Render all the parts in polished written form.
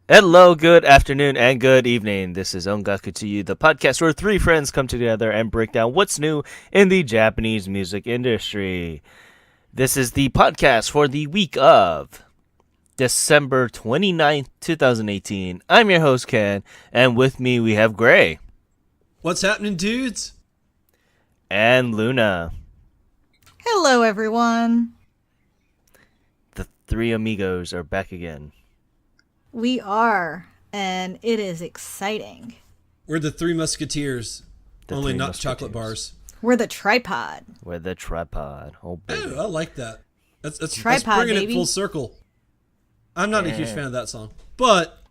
Hello, good afternoon, and good evening. This is Ongaku to You, the podcast where three friends come together and break down what's new in the Japanese music industry. This is the podcast for the week of December 29th, 2018. I'm your host, Ken, and with me we have Gray. What's happening, dudes? And Luna. Hello, everyone. The three amigos are back again. We are, and it is exciting. We're the Three Musketeers, only not chocolate bars. We're the tripod. We're the tripod. Oh, baby. Ooh, I like that. That's Tripod, bringing baby. it full circle. I'm not a huge fan of that song, but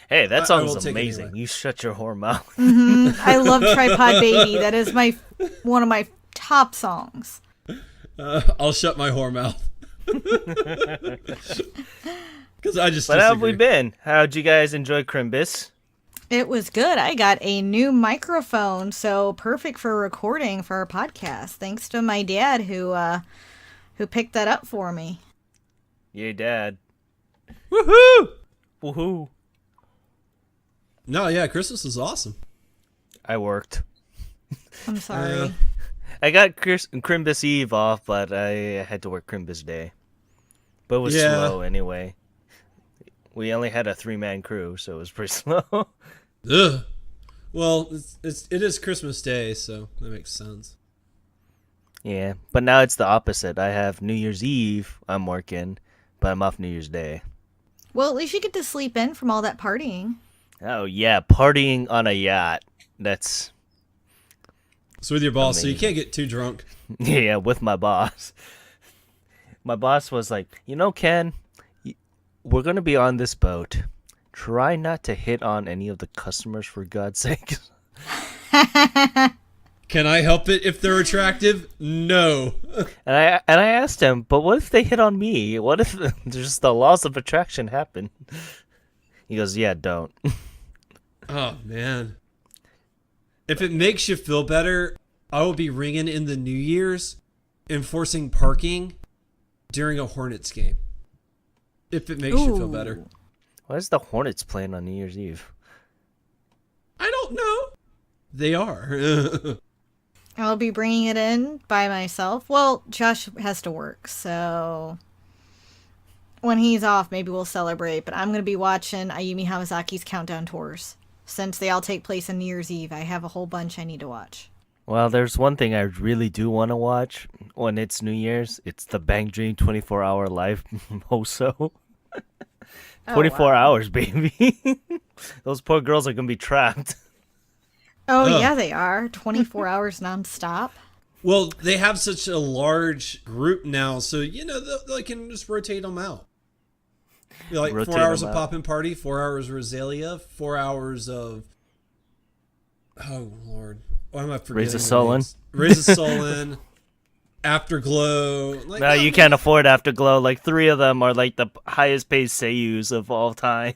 hey, that I song's will take it amazing. anyway. You shut your whore mouth. I love Tripod Baby. That is one of my top songs. I'll shut my whore mouth. Because I just But how have disagree. we been? How'd you guys enjoy Crimbus? It was good. I got a new microphone, so perfect for recording for our podcast. Thanks to my dad who picked that up for me. Yay, Dad. Woohoo! Woohoo! No, yeah, Christmas is awesome. I worked. I'm sorry. I got Crimbus Eve off, but I had to work Crimbus Day. But it was Yeah. slow anyway. We only had a 3-man crew, so it was pretty slow. Ugh. Well, it is Christmas Day, so that makes sense. Yeah, but now it's the opposite. I have New Year's Eve, I'm working, but I'm off New Year's Day. Well, at least you get to sleep in from all that partying. Oh yeah, partying on a yacht. That's, So with your boss, so you Amazing. can't get too drunk. yeah, with my boss. My boss was like, Ken, we're going to be on this boat. Try not to hit on any of the customers, for God's sake. Can I help it if they're attractive? No. And I asked him, but what if they hit on me? What if just the laws of attraction happen? He goes, yeah, don't. Oh, man. If it makes you feel better, I will be ringing in the New Year's, enforcing parking during a Hornets game. If it makes you feel better. Why is the Hornets playing on New Year's Eve? I don't know. They are. I'll be bringing it in by myself. Well, Josh has to work, so when he's off, maybe we'll celebrate. But I'm going to be watching Ayumi Hamazaki's countdown tours. Since they all take place on New Year's Eve, I have a whole bunch I need to watch. Well, there's one thing I really do want to watch when it's New Year's. It's the Bang Dream 24-hour live Hoso. 24 hours, baby. Those poor girls are going to be trapped. Oh, Ugh. yeah, they are. 24 hours nonstop. Well, they have such a large group now, so, they can just rotate them out. Like Rotate 4 hours them of out. Poppin' Party, 4 hours of Rosalia, 4 hours of... Oh, Lord. Why am I forgetting Raise a their Sullen. names? Raise a Sullen. Afterglow. Like, No, you can't afford Afterglow. Like, 3 of them are like the highest paid seiyus of all time.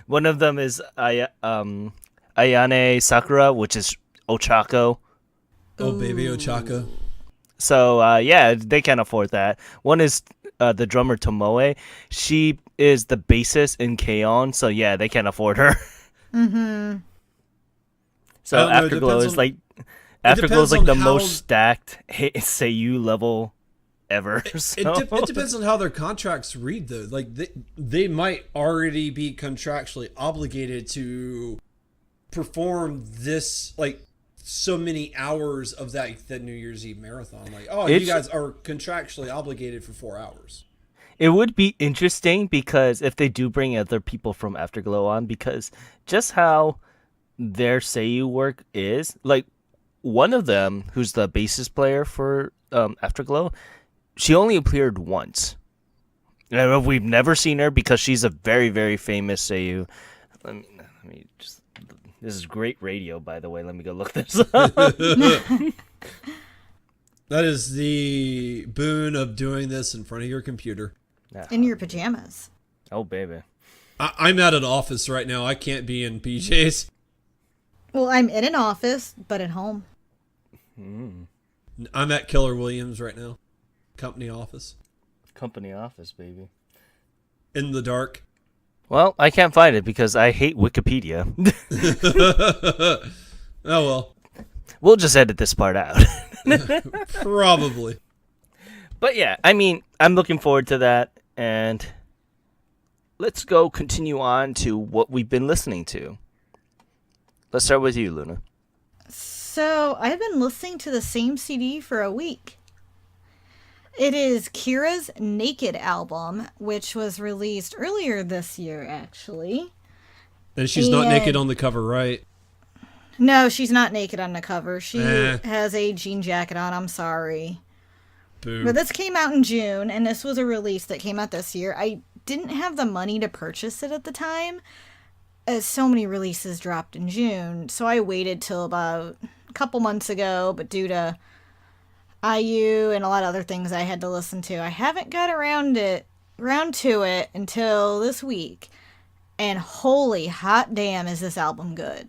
One of them is Ayane Sakura, which is Ochako. Oh, baby Ochako. So, yeah, they can't afford that. One is the drummer Tomoe. She is the bassist in K-On! So, yeah, they can't afford her. Mm-hmm. So, I don't know, it Afterglow depends is on- like... it Afterglow is depends like on the how- most stacked seiyu level ever. It depends on how their contracts read, though. Like, they might already be contractually obligated to perform this, like, so many hours of that New Year's Eve marathon. Like, oh, you It's- guys are contractually obligated for 4 hours. It would be interesting because if they do bring other people from Afterglow on, because just how their seiyu work is, like one of them, who's the bassist player for Afterglow, she only appeared once. And we've never seen her because she's a very, very famous seiyu. Let me just. This is great radio, by the way. Let me go look this up. That is the boon of doing this in front of your computer. In your pajamas. Oh, baby. I'm at an office right now. I can't be in PJs. Well, I'm in an office, but at home. I'm at Keller Williams right now. Company office. Company office, baby. In the dark. Well, I can't find it because I hate Wikipedia. Oh well, We'll just edit this part out. probably. But yeah, I mean, I'm looking forward to that. And let's go continue on to what we've been listening to. Let's start with you, Luna. So I've been listening to the same CD for a week. It is Kira's Naked album, which was released earlier this year, actually. And she's not naked on the cover, right? No, she's not naked on the cover. She Eh. has a jean jacket on. I'm sorry. Boo. But this came out in June, and this was a release that came out this year. I didn't have the money to purchase it at the time, as so many releases dropped in June. So I waited till about a couple months ago, but due to IU and a lot of other things I had to listen to, I haven't got around to it until this week. And holy hot damn, is this album good.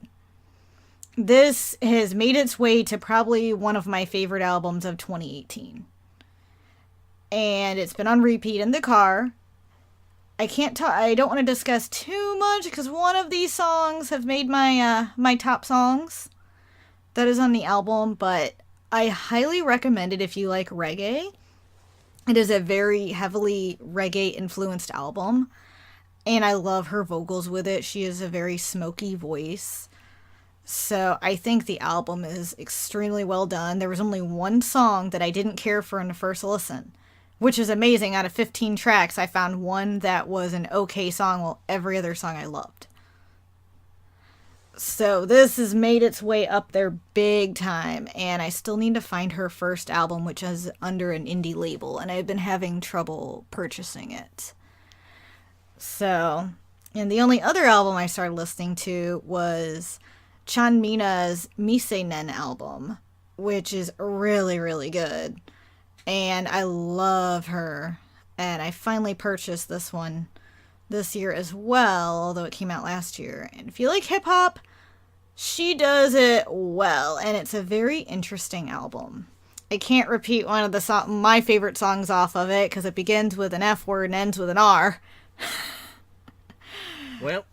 This has made its way to probably one of my favorite albums of 2018. And it's been on repeat in the car. I don't want to discuss too much because one of these songs have made my my top songs that is on the album, but I highly recommend it if you like reggae. It is a very heavily reggae influenced album, and I love her vocals with it. She has a very smoky voice. So I think the album is extremely well done. There was only one song that I didn't care for in the first listen, which is amazing. Out of 15 tracks, I found one that was an okay song, while every other song I loved. So this has made its way up there big time, and I still need to find her first album, which is under an indie label, and I've been having trouble purchasing it. So, and the only other album I started listening to was Chanmina's Miseinen album, which is really, really good. And I love her. And I finally purchased this one this year as well, although it came out last year. And if you like hip hop, she does it well. And it's a very interesting album. I can't repeat one of my favorite songs off of it because it begins with an F word and ends with an R. Well,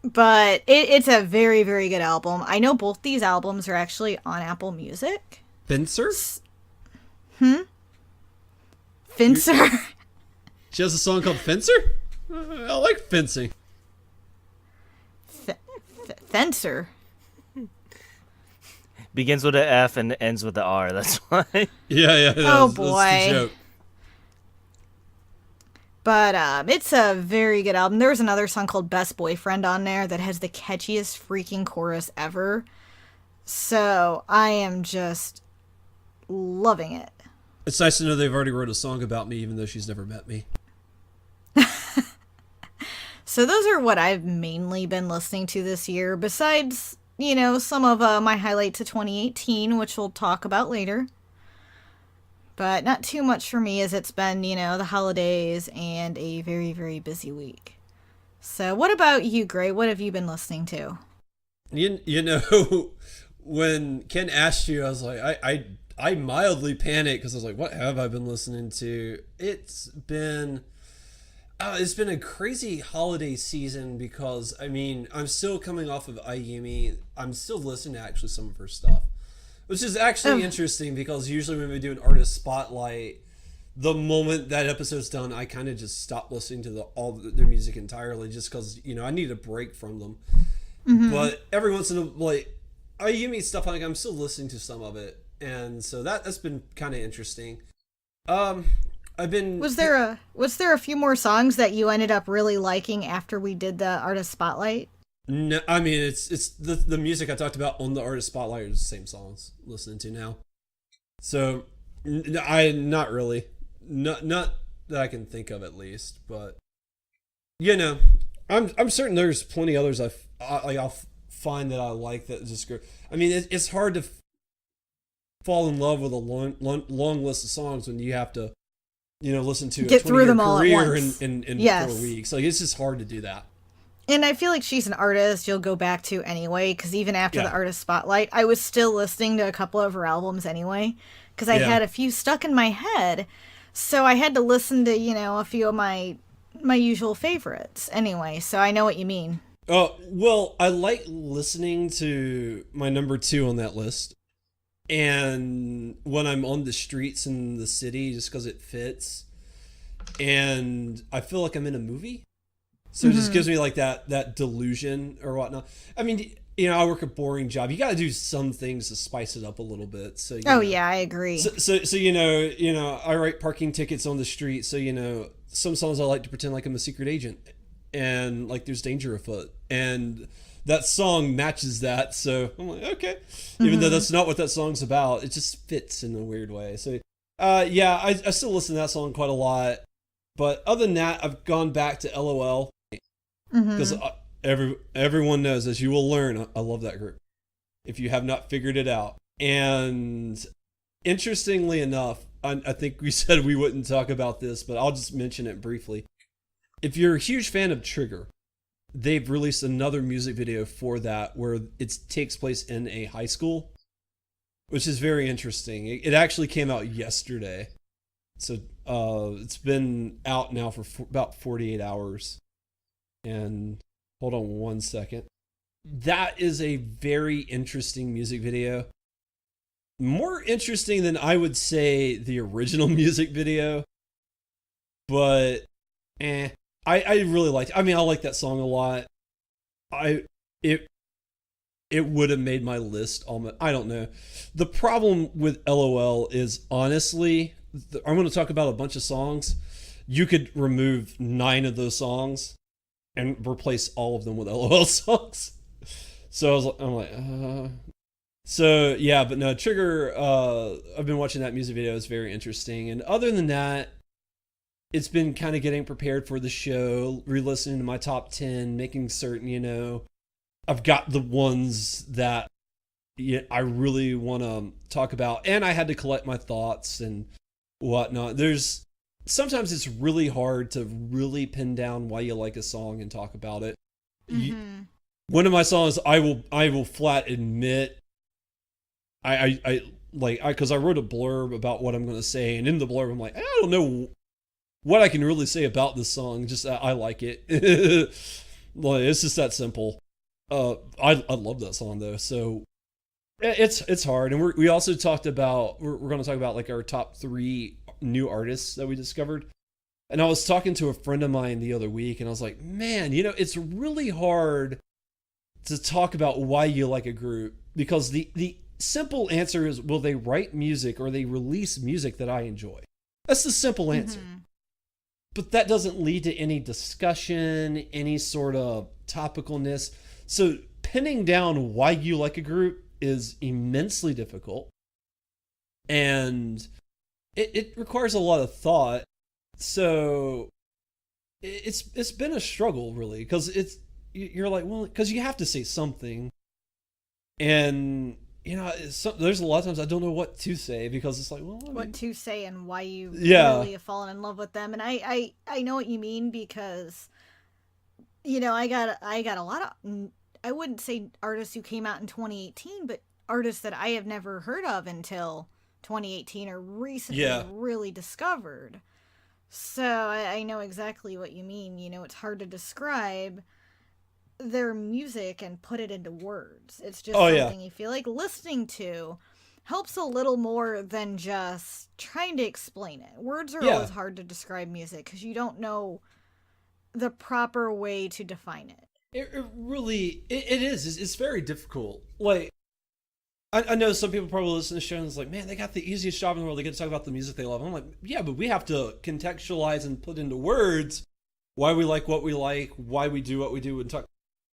But it's a very, very good album. I know both these albums are actually on Apple Music. Fencer? Fencer? She has a song called Fencer? I like fencing. Fencer? begins with an F and ends with an R. That's why. Yeah. Oh, That's boy. the joke. But it's a very good album. There was another song called Best Boyfriend on there that has the catchiest freaking chorus ever. So I am just loving it. It's nice to know they've already wrote a song about me, even though she's never met me. So those are what I've mainly been listening to this year, besides, some of my highlights of 2018, which we'll talk about later. But not too much for me, as it's been, the holidays and a very, very busy week. So what about you, Gray? What have you been listening to? You know, when Ken asked you, I was like, I mildly panicked because I was like, what have I been listening to? It's been a crazy holiday season because, I'm still coming off of Ayumi. I'm still listening to actually some of her stuff, which is actually interesting because usually when we do an artist spotlight, the moment that episode's done, I kind of just stop listening to all their music entirely just because, I need a break from them. Mm-hmm. But every once in a while, Ayumi stuff, I'm still listening to some of it. And so that's been kind of interesting. Was there a few more songs that you ended up really liking after we did the artist spotlight? No, it's the music I talked about on the artist spotlight are the same songs I'm listening to now. So not really, not that I can think of at least, but I'm certain there's plenty others I'll find that I like that just go. It's hard to fall in love with a long list of songs when you have to listen to get a through them all at career once in yes. 4 weeks. It's just hard to do that. And I feel like she's an artist you'll go back to anyway, because even after the artist spotlight, I was still listening to a couple of her albums anyway, because I had a few stuck in my head. So I had to listen to, a few of my my usual favorites anyway, so I know what you mean. Oh, well, I like listening to my number 2 on that list. And when I'm on the streets in the city, just because it fits. And I feel like I'm in a movie. So it just gives me like that delusion or whatnot. I mean, I work a boring job. You got to do some things to spice it up a little bit. So Yeah, I agree. So I write parking tickets on the street. So some songs I like to pretend like I'm a secret agent, and like there's danger afoot, and that song matches that. So I'm like, okay, even though that's not what that song's about, it just fits in a weird way. So yeah, I still listen to that song quite a lot. But other than that, I've gone back to LOL. Because everyone knows, as you will learn, I love that group. If you have not figured it out. And interestingly enough, I think we said we wouldn't talk about this, but I'll just mention it briefly. If you're a huge fan of Trigger, they've released another music video for that where it takes place in a high school, which is very interesting. It actually came out yesterday. So it's been out now for about 48 hours. And hold on one second. That is a very interesting music video. More interesting than I would say the original music video. But I really liked it. I mean, I like that song a lot. It would have made my list almost. I don't know. The problem with LOL is, honestly, I'm going to talk about a bunch of songs. You could remove 9 of those songs and replace all of them with LOL songs. So I'm like, So yeah, but no, Trigger, I've been watching that music video. It's very interesting. And other than that, it's been kind of getting prepared for the show, re-listening to my top 10, making certain, I've got the ones that I really want to talk about. And I had to collect my thoughts and whatnot. Sometimes it's really hard to really pin down why you like a song and talk about it. One of my songs, I will flat admit, because I wrote a blurb about what I'm going to say, and in the blurb I'm like, I don't know what I can really say about this song. Just I like it. It's just that simple. I love that song though. So it's hard, and we also talked about we're going to talk about like our top 3 new artists that we discovered. And I was talking to a friend of mine the other week, and I was like, man, it's really hard to talk about why you like a group, because the simple answer is, will they write music or they release music that I enjoy? That's the simple answer. But that doesn't lead to any discussion, any sort of topicalness. So pinning down why you like a group is immensely difficult. And it requires a lot of thought. So it's been a struggle, really, because you're like, well, because you have to say something. And there's a lot of times I don't know what to say, because it's like, well, what to say and why you really have fallen in love with them. And I know what you mean, because I got a lot of, I wouldn't say artists who came out in 2018, but artists that I have never heard of until 2018 or recently really discovered. So I know exactly what you mean. It's hard to describe their music and put it into words. It's just something you feel like listening to helps a little more than just trying to explain it. Words are always hard to describe music because you don't know the proper way to define it. It really is. It's very difficult. Like, I know some people probably listen to the show and it's like, man, they got the easiest job in the world. They get to talk about the music they love. I'm like, yeah, but we have to contextualize and put into words why we like what we like, why we do what we do, and talk.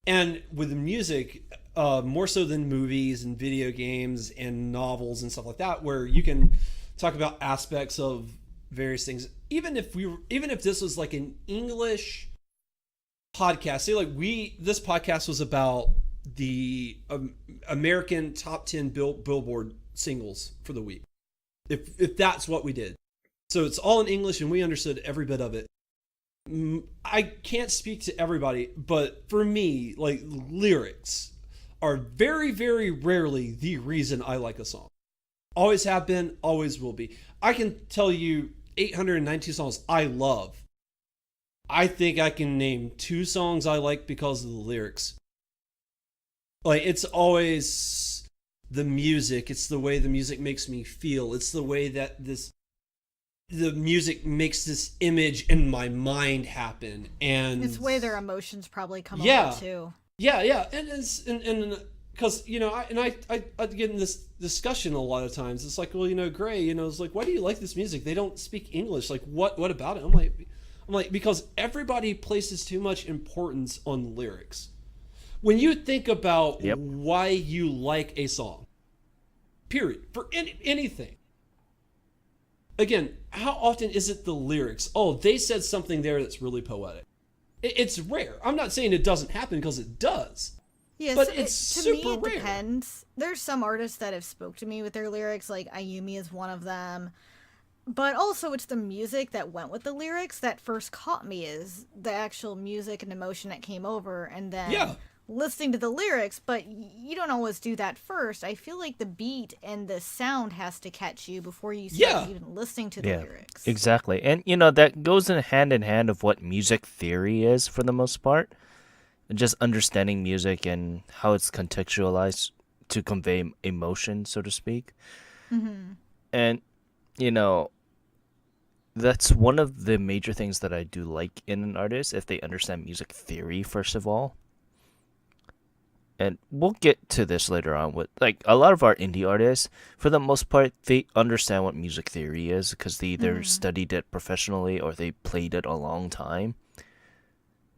And with music, more so than movies and video games and novels and stuff like that, where you can talk about aspects of various things. Even if this was like an English podcast, say like this podcast was about the American top 10 Billboard singles for the week. If that's what we did. So it's all in English and we understood every bit of it. I can't speak to everybody, but for me, like, lyrics are very, very rarely the reason I like a song. Always have been, always will be. I can tell you 892 songs I love, I think I can name 2 songs I like because of the lyrics. Like, it's always the music. It's the way the music makes me feel. It's the way that the music makes this image in my mind happen. And It's the way their emotions probably come Yeah. over too. yeah, and because I get in this discussion a lot of times. It's like, well, Gray, it's like, why do you like this music? They don't speak English. Like, what about it? I'm like, because everybody places too much importance on the lyrics. When you think about Yep. why you like a song, period, for anything. Again, how often is it the lyrics? Oh, they said something there that's really poetic. It's rare. I'm not saying it doesn't happen, because it does. Yes, But it's to super me, it rare. depends. There's some artists that have spoke to me with their lyrics, like Ayumi is one of them. But also, it's the music that went with the lyrics that first caught me, is the actual music and emotion that came over, and then Yeah. listening to the lyrics. But you don't always do that first. I feel like the beat and the sound has to catch you before you start Yeah. even listening to the Yeah, lyrics. exactly. And that goes in hand of what music theory is for the most part. Just understanding music and how it's contextualized to convey emotion, so to speak. And that's one of the major things that I do like in an artist, if they understand music theory first of all. And we'll get to this later on with, like, a lot of our indie artists, for the most part, they understand what music theory is because they either studied it professionally or they played it a long time.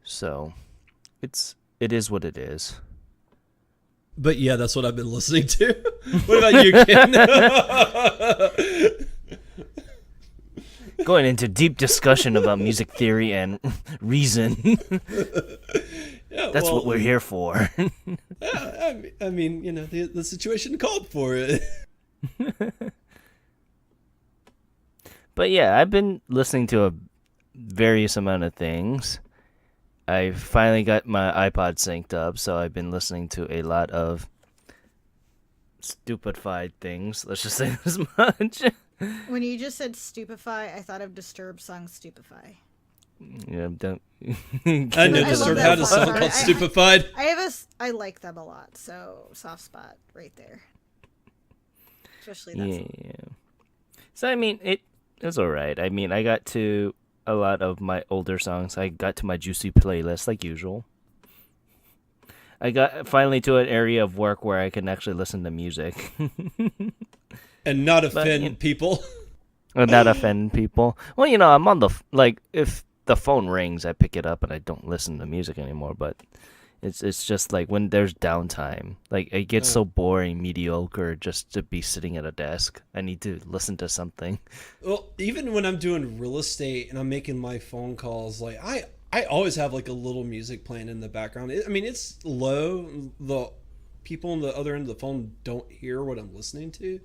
So it is what it is. But yeah, that's what I've been listening to. What about you, Ken? Going into deep discussion about music theory and reason. Yeah, That's well, what we're here for. I mean, the situation called for it. But yeah, I've been listening to a various amount of things. I finally got my iPod synced up, so I've been listening to a lot of stupefied things. Let's just say this much. When you just said stupefy, I thought of Disturbed song Stupefy. Yeah, don't. I know I Disturbed love had a that song song. called Stupefied. I like them a lot, so soft spot right there. Especially that song. Yeah. So I mean, it was alright. I mean, I got to a lot of my older songs. I got to my juicy playlist like usual. I got finally to an area of work where I can actually listen to music And not But, offend people. and not offend people. Well, I'm on the like if the phone rings, I pick it up and I don't listen to music anymore. But it's just like when there's downtime, like it gets so boring, mediocre just to be sitting at a desk. I need to listen to something. Well, even when I'm doing real estate and I'm making my phone calls, like I always have like a little music playing in the background. I mean, it's low. The people on the other end of the phone don't hear what I'm listening to.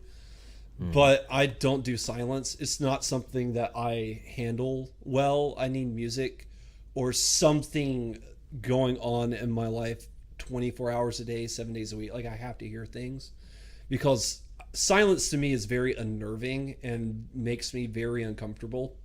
But I don't do silence. It's not something that I handle well. I need music or something going on in my life 24 hours a day, 7 days a week. Like, I have to hear things because silence to me is very unnerving and makes me very uncomfortable.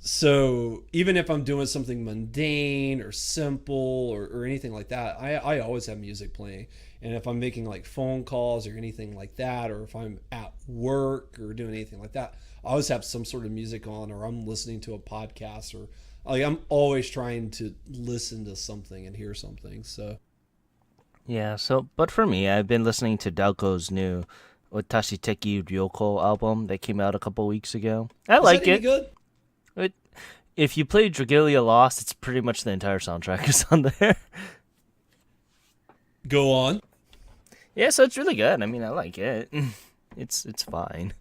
So even if I'm doing something mundane or simple or anything like that, I always have music playing. And if I'm making like phone calls or anything like that, or if I'm at work or doing anything like that, I always have some sort of music on, or I'm listening to a podcast, or like I'm always trying to listen to something and hear something. So Yeah. So, but for me, I've been listening to Dalco's new Watashi Teki Ryoko album that came out a couple weeks ago. I is like that any it. good? If you play Dragalia Lost, it's pretty much the entire soundtrack is on there. Go on. Yeah, so it's really good. I mean, I like it. It's fine.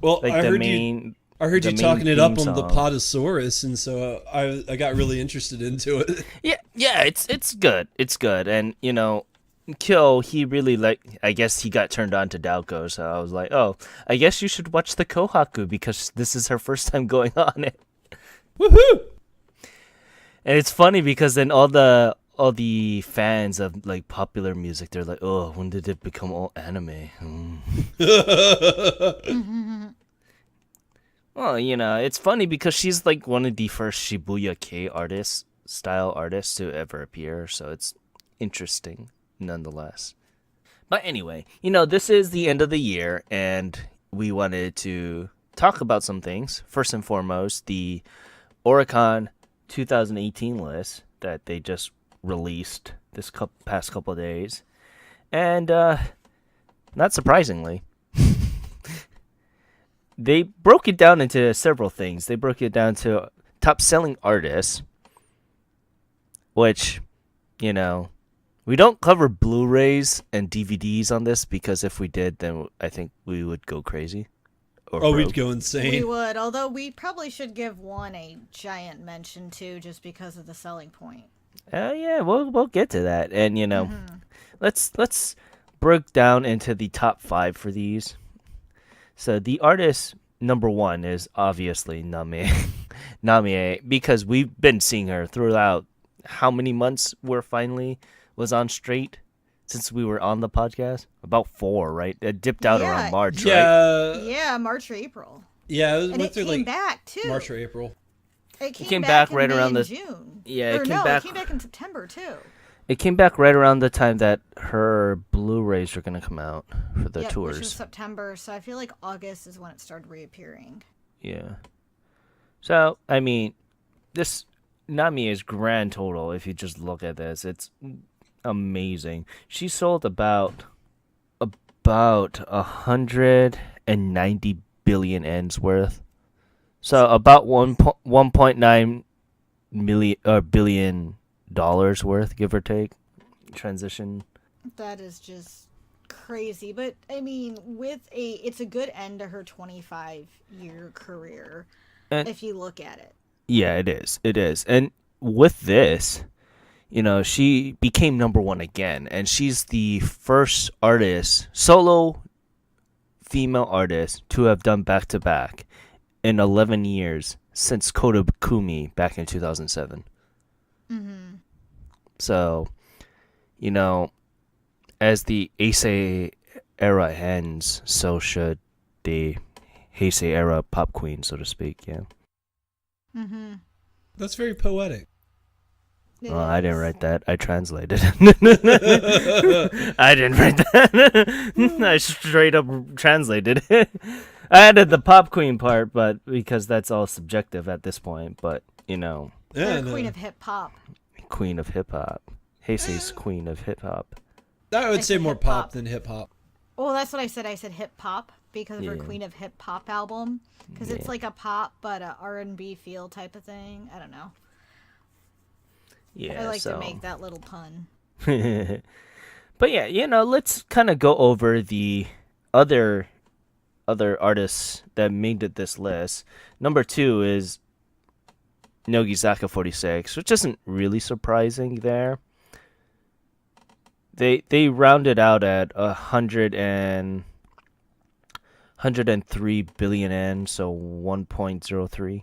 Well, Like I the heard main. I heard the you main talking it up theme on the song. Podosaurus, and so I got really interested into it. Yeah, it's good. It's good, and Kyo, he really I guess he got turned on to Dalco, so I was like, oh, I guess you should watch the Kohaku because this is her first time going on it. Woohoo! And it's funny because then all the fans of like popular music, they're like, oh, when did it become all anime? Well, it's funny because she's like one of the first Shibuya K style artists to ever appear, so it's interesting nonetheless. But anyway, this is the end of the year, and we wanted to talk about some things. First and foremost, the Oricon 2018 list that they just released this past couple of days. And not surprisingly, they broke it down into several things. They broke it down to top selling artists, which, we don't cover Blu-rays and DVDs on this because if we did, then I think we would go crazy. Oh, broke. we'd go We insane. would, although we probably should give one a giant mention too, just because of the selling point. Yeah, we'll get to that, and let's break down into the top 5 for these. So the artist number 1 is obviously Namie, because we've been seeing her throughout how many months we're finally was on straight since we were on the podcast? About 4, right? It dipped out Yeah. around March, right? Yeah, Yeah, March or April. yeah. It And went it through came like back too. March or April. It came back in right May around and the- June. Yeah, it Or came no, back- it came back in September too. It came back right around the time that her Blu-rays were gonna come out for the Yep, tours. which was September, so I feel like August is when it started reappearing. Yeah. So, I mean, this Nami's grand total, if you just look at this, it's amazing. She sold about 190 billion ends worth. So about 1.9 billion dollars worth, give or take. Transition. That is just crazy. But I mean, it's a good end to her 25-year career And- if you look at it. Yeah, it is. It is. And with this, she became number 1 again, and she's the first solo female artist to have done back-to-back in 11 years since Koda Kumi back in 2007. Mm-hmm. So, as the Heisei era ends, so should the Heisei era pop queen, so to speak, yeah. Mm-hmm. That's very poetic. Well, I didn't write that. I translated it. I didn't write that. I straight up translated it. I added the pop queen part, but because that's all subjective at this point. But, Yeah, Queen no. of hip hop. queen of hip hop. Heisei's queen of hip hop. I would I say said more hip-hop. pop than hip hop. Well, that's what I said. I said hip hop because of her Yeah. Queen of Hip Hop album. Because it's Yeah. like a pop but a R&B feel type of thing. I don't know. Yeah, I like so. to make that little pun. But yeah, let's kind of go over the other artists that made it this list. Number 2 is Nogizaka 46, which isn't really surprising there. They rounded out at 103 billion yen, so $1.03,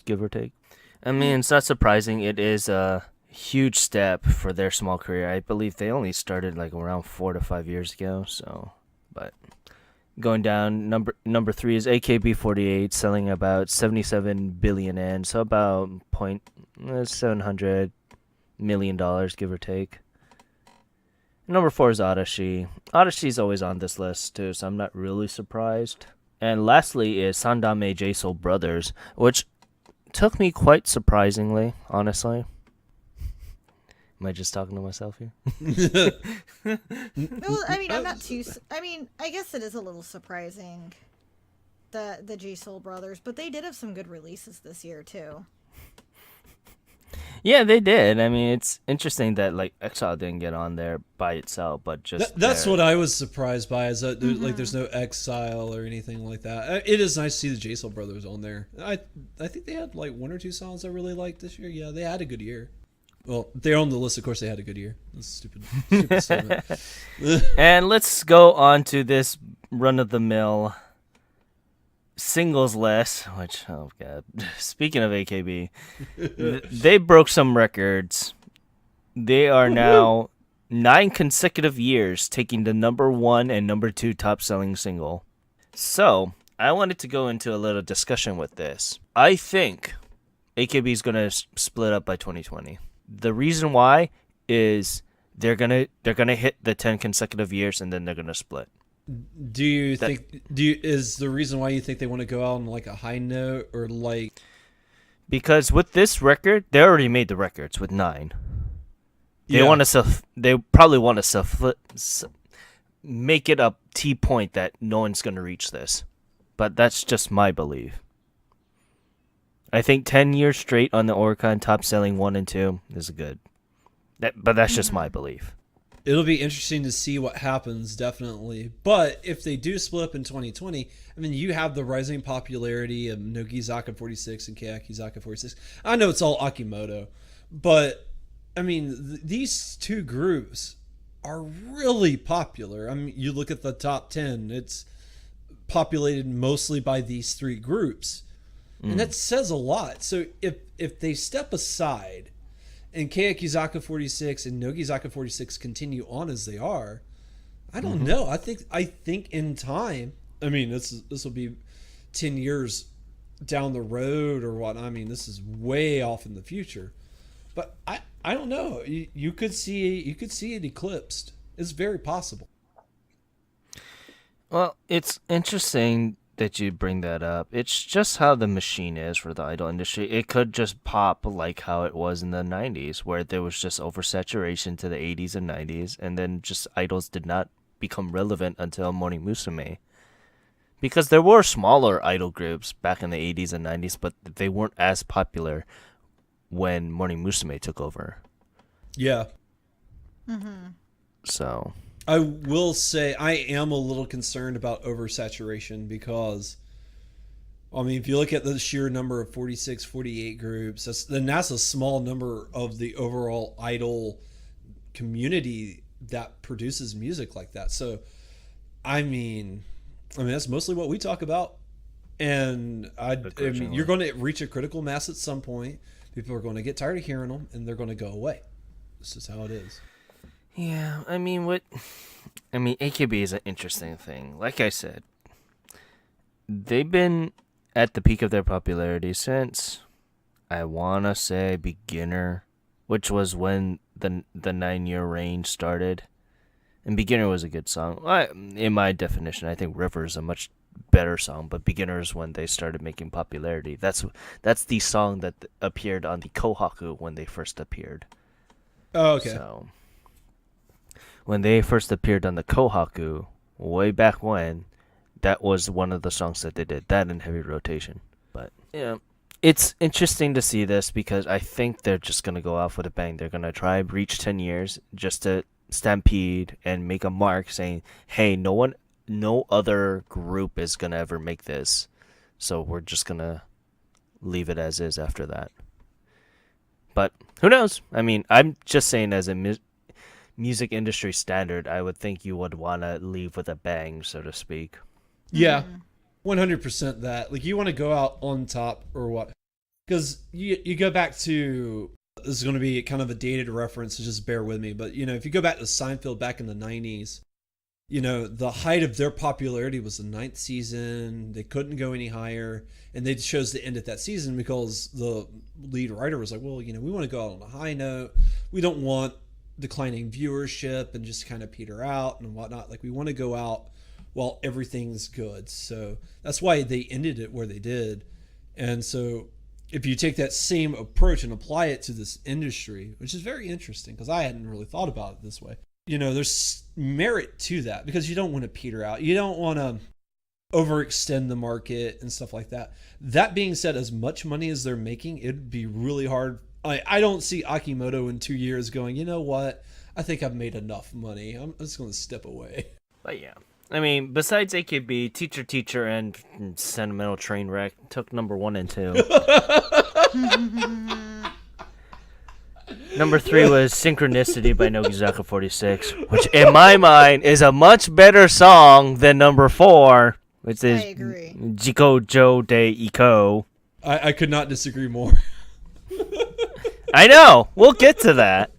give or take. I mean, it's not surprising. It is a huge step for their small career. I believe they only started like around 4 to 5 years ago. So, but going down, number 3 is AKB48, selling about 77 billion yen, so about $700 million, give or take. Number 4 is Arashi. Arashi's always on this list too, so I'm not really surprised. And lastly is Sandame J-Soul Brothers, which took me quite surprisingly, honestly. Am I just talking to myself here? Well, I mean, I'm not too. I mean, I guess it is a little surprising, the G Soul Brothers, but they did have some good releases this year too. Yeah, they did. I mean, it's interesting that like Exile didn't get on there by itself, but just That's what I was surprised by, is that like there's no Exile or anything like that. It is nice to see the J Soul Brothers on there. I think they had like 1 or 2 songs I really liked this year. Yeah, they had a good year. Well, they're on the list, of course. They had a good year. That's stupid statement. And let's go on to this run-of-the-mill singles list, which, oh god, speaking of AKB, they broke some records. They are now 9 consecutive years taking the number 1 and number 2 top selling single. So I wanted to go into a little discussion with this. I think AKB is gonna split up by 2020. The reason why is they're gonna hit the 10 consecutive years and then they're gonna split. Do you think? Is the reason why you think they want to go out on like a high note, or like? Because with this record, they already made the records with 9. They Yeah. want to They probably want to make it a T point that no one's gonna reach this. But that's just my belief. I think 10 years straight on the Oricon top selling 1 and 2 is good. But that's just my belief. It'll be interesting to see what happens, definitely. But if they do split up in 2020, I mean, you have the rising popularity of Nogizaka 46 and Keyakizaka 46. I know it's all Akimoto, but I mean, these two groups are really popular. I mean, you look at the top 10, it's populated mostly by these three groups. And that says a lot. So if they step aside and Keyakizaka 46 and Nogizaka 46 continue on as they are, I don't know. I think in time, I mean, this will be 10 years down the road or what. I mean, this is way off in the future. But I don't know. You could see it eclipsed. It's very possible. Well, it's interesting that you bring that up. It's just how the machine is for the idol industry. It could just pop like how it was in the 90s, where there was just oversaturation to the 80s and 90s, and then just idols did not become relevant until Morning Musume. Because there were smaller idol groups back in the 80s and 90s, but they weren't as popular when Morning Musume took over. Yeah. So I will say I am a little concerned about oversaturation because, I mean, if you look at the sheer number of 46, 48 groups, that's a small number of the overall idol community that produces music like that. So, I mean, that's mostly what we talk about. And I mean, you're going to reach a critical mass at some point. People are going to get tired of hearing them, and they're going to go away. This is how it is. yeah, I mean, AKB is an interesting thing. Like I said, they've been at the peak of their popularity since, I wanna say, Beginner, which was when the 9-year reign started. And Beginner was a good song. In my definition, I think River is a much better song, but Beginner is when they started making popularity. That's the song that appeared on the Kohaku when they first appeared. Oh, okay. So, when they first appeared on the Kohaku, way back when, that was one of the songs that they did. That in Heavy Rotation. But, yeah, it's interesting to see this because I think they're just going to go off with a bang. They're going to try and reach 10 years just to stampede and make a mark saying, hey, no other group is going to ever make this. So we're just going to leave it as is after that. But who knows? I mean, I'm just saying as a music industry standard, I would think you would want to leave with a bang, so to speak. Yeah, 100% that. Like, you want to go out on top or what? Because you go back to, this is going to be kind of a dated reference, so just bear with me. But, if you go back to Seinfeld back in the 90s, the height of their popularity was the 9th season. They couldn't go any higher. And they chose to end at that season because the lead writer was like, well, we want to go out on a high note. We don't want declining viewership and just kind of peter out and whatnot. Like, we want to go out while everything's good. So that's why they ended it where they did. And so if you take that same approach and apply it to this industry, which is very interesting because I hadn't really thought about it this way, there's merit to that because you don't want to peter out. You don't want to overextend the market and stuff like that. That being said, as much money as they're making, it'd be really hard. I don't see Akimoto in 2 years going, you know what? I think I've made enough money. I'm just going to step away. But yeah. I mean, besides AKB, Teacher, and Sentimental Train Wreck took number 1 and 2. Number 3 was Synchronicity by Nogizaka 46, which in my mind is a much better song than number 4, which is Jiko Jo de Iko. I could not disagree more. I know. We'll get to that.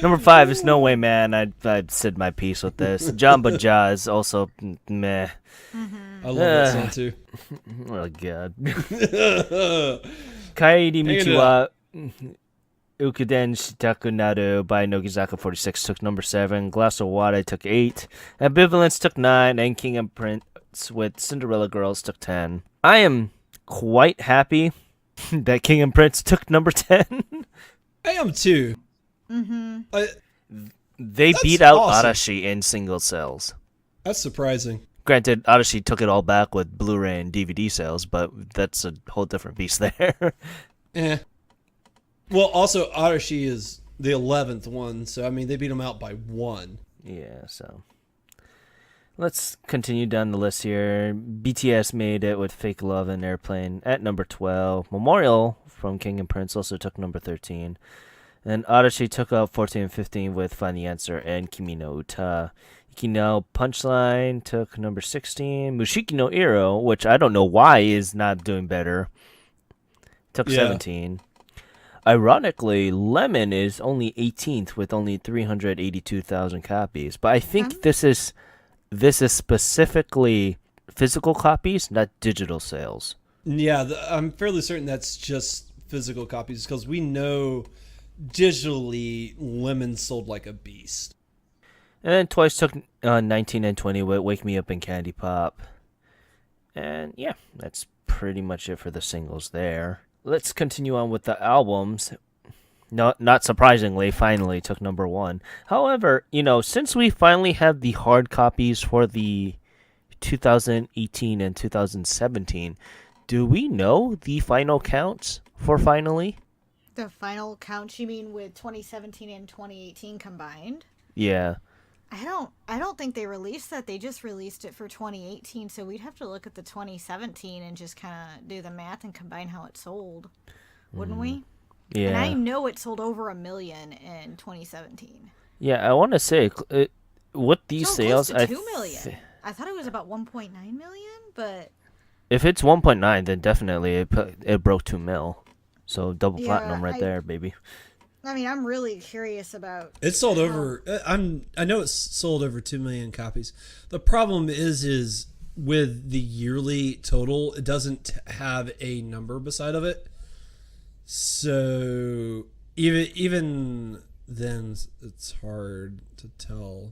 Number 5 is No Way Man. I'd said my piece with this. Jamba Ja is also meh. I love that song too. Oh god. Kairi Hang it Michiwa Ukuden Shitaku Naru by Nogizaka 46 took number 7. Glass of Water took 8. Ambivalence took 9. And King and Prince with Cinderella Girls took 10. I am quite happy that King and Prince took number 10. I am too. Mm-hmm. They That's beat out awesome. Arashi in single sales. That's surprising. Granted, Arashi took it all back with Blu-ray and DVD sales, but that's a whole different beast there. Eh. Well, also Arashi is the 11th one, so I mean they beat him out by 1. Yeah, so let's continue down the list here. BTS made it with Fake Love and Airplane at number 12. Memorial from King and Prince also took number 13. And Arashi took up 14 and 15 with Find the Answer and Kimi no Uta. Ikino Punchline took number 16. Mushiki no Iro, which I don't know why is not doing better, took 17. Ironically, Lemon is only 18th with only 382,000 copies. But I think this is specifically physical copies, not digital sales. Yeah, I'm fairly certain that's just physical copies because we know digitally Lemon sold like a beast. And then Twice took 19 and 20 with Wake Me Up and Candy Pop. And yeah, that's pretty much it for the singles there. Let's continue on with the albums. No, not surprisingly, finally took number 1. However, since we finally have the hard copies for the 2018 and 2017, do we know the final counts for finally? The final count, you mean with 2017 and 2018 combined? Yeah. I don't think they released that. They just released it for 2018, so we'd have to look at the 2017 and just kind of do the math and combine how it sold, wouldn't we? Yeah. And I know it sold over 1 million in 2017. Yeah, I want to say with these Sold sales, close to 2 million. I thought it was about 1.9 million, but if it's 1.9, then definitely it broke 2 mil. So double platinum right there, baby. I mean, I'm really curious about. It sold over. I know it's sold over 2 million copies. The problem is with the yearly total, it doesn't have a number beside of it. So even then, it's hard to tell.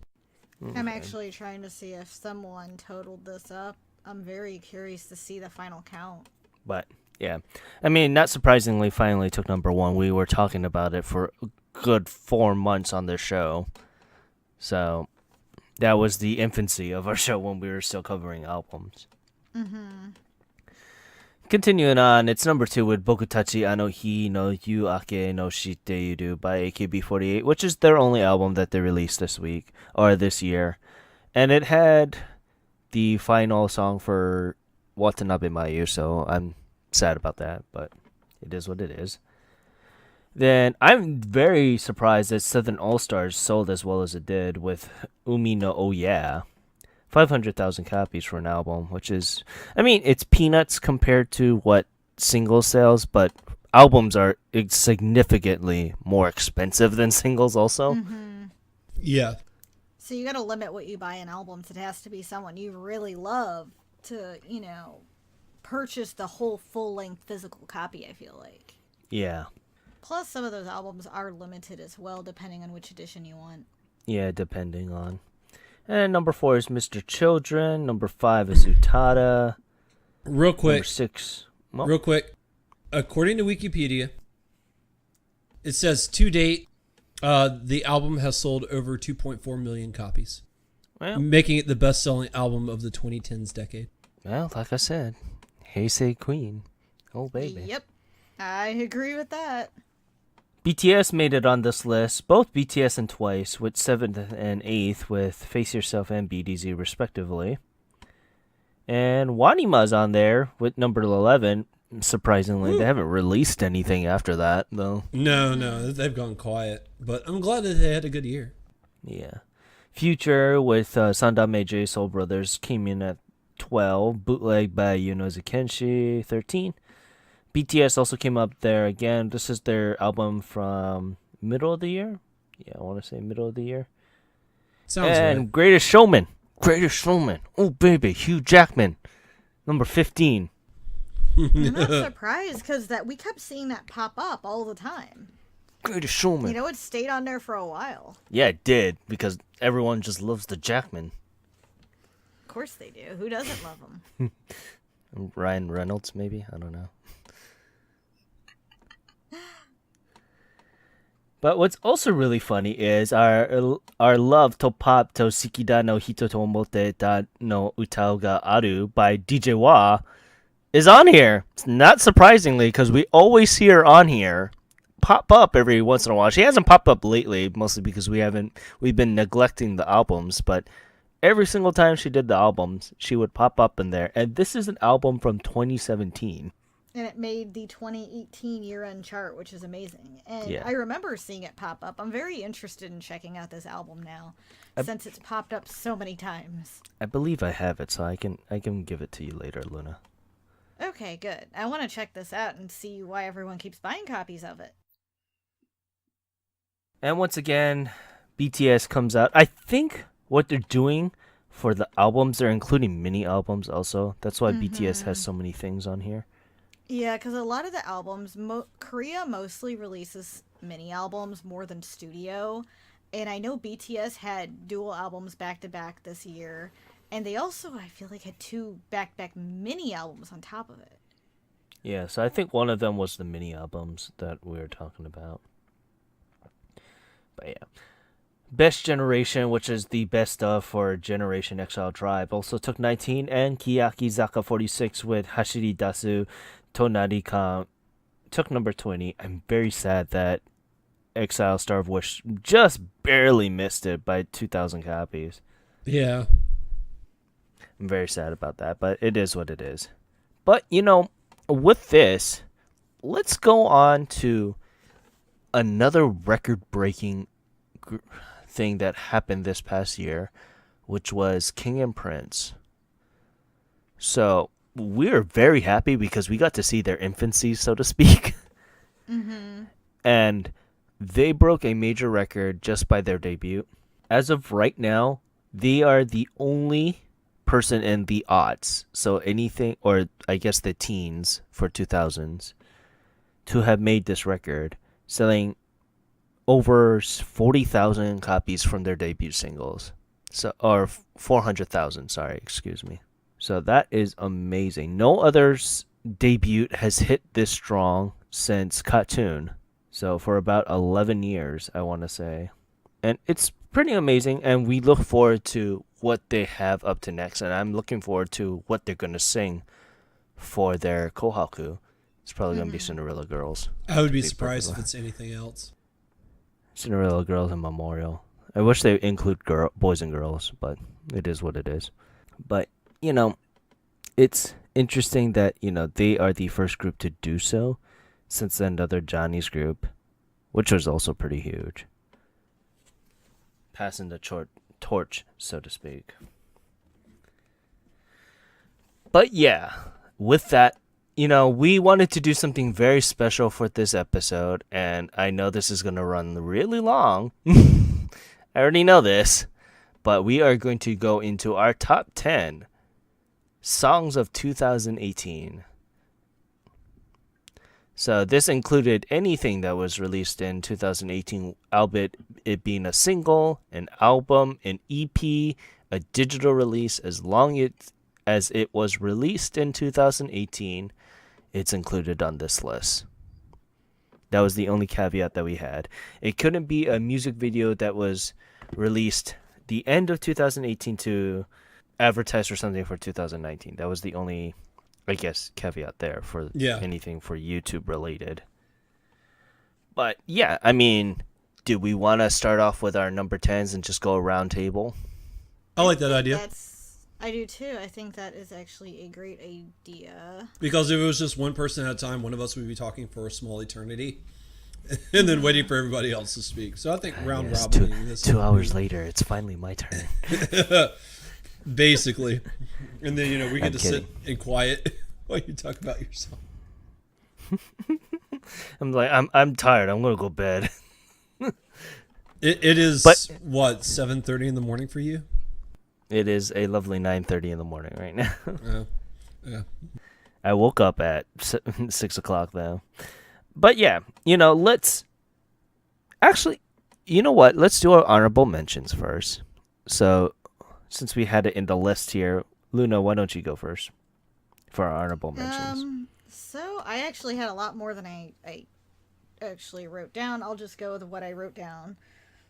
I'm actually trying to see if someone totaled this up. I'm very curious to see the final count. But yeah, I mean, not surprisingly, finally took number 1. We were talking about it for a good 4 months on this show. So that was the infancy of our show when we were still covering albums. Mm-hmm. Continuing on, it's number 2 with Bokutachi Ano Hi no Yu Ake no Shite Yuru by AKB48, which is their only album that they released this week, or this year. And it had the final song for Watanabe Mayu, so I'm sad about that, but it is what it is. Then I'm very surprised that Southern All-Stars sold as well as it did with Umi no Oh Yeah. 500,000 copies for an album, which is, I mean, it's peanuts compared to what single sales, but albums are significantly more expensive than singles also. Mm-hmm. Yeah. So you got to limit what you buy in albums. It has to be someone you really love to, purchase the whole full-length physical copy, I feel like. Yeah. Plus, some of those albums are limited as well, depending on which edition you want. Yeah, depending on. And number 4 is Mr. Children. Number 5 is Utada. Real quick. Number 6. Well, Real quick. According to Wikipedia, it says to date, the album has sold over 2.4 million copies, making it the best-selling album of the 2010s decade. Well, like I said, Heisei Queen. Oh, baby. Yep. I agree with that. BTS made it on this list, both BTS and Twice, with 7th and 8th with Face Yourself and BDZ respectively. And Wanima's on there with number 11. Surprisingly, Ooh. They haven't released anything after that, though. No, they've gone quiet. But I'm glad that they had a good year. Yeah. Future with Sandame J Soul Brothers came in at 12. Bootleg by Yunozu Kenshi, 13. BTS also came up there again. This is their album from middle of the year. Yeah, I want to say middle of the year. Sounds and right. Greatest Showman. Oh, baby. Hugh Jackman. Number 15. I'm not surprised because that we kept seeing that pop up all the time. Greatest Showman. You know, it stayed on there for a while. Yeah, it did, because everyone just loves the Jackman. Of course they do. Who doesn't love him? Ryan Reynolds, maybe? I don't know. But what's also really funny is our love to pop to Shikida no Hito to Omote ta no Utao ga Aru by DJ Wa is on here. It's not surprisingly, because we always see her on here pop up every once in a while. She hasn't popped up lately, mostly because we've been neglecting the albums, but every single time she did the albums, she would pop up in there. And this is an album from 2017. And it made the 2018 year-end chart, which is amazing. And Yeah. I remember seeing it pop up. I'm very interested in checking out this album now, since it's popped up so many times. I believe I have it, so I can give it to you later, Luna. Okay, good. I want to check this out and see why everyone keeps buying copies of it. And once again, BTS comes out. I think what they're doing for the albums, they're including mini albums also. That's why BTS has so many things on here. Yeah, because a lot of the albums, Korea mostly releases mini albums more than studio. And I know BTS had dual albums back to back this year. And they also, I feel like, had 2 back-to-back mini albums on top of it. Yeah, so I think one of them was the mini albums that we were talking about. But yeah. Best Generation, which is the best of for Generation Exile Tribe, also took 19, and Kiyaki Zaka 46 with Hashiri Dasu Tonari-kan took number 20. I'm very sad that Exile Star of Wish just barely missed it by 2,000 copies. Yeah. I'm very sad about that, but it is what it is. But, you know, with this, let's go on to another record-breaking thing that happened this past year, which was King and Prince. So we're very happy because we got to see their infancy, so to speak. And they broke a major record just by their debut. As of right now, they are the only person in the aughts, so anything, or I guess the teens for 2000s, to have made this record, selling over 40,000 copies from their debut singles. So, or 400,000, sorry, excuse me. So that is amazing. No other's debut has hit this strong since Cartoon. So for about 11 years, I want to say. And it's pretty amazing, and we look forward to what they have up to next, and I'm looking forward to what they're going to sing for their Kohaku. It's probably going to be Cinderella Girls. I would be surprised if it's anything else. Cinderella Girls and Memorial. I wish they include boys and girls, but it is what it is. But, you know, it's interesting that, you know, they are the first group to do so since another Johnny's group, which was also pretty huge. Passing the torch, so to speak. But yeah, with that, you know, we wanted to do something very special for this episode, and I know this is going to run really long. I already know this, but we are going to go into our top 10 songs of 2018. So this included anything that was released in 2018, albeit it being a single, an album, an EP, a digital release. As long as it was released in 2018, it's included on this list. That was the only caveat that we had. It couldn't be a music video that was released the end of 2018 to advertise for something for 2019. That was the only, I guess, caveat there for anything for YouTube related. But yeah, I mean, do we want to start off with our number 10s and just go around table? I like that idea. I do too. I think that is actually a great idea. Because if it was just one person at a time, one of us would be talking for a small eternity. And then waiting for everybody else to speak. So I think round robin. Two hours later, it's finally my turn. Basically. And then, you know, we get to sit in quiet while you talk about yourself. I'm tired. I'm going to go to bed. It is, what, 7:30 in the morning for you? It is a lovely 9:30 in the morning right now. Yeah. I woke up at 6 o'clock though. But yeah, let's actually, you know what? Let's do our honorable mentions first. So, since we had it in the list here, Luna, why don't you go first for our honorable mentions? So I actually had a lot more than I actually wrote down. I'll just go with what I wrote down.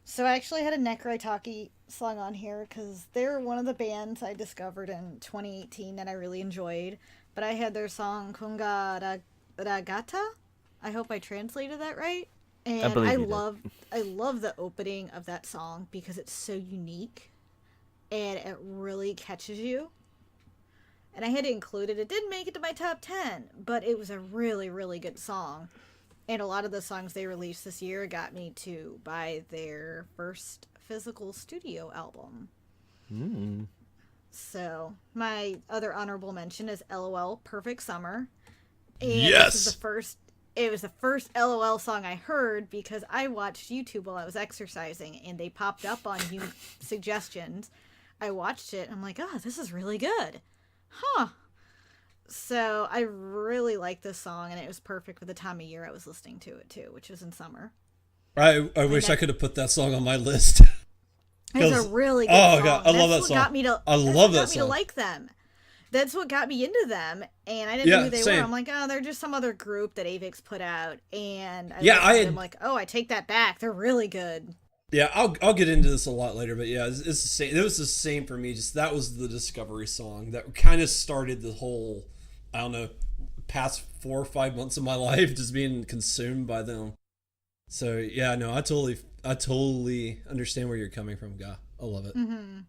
So I actually had a Necroitaki song on here because they're one of the bands I discovered in 2018 that I really enjoyed. But I had their song Kunga Ragata. I hope I translated that right. I And believe you did. I love the opening of that song because it's so unique and it really catches you. And I had to include it. It didn't make it to my top 10, but it was a really, really good song. And a lot of the songs they released this year got me to buy their first physical studio album. Mm. So, my other honorable mention is LOL Perfect Summer. And this is the Yes. first it was the first LOL song I heard because I watched YouTube while I was exercising and they popped up on suggestions. I watched it and I'm like, "Oh, this is really good." Huh. So I really like this song, and it was perfect for the time of year I was listening to it too, which was in summer. I My wish I next, could have put that song on my list. it's a Because really good oh song. god, I love that What song. got me to. I That's love what that got me to song. like them. That's what got me into them, and I didn't know Yeah, who they were. same. I'm like, oh, they're just some other group that Avix put out, and I Yeah, I listened. I'm had. like, oh, I take that back. They're really good. Yeah, I'll get into this a lot later, but yeah, it's the same. It was the same for me. Just that was the discovery song that kind of started the whole. I don't know, past 4 or 5 months of my life just being consumed by them. So yeah, no, I totally understand where you're coming from, guy. I love it. Mm-hmm.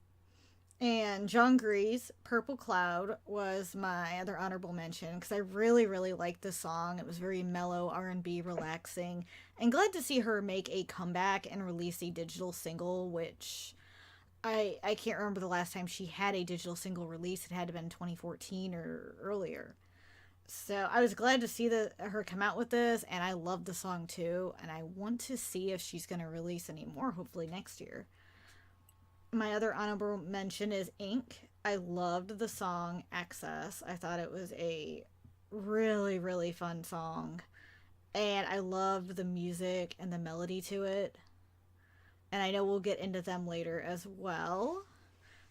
And John Grease, Purple Cloud was my other honorable mention because I really, really liked the song. It was very mellow, R&B, relaxing. And glad to see her make a comeback and release a digital single, which I can't remember the last time she had a digital single release. It had to have been 2014 or earlier. So I was glad to see her come out with this, and I love the song too. And I want to see if she's going to release any more, hopefully next year. My other honorable mention is Ink. I loved the song Access. I thought it was a really, really fun song. And I loved the music and the melody to it. And I know we'll get into them later as well.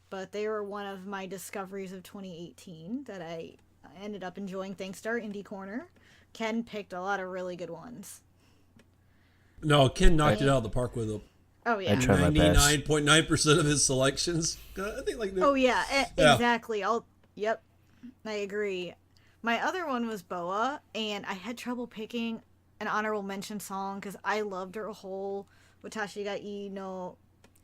But they were one of my discoveries of 2018 that I ended up enjoying thanks to our indie corner. Ken picked a lot of really good ones. No, Ken knocked it And, out of the park with oh, I yeah. tried my best. 99.9% of his selections. I think like Oh yeah, yeah. exactly. Yep, I agree. My other one was Boa, and I had trouble picking an honorable mention song because I loved her whole Watashi ga ii no.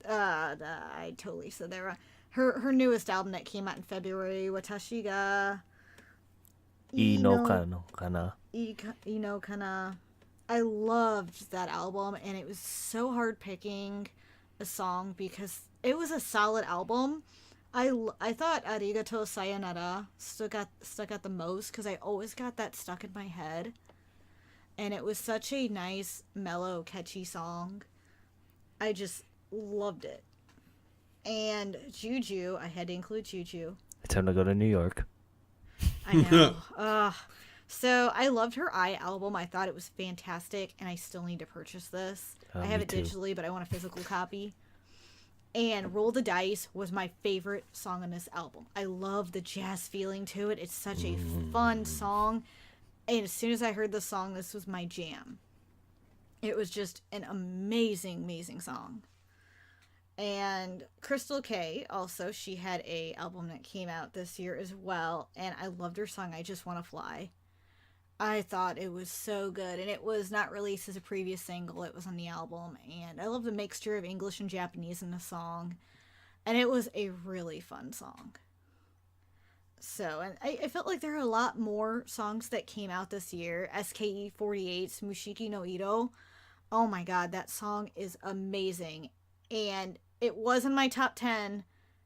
I totally said that wrong. Her newest album that came out in February, Watashi ga ii No no kano kana. ii no kana. I loved that album, and it was so hard picking a song because it was a solid album. I thought Arigato Sayonara stuck at the most because I always got that stuck in my head, and it was such a nice, mellow, catchy song. I just loved it. And Juju, I had to include Juju. Time to go to New York. I know. So I loved her Eye album. I thought it was fantastic, and I still need to purchase this. I have Me it too. digitally, but I want a physical copy. And Roll the Dice was my favorite song on this album. I love the jazz feeling to it. It's such a fun song. And as soon as I heard the song, this was my jam. It was just an amazing, amazing song. And Crystal K also, she had a album that came out this year as well, and I loved her song I Just Wanna Fly. I thought it was so good, and it was not released as a previous single, it was on the album, and I love the mixture of English and Japanese in the song, and it was a really fun song. So, and I felt like there are a lot more songs that came out this year. SKE48's Mushiki no Ito. Oh my god, that song is amazing. And it was in my top 10,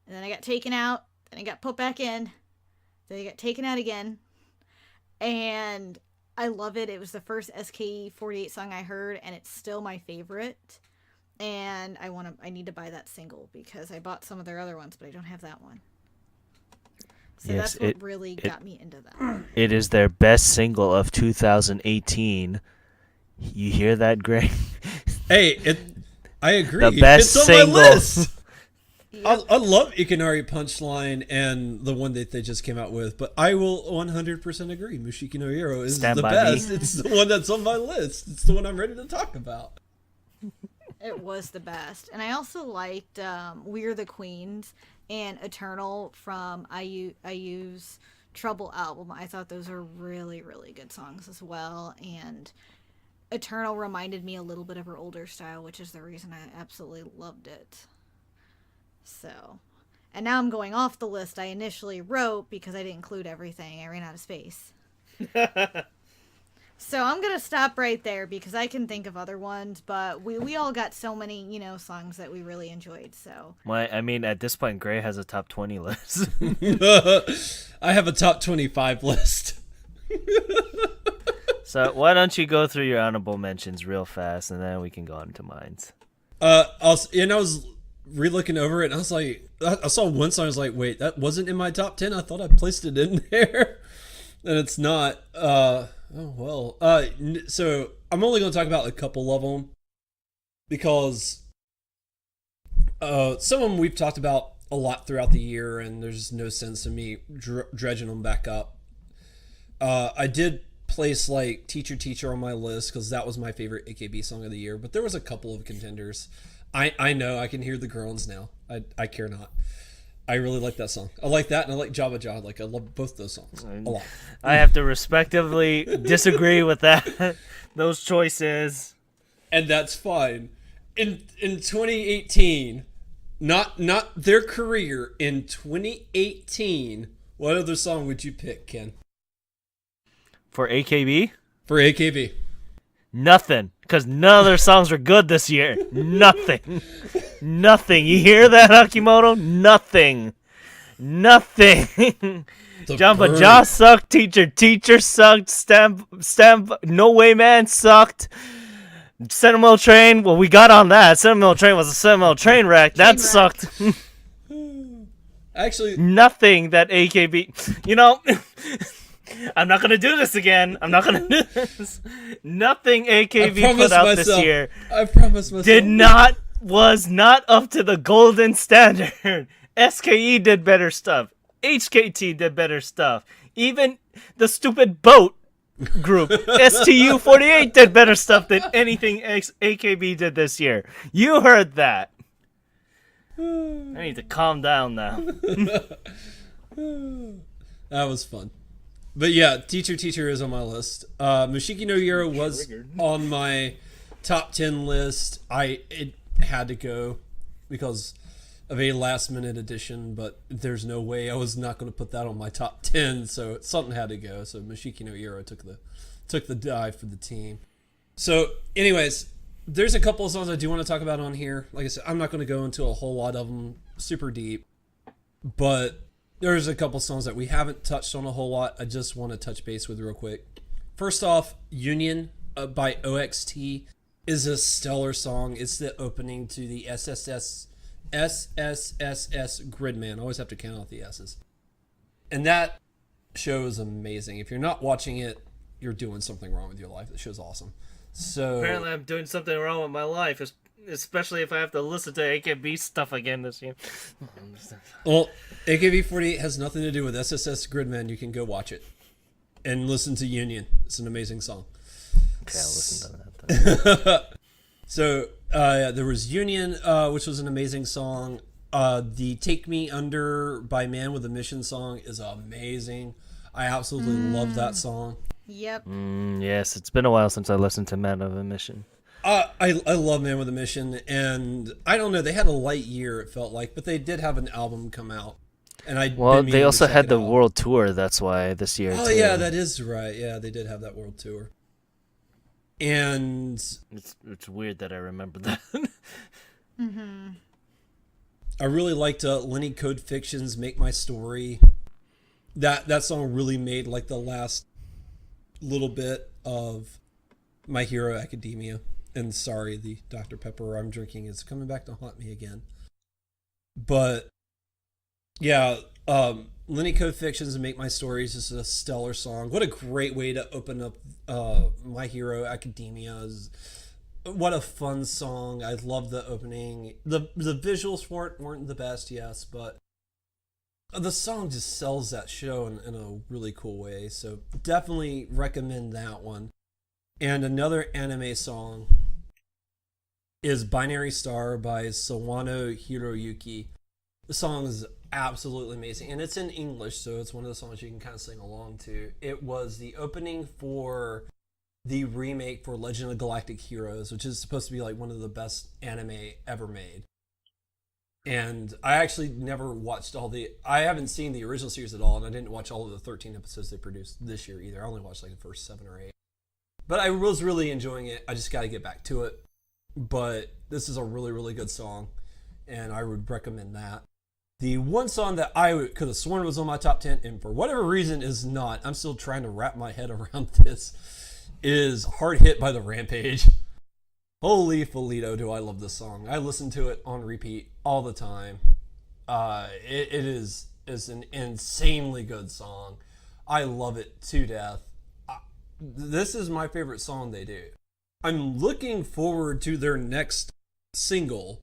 and then I got taken out, then I got put back in, then I got taken out again. And I love it. It was the first SKE48 song I heard, and it's still my favorite. And I need to buy that single because I bought some of their other ones, but I don't have that one. So Yes, that's what really got me into them. it is their best single of 2018. You hear that, Gray? Hey, I agree. The best it's on single. my list. Yep. I love Ikanari Punchline and the one that they just came out with, but I will 100% agree. Mushiki no Hero is Stand the by best. me. It's the one that's on my list. It's the one I'm ready to talk about. It was the best. And I also liked We're the Queens and Eternal from IU's Trouble album. I thought those were really, really good songs as well. And Eternal reminded me a little bit of her older style, which is the reason I absolutely loved it. So, and now I'm going off the list I initially wrote because I didn't include everything. I ran out of space. So I'm going to stop right there because I can think of other ones, but we all got so many, songs that we really enjoyed. So, I mean, at this point, Gray has a top 20 list. I have a top 25 list. So why don't you go through your honorable mentions real fast, and then we can go on to mine. I was re-looking over it, and I was like, I saw one song, I was like, wait, that wasn't in my top 10? I thought I placed it in there. And it's not. Oh, well. So I'm only going to talk about a couple of them because some of them we've talked about a lot throughout the year, and there's no sense in me dredging them back up. I did place like Teacher on my list because that was my favorite AKB song of the year, but there was a couple of contenders. I know, I can hear the groans now. I care not. I really like that song. I like that, and I like Jabba Ja. Like, I love both those songs a lot. I have to respectively disagree with that. Those choices. And that's fine. In 2018, not their career, in 2018, what other song would you pick, Ken? For AKB? For AKB. Nothing. Because none of their songs were good this year. Nothing. Nothing. You hear that, Akimoto? Nothing. Nothing. Jumpa bird. Ja sucked. Teacher sucked. Stamp. No Way Man sucked. Sentimental Train. Well, we got on that. Sentimental Train was a Sentimental Train wreck. That wreck. sucked. Actually, Nothing that AKB. You know. I'm not gonna do this again. I'm not gonna do this. Nothing AKB put out this year I promised myself. was not up to the golden standard. SKE did better stuff. HKT did better stuff. Even the stupid boat group, STU48, did better stuff than anything AKB did this year. You heard that. I need to calm down now. That was fun. But yeah, Teacher is on my list. Mushiki no Hero was on my top 10 list. It had to go because of a last minute addition, but there's no way I was not going to put that on my top 10, so something had to go. So Mushiki no Hero took the dive for the team. So anyways, there's a couple of songs I do want to talk about on here. Like I said, I'm not going to go into a whole lot of them super deep, but there's a couple songs that we haven't touched on a whole lot. I just want to touch base with real quick. First off, Union by OXT is a stellar song. It's the opening to the SSSS Gridman. I always have to count out the S's. And that show is amazing. If you're not watching it, you're doing something wrong with your life. The show's awesome. So Apparently, I'm doing something wrong with my life, especially if I have to listen to AKB stuff again this year. Well, AKB48 has nothing to do with SSS Gridman. You can go watch it and listen to Union. It's an amazing song. Okay, I'll listen to that then. So there was Union, which was an amazing song. The Take Me Under by Man with a Mission song is amazing. I absolutely love that song. Yep. Yes, it's been a while since I listened to Man of a Mission. I love Man with a Mission, and I don't know, they had a light year, it felt like, but they did have an album come out. And They also had the world tour, that's why this year. Oh, yeah, that is right. Yeah, they did have that world tour. And it's weird that I remember that. I really liked Lenny Code Fiction's Make My Story. That song really made like the last little bit of My Hero Academia. And sorry, the Dr. Pepper I'm drinking is coming back to haunt me again. But, anyways, there's a couple of songs I do want to talk about on here. Like I said, I'm not going to go into a whole lot of them super deep. But there's a couple of songs that we haven't touched on a whole lot. I just want to touch base with real quick. First off, Union by OXT is a stellar song. It's the opening to the SSSS Gridman. I really like that song. Yeah, Lenny Code Fictions and Make My Stories is a stellar song. What a great way to open up My Hero Academia. What a fun song. I love the opening. The visuals weren't the best, yes, but the song just sells that show in a really cool way. So definitely recommend that one. And another anime song is Binary Star by Sawano Hiroyuki. The song is absolutely amazing, and it's in English, so it's one of the songs you can kind of sing along to. It was the opening for the remake for Legend of Galactic Heroes, which is supposed to be like one of the best anime ever made. And I actually never watched I haven't seen the original series at all, and I didn't watch all of the 13 episodes they produced this year either. I only watched like the first 7 or 8. But I was really enjoying it. I just got to get back to it. But this is a really, really good song, and I would recommend that. The one song that I could have sworn was on my top 10, and for whatever reason is not, I'm still trying to wrap my head around this, is Hard Hit by the Rampage. Holy Folito, do I love this song. I listen to it on repeat all the time. It is an insanely good song. I love it to death. This is my favorite song they do. I'm looking forward to their next single.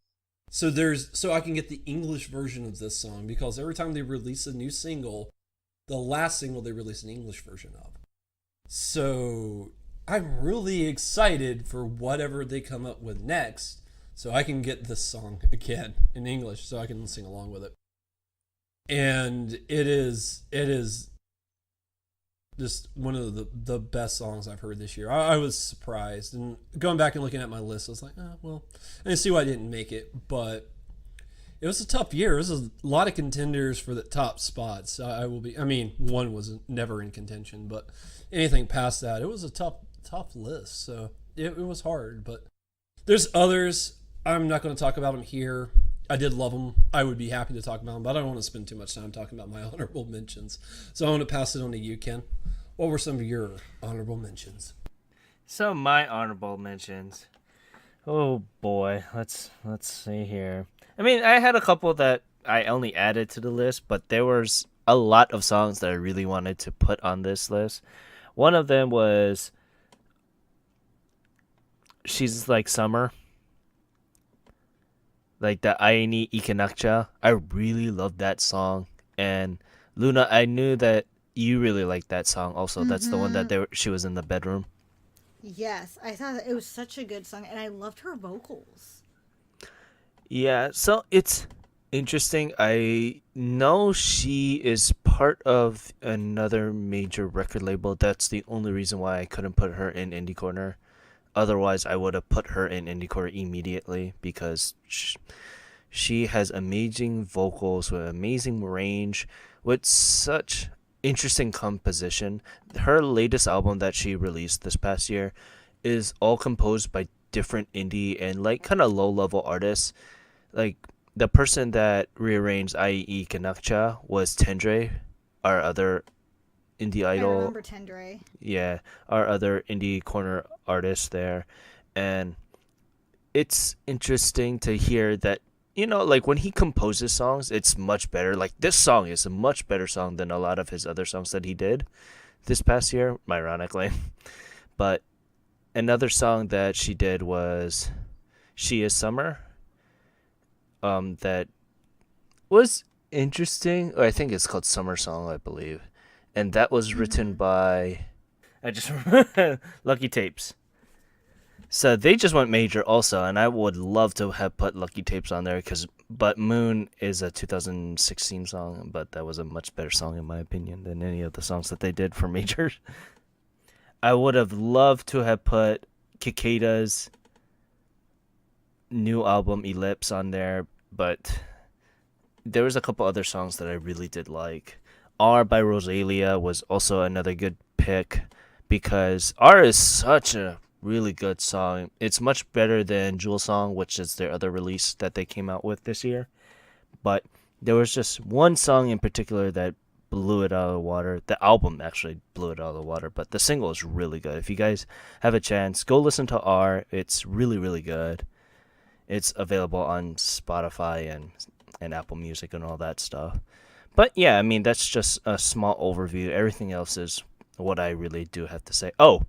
So I can get the English version of this song, because every time they release a new single, the last single they release an English version of. So I'm really excited for whatever they come up with next, so I can get this song again in English so I can sing along with it. And it is just one of the best songs I've heard this year. I was surprised, and going back and looking at my list, I was like, oh, well, I didn't see why I didn't make it, but it was a tough year. There was a lot of contenders for the top spots. One was never in contention, but anything past that, it was a tough list. So it was hard, but there's others. I'm not going to talk about them here. I did love them. I would be happy to talk about them, but I don't want to spend too much time talking about my honorable mentions. So I want to pass it on to you, Ken. What were some of your honorable mentions? So my honorable mentions. Oh boy, let's see here. I mean, I had a couple that I only added to the list, but there was a lot of songs that I really wanted to put on this list. One of them was She's Like Summer. Like the Aini Ikanakcha. I really loved that song. And Luna, I knew that you really liked that song also. That's the one that she was in the bedroom. Yes, I thought it was such a good song, and I loved her vocals. Yeah, so it's interesting. I know she is part of another major record label. That's the only reason why I couldn't put her in Indie Corner. Otherwise, I would have put her in Indie Corner immediately, because she has amazing vocals with amazing range, with such interesting composition. Her latest album that she released this past year is all composed by different indie and like kind of low level artists. Like the person that rearranged IE Kanakcha was Tendre, our other indie I idol. remember Tendre. Yeah, our other indie corner artist there. And it's interesting to hear that, like when he composes songs, it's much better. Like this song is a much better song than a lot of his other songs that he did this past year, ironically. But another song that she did was She Is Summer. That was interesting. I think it's called Summer Song, I believe. And that was written by Lucky Tapes. So they just went major also, and I would love to have put Lucky Tapes on there, but Moon is a 2016 song, but that was a much better song in my opinion than any of the songs that they did for major. I would have loved to have put Kikeda's new album Ellipse on there, but there was a couple other songs that I really did like. R by Rosalia was also another good pick, because R is such a really good song. It's much better than Jewel Song, which is their other release that they came out with this year. But there was just one song in particular that blew it out of the water. The album actually blew it out of the water, but the single is really good. If you guys have a chance, go listen to R. It's really, really good. It's available on Spotify and and Apple Music and all that stuff. But yeah, I mean that's just a small overview. Everything else is what I really do have to say. Oh,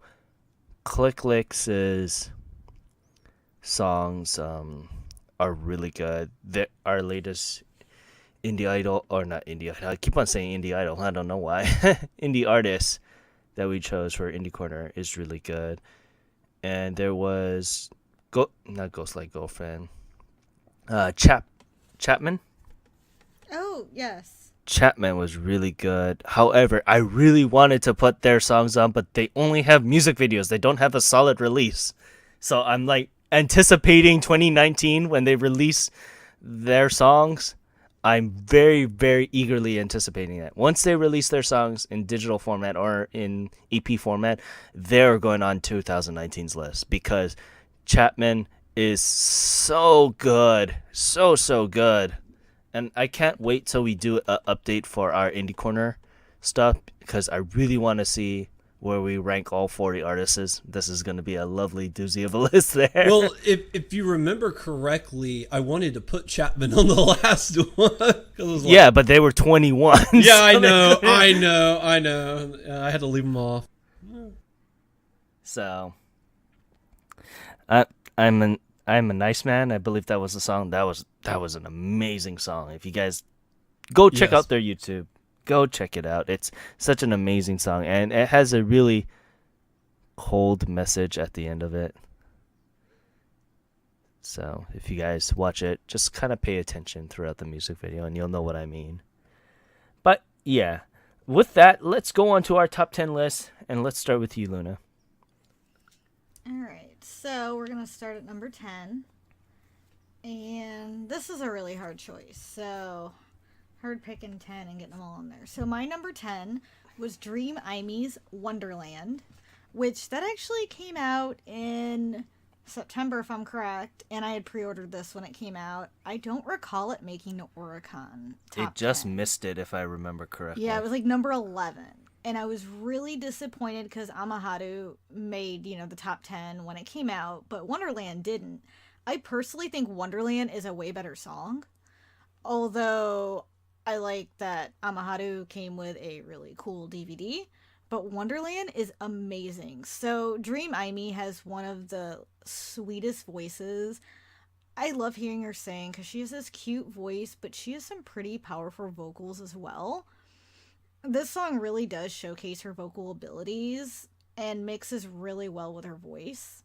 ClickLix's songs are really good. Our latest indie idol, or not indie idol, I keep on saying indie idol, I don't know why. Indie artist that we chose for Indie Corner is really good. And there was not Ghost Like Girlfriend. Chapman. Oh, yes. Chapman was really good. However, I really wanted to put their songs on, but they only have music videos. They don't have a solid release. So I'm like anticipating 2019 when they release their songs. I'm very, very eagerly anticipating that. Once they release their songs in digital format or in EP format, they're going on 2019's list because Chapman is so good. So good. And I can't wait till we do an update for our Indie Corner stuff because I really want to see where we rank all 40 artists. This is going to be a lovely doozy of a list there. Well, if you remember correctly, I wanted to put Chapman on the last one. 'Cause I was like, yeah, but they were 21. yeah, so I know. I had to leave them off. So, I'm a nice man. I believe that was the song. That was an amazing song. If you guys go check Yes. out their YouTube, go check it out. It's such an amazing song, and it has a really cold message at the end of it. So if you guys watch it, just kind of pay attention throughout the music video, and you'll know what I mean. But yeah, with that, let's go on to our top 10 list, and let's start with you, Luna. All right, so we're gonna start at number 10, and this is a really hard choice. So hard picking 10 and getting them all in there. So my number 10 was Dream Imy's Wonderland, which that actually came out in September, if I'm correct, and I had pre-ordered this when it came out. I don't recall it making the Oricon top It just 10. missed it, if I remember correctly. Yeah, it was like number 11. And I was really disappointed because Amaharu made, the top 10 when it came out, but Wonderland didn't. I personally think Wonderland is a way better song. Although I like that Amaharu came with a really cool DVD. But Wonderland is amazing. So Dream Imi has one of the sweetest voices. I love hearing her sing because she has this cute voice, but she has some pretty powerful vocals as well. This song really does showcase her vocal abilities and mixes really well with her voice.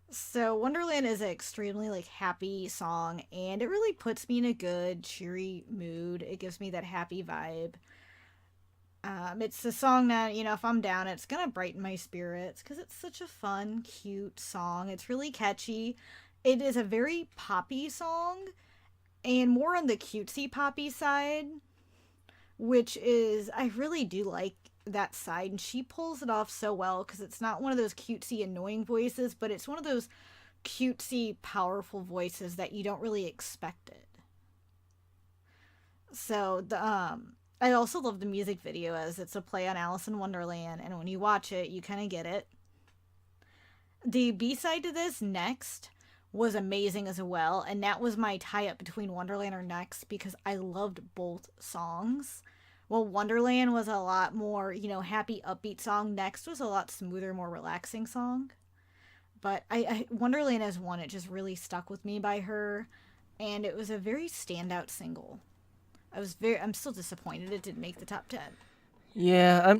So Wonderland is an extremely happy song, and it really puts me in a good cheery mood. It gives me that happy vibe. It's a song that, if I'm down, it's gonna brighten my spirits because it's such a fun, cute song. It's really catchy. It is a very poppy song, and more on the cutesy poppy side, which is, I really do like that side, and she pulls it off so well because it's not one of those cutesy annoying voices, but it's one of those cutesy powerful voices that you don't really expect it. So I also love the music video as it's a play on Alice in Wonderland, and when you watch it, you kind of get it. The B-side to this, Next, was amazing as well, and that was my tie-up between Wonderland or Next because I loved both songs. Well, Wonderland was a lot more, happy, upbeat song. Next was a lot smoother, more relaxing song. But Wonderland as one, it just really stuck with me by her, and it was a very standout single. I'm still disappointed it didn't make the top 10. Yeah,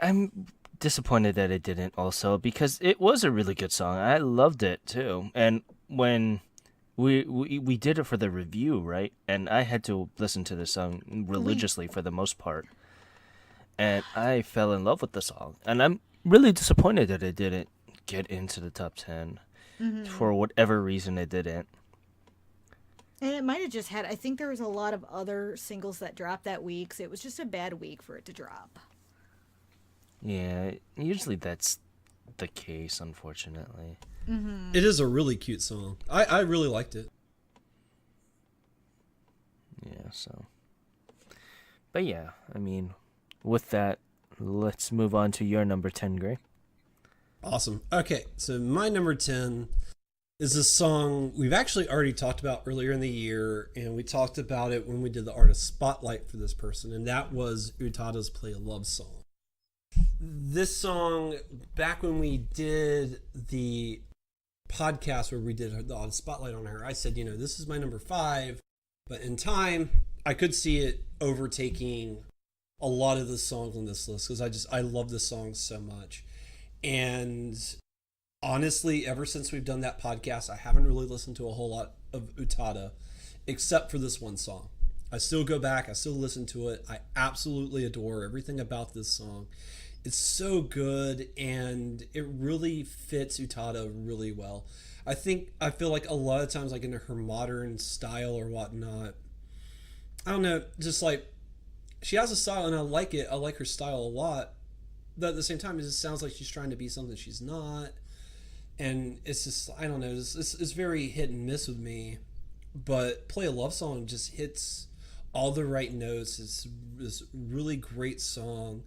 I'm disappointed that it didn't also because it was a really good song. I loved it too. And when we did it for the review, right? And I had to listen to the song religiously for the most part. And I fell in love with the song. And I'm really disappointed that it didn't get into the top 10. For whatever reason it didn't. And it might have just had, I think there was a lot of other singles that dropped that week, so it was just a bad week for it to drop. Yeah, usually that's the case, unfortunately. It is a really cute song. I really liked it. Yeah, so. But yeah, I mean, with that, let's move on to your number 10, Gray. Awesome. Okay, so my number 10 is a song we've actually already talked about earlier in the year, and we talked about it when we did the artist spotlight for this person, and that was Utada's Play a Love Song. This song, back when we did the podcast where we did the artist spotlight on her, I said, this is my number 5, but in time, I could see it overtaking a lot of the songs on this list because I love this song so much. And honestly, ever since we've done that podcast, I haven't really listened to a whole lot of Utada except for this one song. I still go back, I still listen to it. I absolutely adore everything about this song. It's so good, and it really fits Utada really well. I feel like a lot of times, like in her modern style or whatnot, I don't know, just like she has a style and I like it. I like her style a lot. But at the same time, it just sounds like she's trying to be something she's not. And it's just, I don't know, it's very hit and miss with me. But Play a Love Song just hits all the right notes. It's this really great song.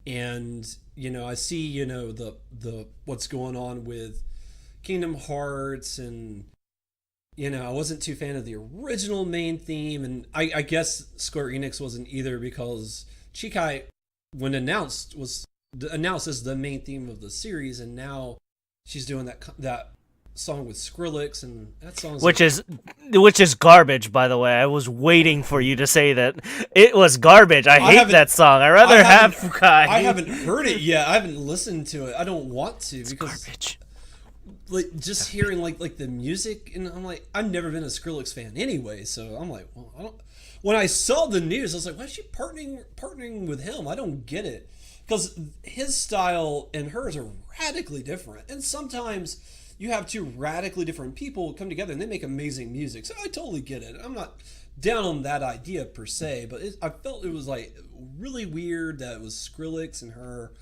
And, I see, the what's going on with Kingdom Hearts, and I wasn't too fan of the original main theme, and I guess Square Enix wasn't either because Chikai, when announced as the main theme of the series, and now she's doing that song with Skrillex, and that song's which is garbage, by the way. I was waiting for you to say that it was garbage. I hate that song. I'd rather have Fukai. I haven't heard it yet. I haven't listened to it. I don't want to because garbage. Like just hearing like the music, and I'm like, I've never been a Skrillex fan anyway, so I'm like, well, I don't. When I saw the news, I was like, why is she partnering with him? I don't get it, because his style and hers are radically different, and sometimes you have two radically different people come together and they make amazing music. So I totally get it. I'm not down on that idea per se, but I felt it was like really weird that it was Skrillex and her,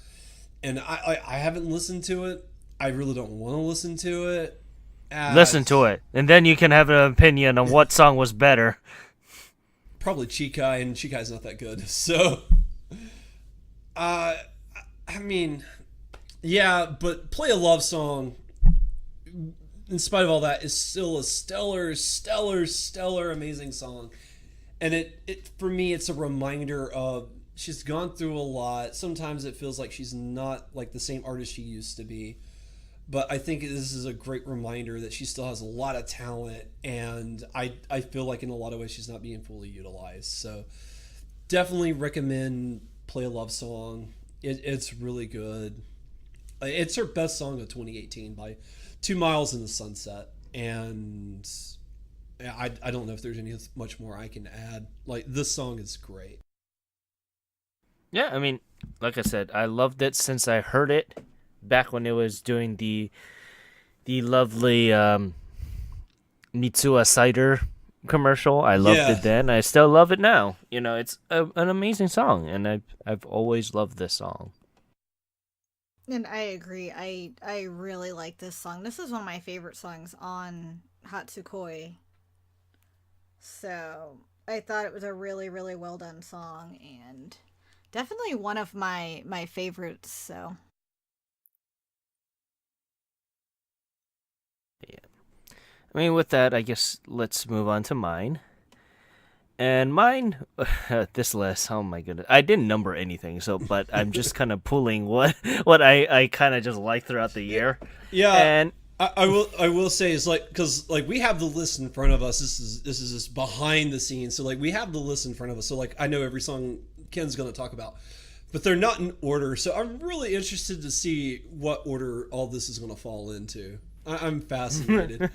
and I haven't listened to it. I really don't want to listen to it. Listen to it, and then you can have an opinion on what song was better. Probably Chikai, and Chikai's not that good. So, I mean, yeah, but Play a Love Song, in spite of all that, is still a stellar, amazing song. And it for me, it's a reminder of she's gone through a lot. Sometimes it feels like she's not like the same artist she used to be. But I think this is a great reminder that she still has a lot of talent, and I feel like in a lot of ways she's not being fully utilized. So definitely recommend Play a Love Song. It's really good. It's her best song of 2018 by 2 Miles in the Sunset, and I don't know if there's any much more I can add. Like, this song is great. Yeah, I mean, like I said, I loved it since I heard it back when it was doing the lovely Mitsuya cider commercial. I loved it then. I still love it now. It's an amazing song, and I've always loved this song. And I agree. I really like this song. This is one of my favorite songs on Hatsukoi. So I thought it was a really, really well done song, and definitely one of my favorites. So yeah. I mean, with that, I guess let's move on to mine. And mine, this list, oh my goodness, I didn't number anything, but I'm just kind of pulling what I kind of just like throughout the year. Yeah, and I will say is like, because like we have the list in front of us. This is just behind the scenes, so like we have the list in front of us. So like I know every song Ken's going to talk about, but they're not in order. So I'm really interested to see what order all this is going to fall into. I'm fascinated.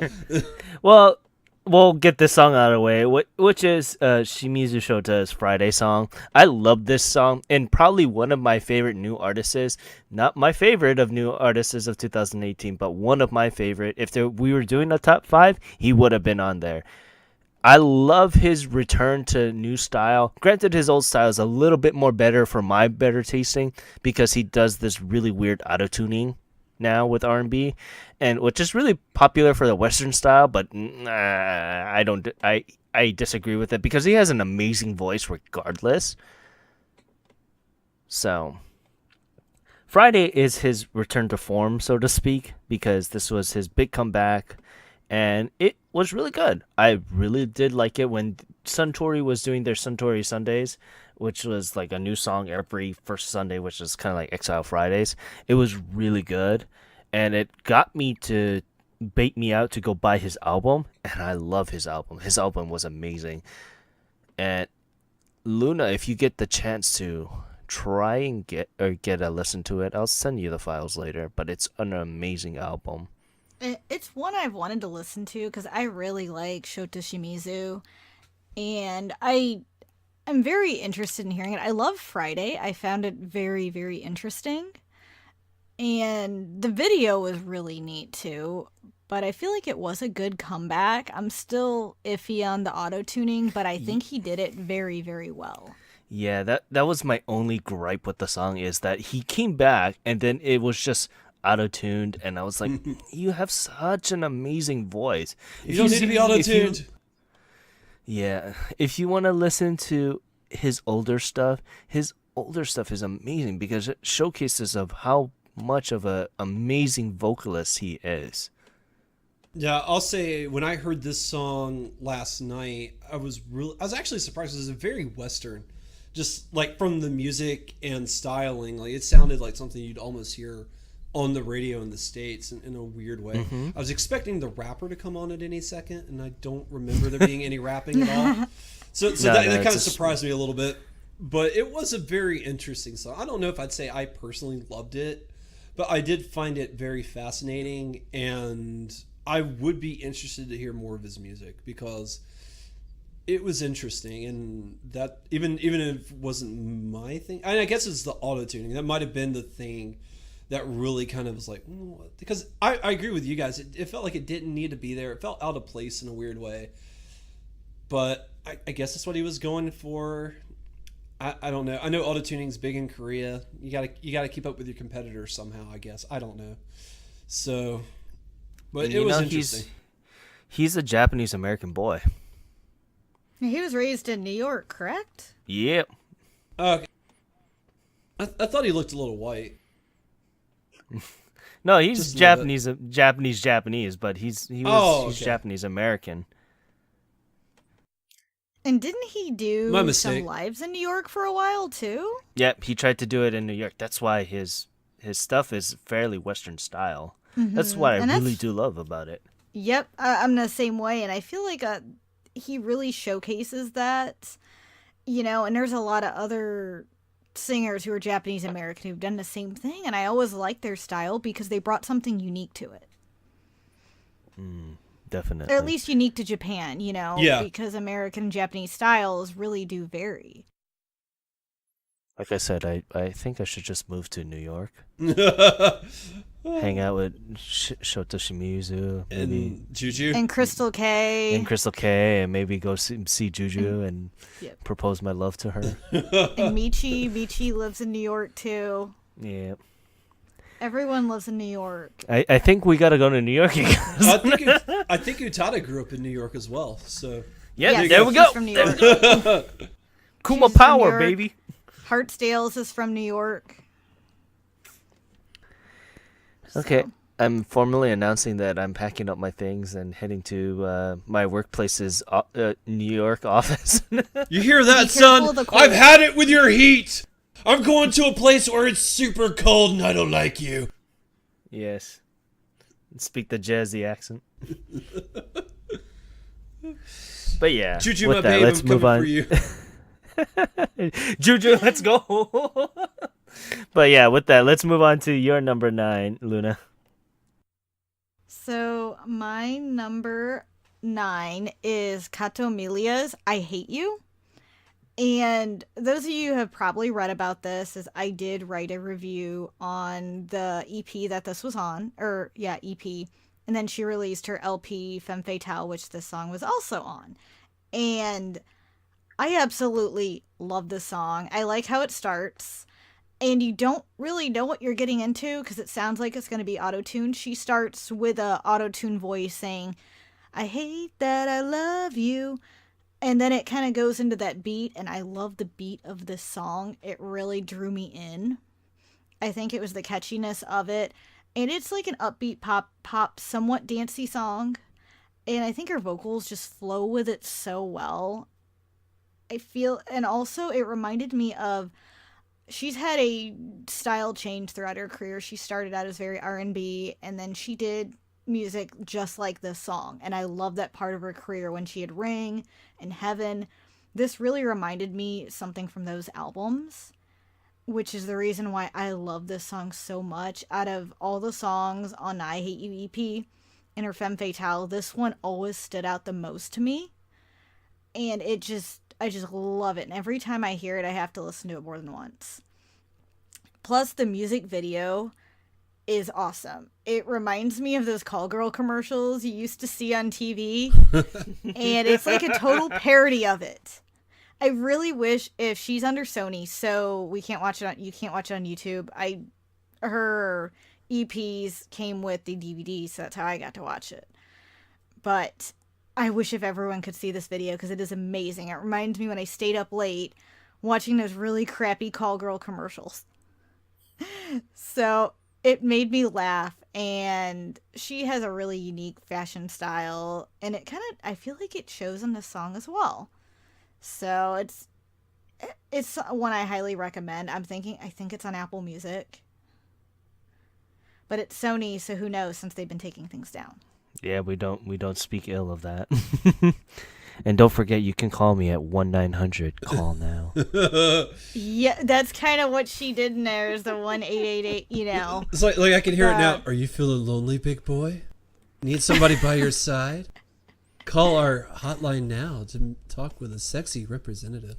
Well, we'll get this song out of the way, which is Shimizu Shota's Friday song. I love this song, and probably one of my favorite new artists. Not my favorite of new artists of 2018, but one of my favorite. If we were doing a top 5, he would have been on there. I love his return to new style. Granted, his old style is a little bit more better for my better tasting, because he does this really weird auto-tuning now with R&B, and which is really popular for the Western style, but I disagree with it, because he has an amazing voice regardless. So Friday is his return to form, so to speak, because this was his big comeback, and it was really good. I really did like it when Suntory was doing their Suntory Sundays, which was like a new song every first Sunday, which is kind of like Exile Fridays. It was really good, and it got me to bait me out to go buy his album, and I love his album. His album was amazing. And Luna, if you get the chance to try and get a listen to it, I'll send you the files later, but it's an amazing album. It's one I've wanted to listen to because I really like Shota Shimizu, and I'm very interested in hearing it. I love Friday. I found it very, very interesting. And the video was really neat too. But I feel like it was a good comeback. I'm still iffy on the auto tuning, but I think he did it very, very well. Yeah, that was my only gripe with the song is that he came back and then it was just auto-tuned and I was like, you have such an amazing voice. You don't need to be auto-tuned. Yeah, if you want to listen to his older stuff is amazing because it showcases of how much of a amazing vocalist he is. Yeah, I'll say when I heard this song last night, I was actually surprised. It was a very Western, just like from the music and styling. Like it sounded like something you'd almost hear on the radio in the States in a weird way. I was expecting the rapper to come on at any second, and I don't remember there being any rapping at all. So that kind of surprised me a little bit. But it was a very interesting song. I don't know if I'd say I personally loved it, but I did find it very fascinating, and I would be interested to hear more of his music because it was interesting, and that even if it wasn't my thing, I guess it's the auto tuning that might have been the thing that really kind of was like, because I agree with you guys. It felt like it didn't need to be there. It felt out of place in a weird way, but I guess that's what he was going for. I don't know. I know auto tuning's big in Korea. You gotta keep up with your competitors somehow. I guess I don't know. So. But And it was interesting. He's a Japanese American boy. He was raised in New York, correct? Yep. Okay. I thought he looked a little white. No, he's Just a little Japanese, but he's okay. Japanese American. And didn't he do My mistake. some lives in New York for a while too? Yep, he tried to do it in New York. That's why his stuff is fairly Western style. That's what I And really that's- do love about it. Yep, I'm the same way, and I feel like he really showcases that, and there's a lot of other singers who are Japanese American who've done the same thing, and I always like their style because they brought something unique to it. Definitely. Or at least unique to Japan, Yeah. because American and Japanese styles really do vary. Like I said, I think I should just move to New York. Hang out with Shota Shimizu, maybe And Juju. And Crystal K. and Crystal K, and maybe go see Juju and Yep. propose my love to her. And Michi. Michi lives in New York too. Yeah. Everyone lives in New York. I think we gotta go to New York again. I think Utada grew up in New York as well. So Yeah, Yes, there we she's go. from New York. Kuma She's from New Power, York. baby. Hartsdales is from New York. Okay, So- I'm formally announcing that I'm packing up my things and heading to my workplace's New York office. you hear Be that, careful son? of the cold. I've had it with your heat. I'm going to a place where it's super cold and I don't like you. Yes. Speak the jazzy accent. But yeah, Juju, with my that, babe, let's I'm move coming on. for you. Juju, let's go. But yeah, with that, let's move on to your number 9, Luna. So my number 9 is Kato Milia's "I Hate You." And those of you who have probably read about this, is I did write a review on the EP that this was on, EP. And then she released her LP Femme Fatale, which this song was also on. And I absolutely love this song. I like how it starts. And you don't really know what you're getting into because it sounds like it's going to be auto-tuned. She starts with a auto-tune voice saying, "I hate that I love you." And then it kind of goes into that beat, and I love the beat of this song. It really drew me in. I think it was the catchiness of it. And it's like an upbeat pop, somewhat dancey song. And I think her vocals just flow with it so well. I feel, and also it reminded me of, she's had a style change throughout her career. She started out as very R&B, and then she did music just like this song. And I love that part of her career when she had Ring and Heaven. This really reminded me something from those albums, which is the reason why I love this song so much. Out of all the songs on I Hate You EP and her Femme Fatale, this one always stood out the most to me. And I just love it. And every time I hear it, I have to listen to it more than once. Plus, the music video is awesome. It reminds me of those Call Girl commercials you used to see on TV. And it's like a total parody of it. I really wish, if she's under Sony, so you can't watch it on YouTube. Her EPs came with the DVD, so that's how I got to watch it. But I wish if everyone could see this video, because it is amazing. It reminds me when I stayed up late watching those really crappy Call Girl commercials. So it made me laugh, and she has a really unique fashion style, and I feel like it shows in this song as well. So it's one I highly recommend. I think it's on Apple Music. But it's Sony, so who knows, since they've been taking things down. Yeah, we don't speak ill of that. And don't forget, you can call me at 1-900 call now. Yeah, that's kind of what she did in there, is the 1-888, you know. It's like I can hear it now. Are you feeling lonely, big boy? Need somebody by your side? Call our hotline now to talk with a sexy representative.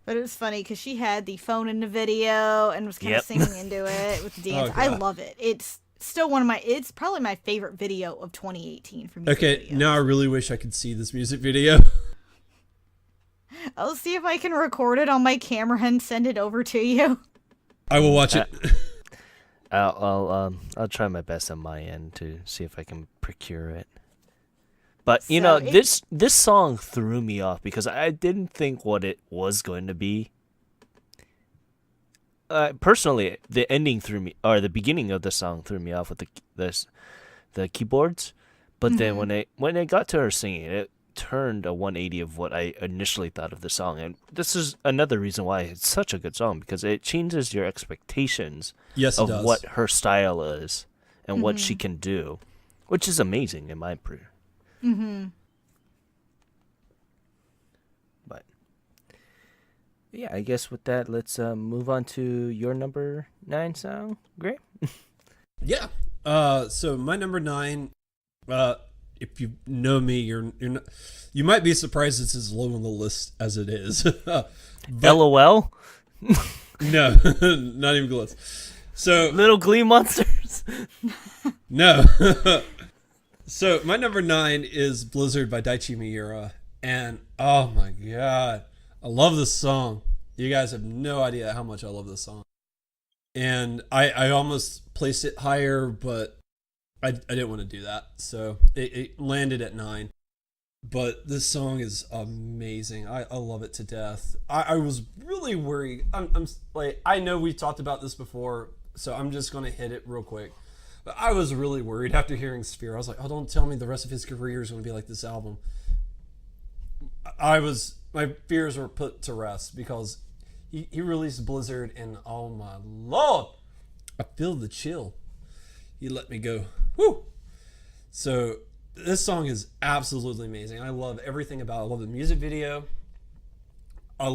But it was funny because she had the phone in the video and was kind of singing into it with the dance. I love it. It's still it's probably my favorite video of 2018 for music videos. Now I really wish I could see this music video. I'll see if I can record it on my camera and send it over to you. I will watch it. I'll try my best on my end to see if I can procure it. But this song threw me off because I didn't think what it was going to be. Personally, the ending threw me, or the beginning of the song threw me off with the keyboards. But then when it got to her singing, it turned a 180 of what I initially thought of the song. And this is another reason why it's such a good song, because it changes your expectations of what her style is and what she can do, which is amazing in my opinion. But yeah, I guess with that, let's move on to your number 9 song. Great. Yeah. So my number 9, if you know me, you're not, you might be surprised it's as low on the list as it is. LOL. No, not even close. So Little Glee Monsters. No. So my number 9 is Blizzard by Daichi Miura, and oh my god, I love this song. You guys have no idea how much I love this song. And I almost placed it higher, but I didn't want to do that, so it landed at 9. But this song is amazing. I love it to death. I was really worried. I'm like, I know we talked about this before, so I'm just gonna hit it real quick. But I was really worried after hearing Sphere. I was like, oh, don't tell me the rest of his career is going to be like this album. My fears were put to rest because he released Blizzard, and oh my lord, I feel the chill. He let me go. Woo! So this song is absolutely amazing. I love everything about it. I love the music video. I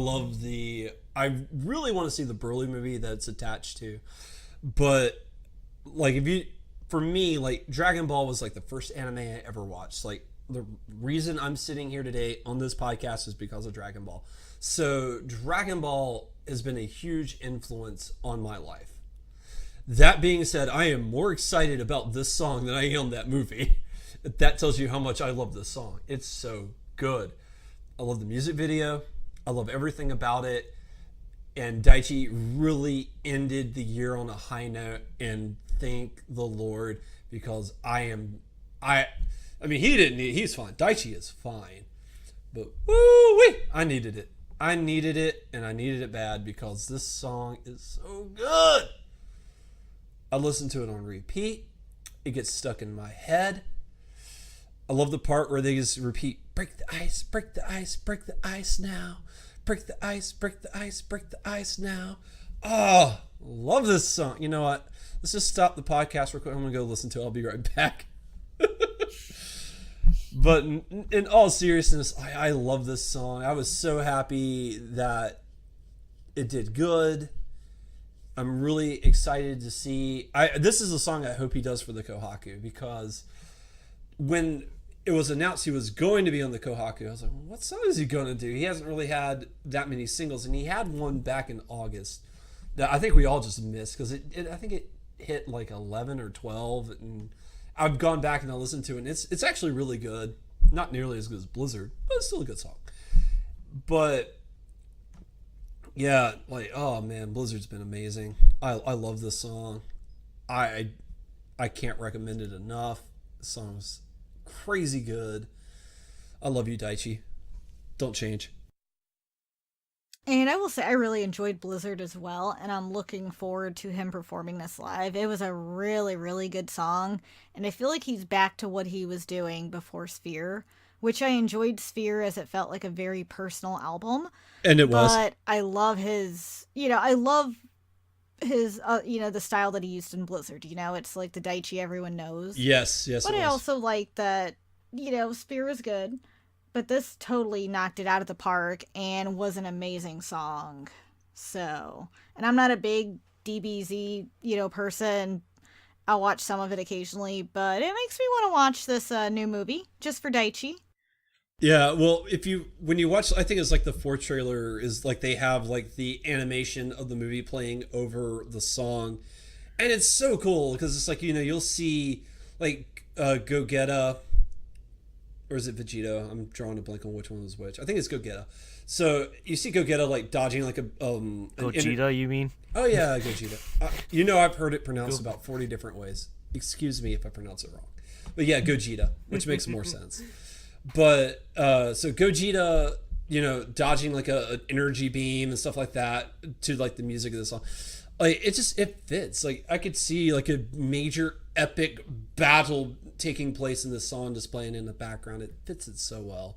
really want to see the Broly movie that's attached to. But like, for me, like, Dragon Ball was like the first anime I ever watched. Like, the reason I'm sitting here today on this podcast is because of Dragon Ball. So Dragon Ball has been a huge influence on my life. That being said, I am more excited about this song than I am that movie. That tells you how much I love this song. It's so good. I love the music video. I love everything about it. And Daichi really ended the year on a high note, and thank the Lord, because I mean, he's fine. Daichi is fine. But woo-wee, I needed it. I needed it, and I needed it bad because this song is so good. I listen to it on repeat. It gets stuck in my head. I love the part where they just repeat, break the ice, break the ice, break the ice now. Break the ice, break the ice, break the ice now. Oh, love this song. You know what? Let's just stop the podcast real quick. I'm going to go listen to it. I'll be right back. But in all seriousness, I love this song. I was so happy that it did good. I'm really excited to see. This is a song I hope he does for the Kohaku, because when it was announced he was going to be on the Kohaku, I was like, well, what song is he going to do? He hasn't really had that many singles, and he had one back in August that I think we all just missed, because I think it hit like 11 or 12, and I've gone back and I listened to it, and it's actually really good. Not nearly as good as Blizzard, but it's still a good song. But yeah, like, oh man, Blizzard's been amazing. I love this song. I can't recommend it enough. The song's crazy good. I love you, Daichi. Don't change. And I will say I really enjoyed Blizzard as well, and I'm looking forward to him performing this live. It was a really, really good song, and I feel like he's back to what he was doing before Sphere, which I enjoyed Sphere as it felt like a very personal album. And it was. But I love his, I love his, the style that he used in Blizzard. It's like the Daichi everyone knows. Yes, But it I was. also like that, Sphere was good. But this totally knocked it out of the park and was an amazing song. So, and I'm not a big DBZ, person. I'll watch some of it occasionally, but it makes me want to watch this new movie just for Daichi. Yeah, well, when you watch, I think it's like the fourth trailer is like they have like the animation of the movie playing over the song, and it's so cool because it's like you'll see like Gogeta, or is it Vegeta? I'm drawing a blank on which one was which. I think it's Gogeta. So you see Gogeta like dodging like a Gogeta, you mean? Oh yeah, Gogeta. I've heard it pronounced about 40 different ways. Excuse me if I pronounce it wrong, but yeah, Gogeta, which makes more sense. But so Gogeta, dodging like an energy beam and stuff like that to like the music of the song, like it fits. Like I could see like a major epic battle taking place in this song just playing in the background. It fits it so well.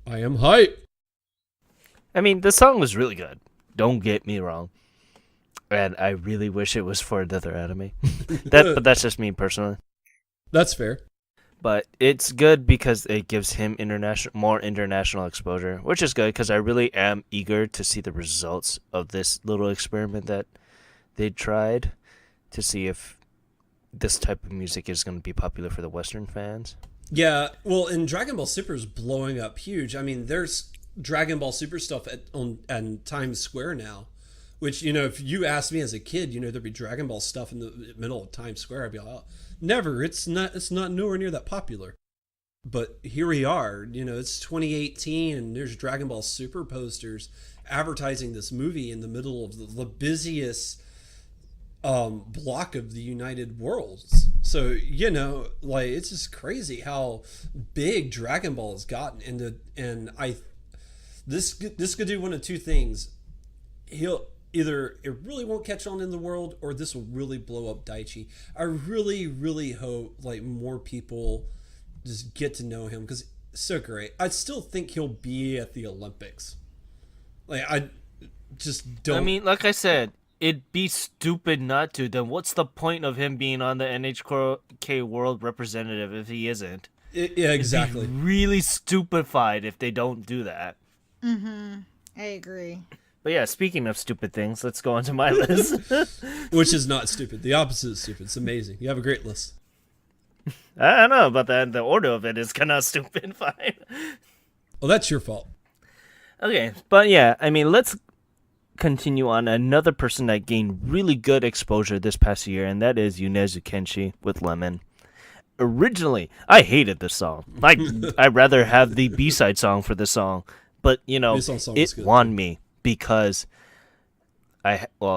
I am hype. I mean, the song was really good. Don't get me wrong. And I really wish it was for another anime. But that's just me personally. That's fair. But it's good because it gives him more international exposure, which is good because I really am eager to see the results of this little experiment that they tried to see if this type of music is going to be popular for the Western fans. Yeah, well, and Dragon Ball Super is blowing up huge. I mean, there's Dragon Ball Super stuff on Times Square now, which, if you asked me as a kid, there'd be Dragon Ball stuff in the middle of Times Square. I'd be like, oh, never. It's not nowhere near that popular. But here we are. It's 2018, and there's Dragon Ball Super posters advertising this movie in the middle of the busiest block of the United Worlds. So like it's just crazy how big Dragon Ball has gotten. This could do one of two things. Either it really won't catch on in the world, or this will really blow up Daichi. I really, really hope like more people just get to know him because it's so great. I still think he'll be at the Olympics. Like I just don't. I mean, like I said, it'd be stupid not to. Then what's the point of him being on the NHK World Representative if he isn't? Yeah, exactly. It'd be really stupefied if they don't do that. Mm-hmm. I agree. But yeah, speaking of stupid things, let's go on to my list. Which is not stupid. The opposite is stupid. It's amazing. You have a great list. I don't know about that. The order of it is kind of stupid. Fine. Well, that's your fault. Okay, but yeah, I mean, let's continue on another person that gained really good exposure this past year, and that is Yonezu Kenshi with Lemon. Originally, I hated this song. I'd rather have the B-side song for this song, but it won me because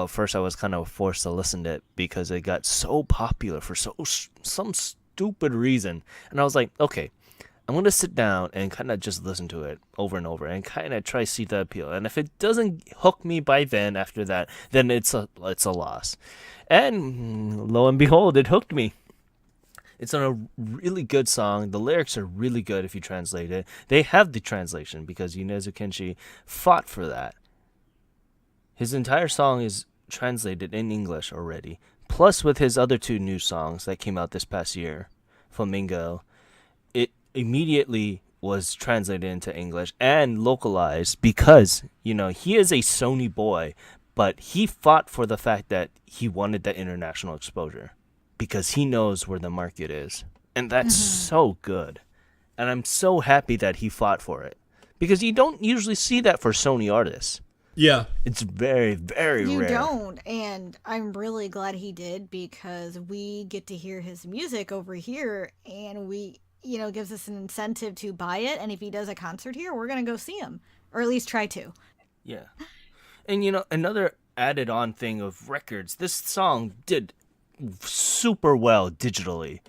first I was kind of forced to listen to it because it got so popular for some stupid reason, and I was like, okay, I'm gonna sit down and kind of just listen to it over and over and kind of try to see the appeal. And if it doesn't hook me by then, after that, then it's a loss. And lo and behold, it hooked me. It's on a really good song. The lyrics are really good if you translate it. They have the translation because Yonezu Kenshi fought for that. His entire song is translated in English already. Plus, with his other two new songs that came out this past year, Flamingo, it immediately was translated into English and localized because, he is a Sony boy, but he fought for the fact that he wanted that international exposure because he knows where the market is. And that's so good. And I'm so happy that he fought for it because you don't usually see that for Sony artists. Yeah. It's very, very You rare. don't, and I'm really glad he did because we get to hear his music over here, and gives us an incentive to buy it. And if he does a concert here, we're gonna go see him, or at least try to. Yeah. And another added on thing of records, this song did super well digitally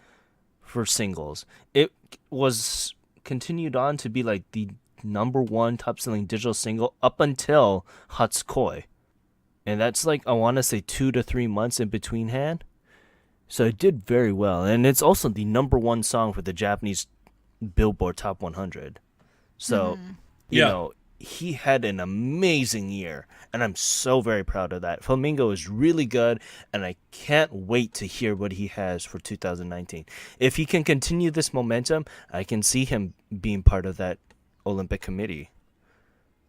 for singles. It was continued on to be like the number one top selling digital single up until Hatsukoi. And that's like, I want to say 2 to 3 months in between hand. So it did very well. And it's also the number one song for the Japanese Billboard Top 100. So, he had an amazing year. And I'm so very proud of that. Flamingo is really good. And I can't wait to hear what he has for 2019. If he can continue this momentum, I can see him being part of that Olympic committee.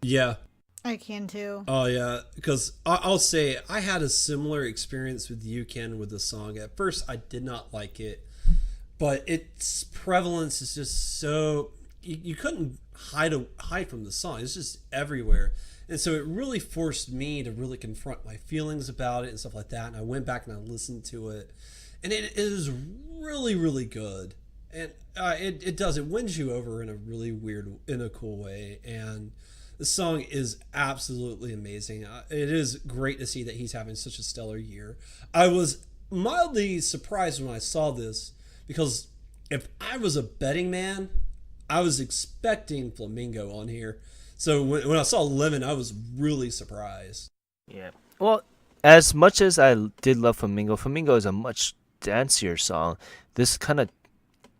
Yeah. I can too. Oh yeah, because I'll say I had a similar experience with You Can with the song. At first, I did not like it, but its prevalence is just so you couldn't hide from the song. It's just everywhere, and so it really forced me to really confront my feelings about it and stuff like that. And I went back and I listened to it, and it is really, really good. And it wins you over in a really weird, in a cool way. And the song is absolutely amazing. It is great to see that he's having such a stellar year. I was mildly surprised when I saw this because if I was a betting man, I was expecting Flamingo on here. So when I saw Lemon, I was really surprised. Yeah. Well, as much as I did love Flamingo, Flamingo is a much dancier song. This kind of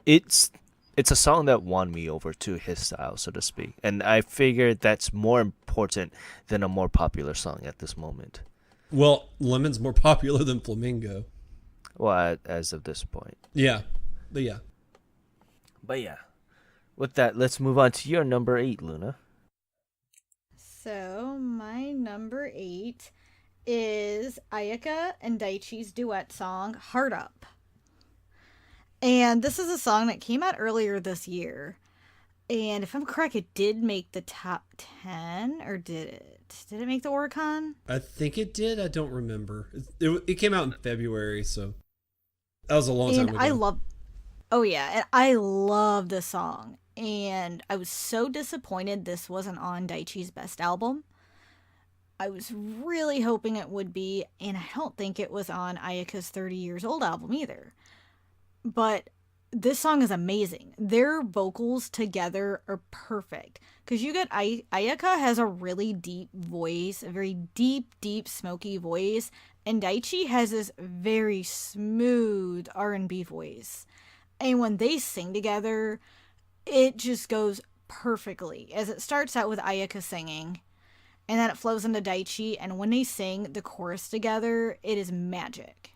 it's a song that won me over to his style, so to speak. And I figured that's more important than a more popular song at this moment. Well, Lemon's more popular than Flamingo. Well, as of this point. Yeah. But yeah. But yeah. With that, let's move on to your number 8, Luna. So, my number 8 is Ayaka and Daichi's duet song, Heart Up. And this is a song that came out earlier this year. And if I'm correct, it did make the top 10, or did it? Did it make the Oricon? I think it did. I don't remember. It came out in February, so that was a long time ago. And I love this song. And I was so disappointed this wasn't on Daichi's best album. I was really hoping it would be, and I don't think it was on Ayaka's 30 Years Old album either. But this song is amazing. Their vocals together are perfect. Because you get Ayaka has a really deep voice, a very deep, deep, smoky voice. And Daichi has this very smooth R&B voice. And when they sing together, it just goes perfectly. As it starts out with Ayaka singing, and then it flows into Daichi. And when they sing the chorus together, it is magic.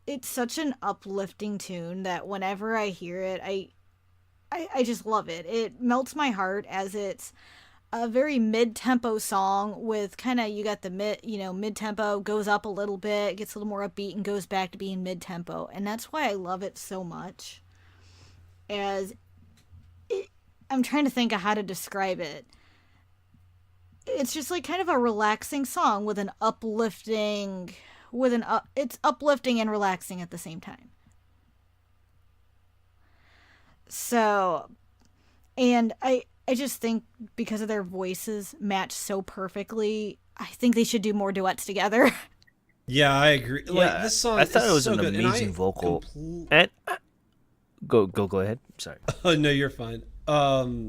It's such an uplifting tune that whenever I hear it, I just love it. It melts my heart as it's a very mid-tempo song with kind of, you got the mid-tempo, goes up a little bit, gets a little more upbeat, and goes back to being mid-tempo. And that's why I love it so much. I'm trying to think of how to describe it. It's just like kind of a relaxing song with an uplifting... it's uplifting and relaxing at the same time. So, and I just think because of their voices match so perfectly, I think they should do more duets together. Yeah, I agree. Yeah, This song, I thought it was so an good. amazing vocal. And Go ahead. Sorry. Oh no, you're fine. I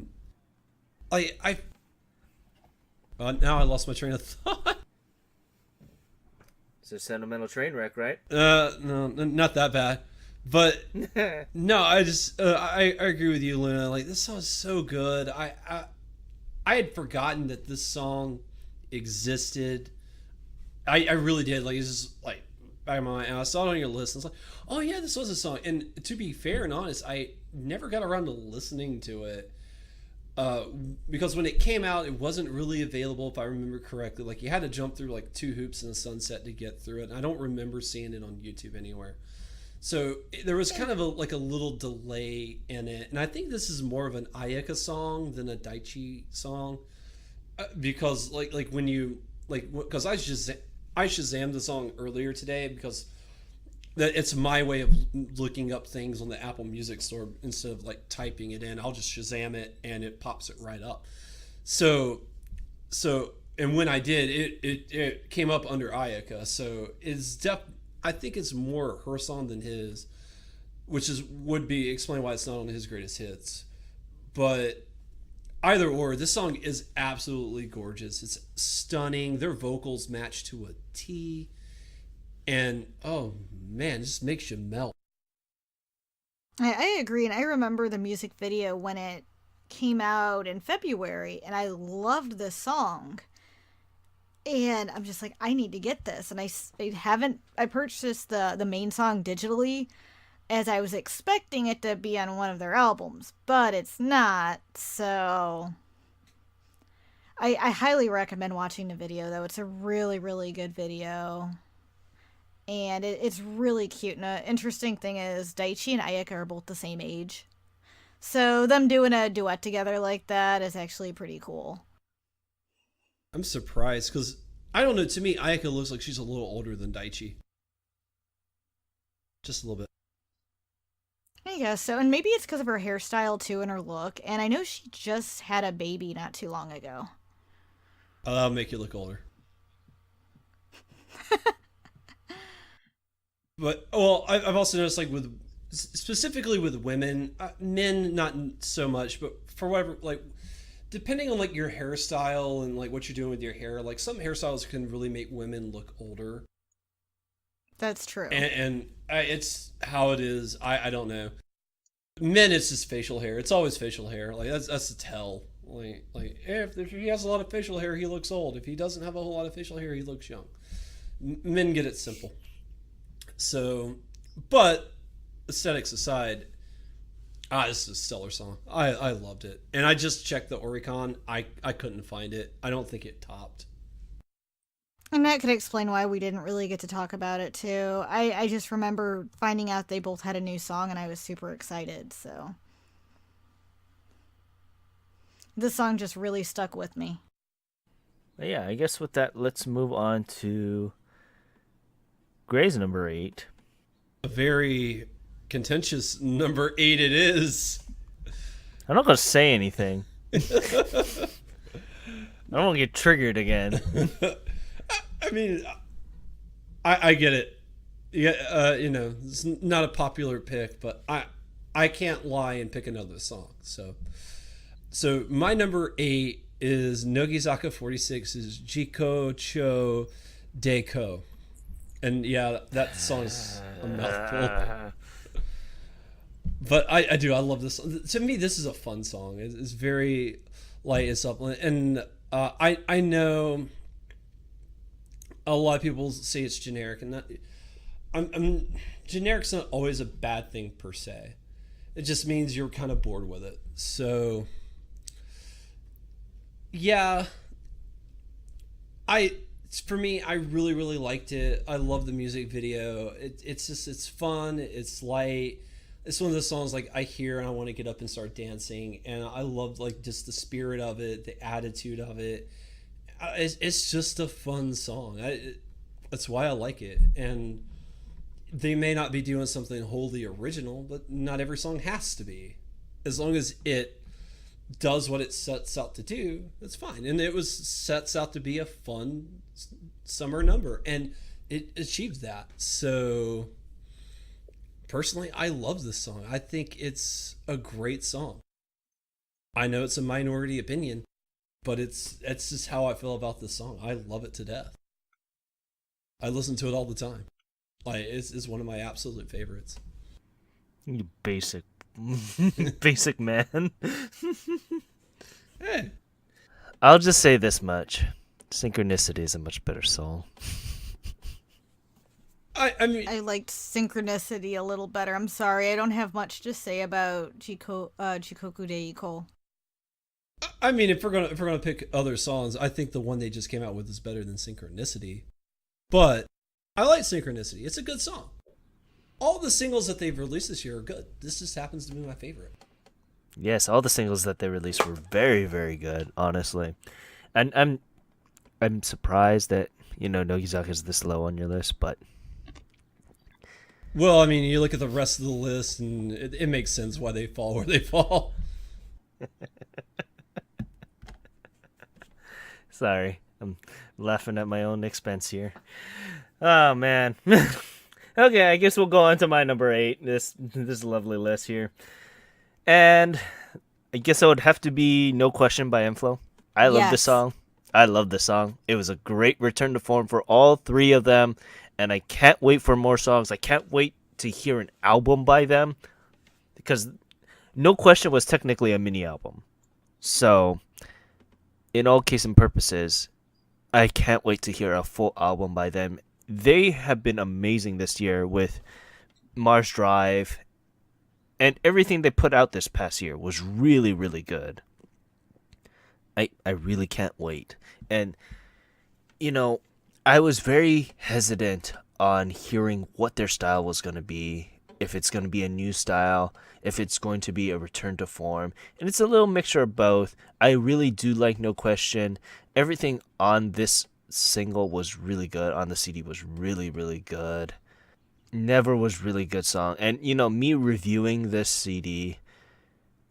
now I lost my train of thought. It's a sentimental train wreck, right? No, not that bad. But no, I just I agree with you, Luna. Like this song is so good. I had forgotten that this song existed. I really did. Like it's just like back in my mind. And I saw it on your list. And I was like, oh yeah, this was a song. And to be fair and honest, I never got around to listening to it. Because when it came out, it wasn't really available, if I remember correctly. Like you had to jump through like 2 hoops in the sunset to get through it. And I don't remember seeing it on YouTube anywhere. So there was kind of a little delay in it, and I think this is more of an Ayaka song than a Daichi song, because like when you because I Shazammed the song earlier today because that it's my way of looking up things on the Apple Music Store instead of like typing it in. I'll just Shazam it and it pops it right up. So and when I did, it came up under Ayaka, so I think it's more her song than his, which would be explain why it's not on his greatest hits. But either or, this song is absolutely gorgeous. It's stunning. Their vocals match to a T, and oh man, it just makes you melt. I agree, and I remember the music video when it came out in February, and I loved this song. And I'm just like, I need to get this. And I purchased the main song digitally as I was expecting it to be on one of their albums, but it's not. So I highly recommend watching the video, though. It's a really, really good video. And it's really cute. And an interesting thing is Daichi and Ayaka are both the same age. So them doing a duet together like that is actually pretty cool. I'm surprised because I don't know. To me, Ayaka looks like she's a little older than Daichi, just a little bit. I guess so, and maybe it's because of her hairstyle too and her look. And I know she just had a baby not too long ago. Oh, that'll make you look older. But well, I've also noticed like specifically with women, men not so much, but for whatever like. Depending on like your hairstyle and like what you're doing with your hair, like some hairstyles can really make women look older. That's true. And it's how it is. I don't know. Men, it's just facial hair. It's always facial hair. Like that's a tell. Like if he has a lot of facial hair, he looks old. If he doesn't have a whole lot of facial hair, he looks young. Men get it simple. So, but aesthetics aside. This is a stellar song. I loved it. And I just checked the Oricon. I couldn't find it. I don't think it topped. And that could explain why we didn't really get to talk about it, too. I just remember finding out they both had a new song, and I was super excited, so. This song just really stuck with me. Yeah, I guess with that, let's move on to Gray's number 8. A very contentious number 8 it is. I'm not going to say anything. I don't want to get triggered again. I mean, I get it. Yeah, it's not a popular pick, but I can't lie and pick another song. So my number 8 is Nogizaka 46's Jiko Cho Deiko. And yeah, that song is a mouthful. But I do. I love this. To me, this is a fun song. It's very light and supple. And I know a lot of people say it's generic, and that generic's not always a bad thing per se. It just means you're kind of bored with it. So yeah, for me, I really, really liked it. I love the music video. It's fun. It's light. It's one of those songs like I hear and I want to get up and start dancing. And I love like just the spirit of it, the attitude of it. It's just a fun song. That's why I like it. And they may not be doing something wholly original, but not every song has to be. As long as it does what it sets out to do, that's fine. And it sets out to be a fun summer number, and it achieved that. So personally, I love this song. I think it's a great song. I know it's a minority opinion, but it's just how I feel about this song. I love it to death. I listen to it all the time. Like it's one of my absolute favorites. You basic, basic man. Hey, I'll just say this much: Synchronicity is a much better song. I mean, I liked Synchronicity a little better. I'm sorry, I don't have much to say about Chikoku de Iko. I mean, if we're gonna pick other songs, I think the one they just came out with is better than Synchronicity. But I like Synchronicity. It's a good song. All the singles that they've released this year are good. This just happens to be my favorite. Yes, all the singles that they released were very, very good, honestly. And I'm surprised that, Nogizaka is this low on your list, but Well, I mean, you look at the rest of the list, and it makes sense why they fall where they fall. sorry. I'm laughing at my own expense here. Oh man. Okay, I guess we'll go on to my number 8. This lovely list here. And I guess it would have to be No Question by Inflow. I love this Yes. song. I love this song. It was a great return to form for all 3 of them, and I can't wait for more songs. I can't wait to hear an album by them, because No Question was technically a mini album. So, in all case and purposes, I can't wait to hear a full album by them. They have been amazing this year with Mars Drive, and everything they put out this past year was really, really good. I really can't wait. And, I was very hesitant on hearing what their style was going to be, if it's going to be a new style, if it's going to be a return to form. And it's a little mixture of both. I really do like No Question. Everything on this single was really good. On the CD was really, really good. Never was really good song. And, me reviewing this CD,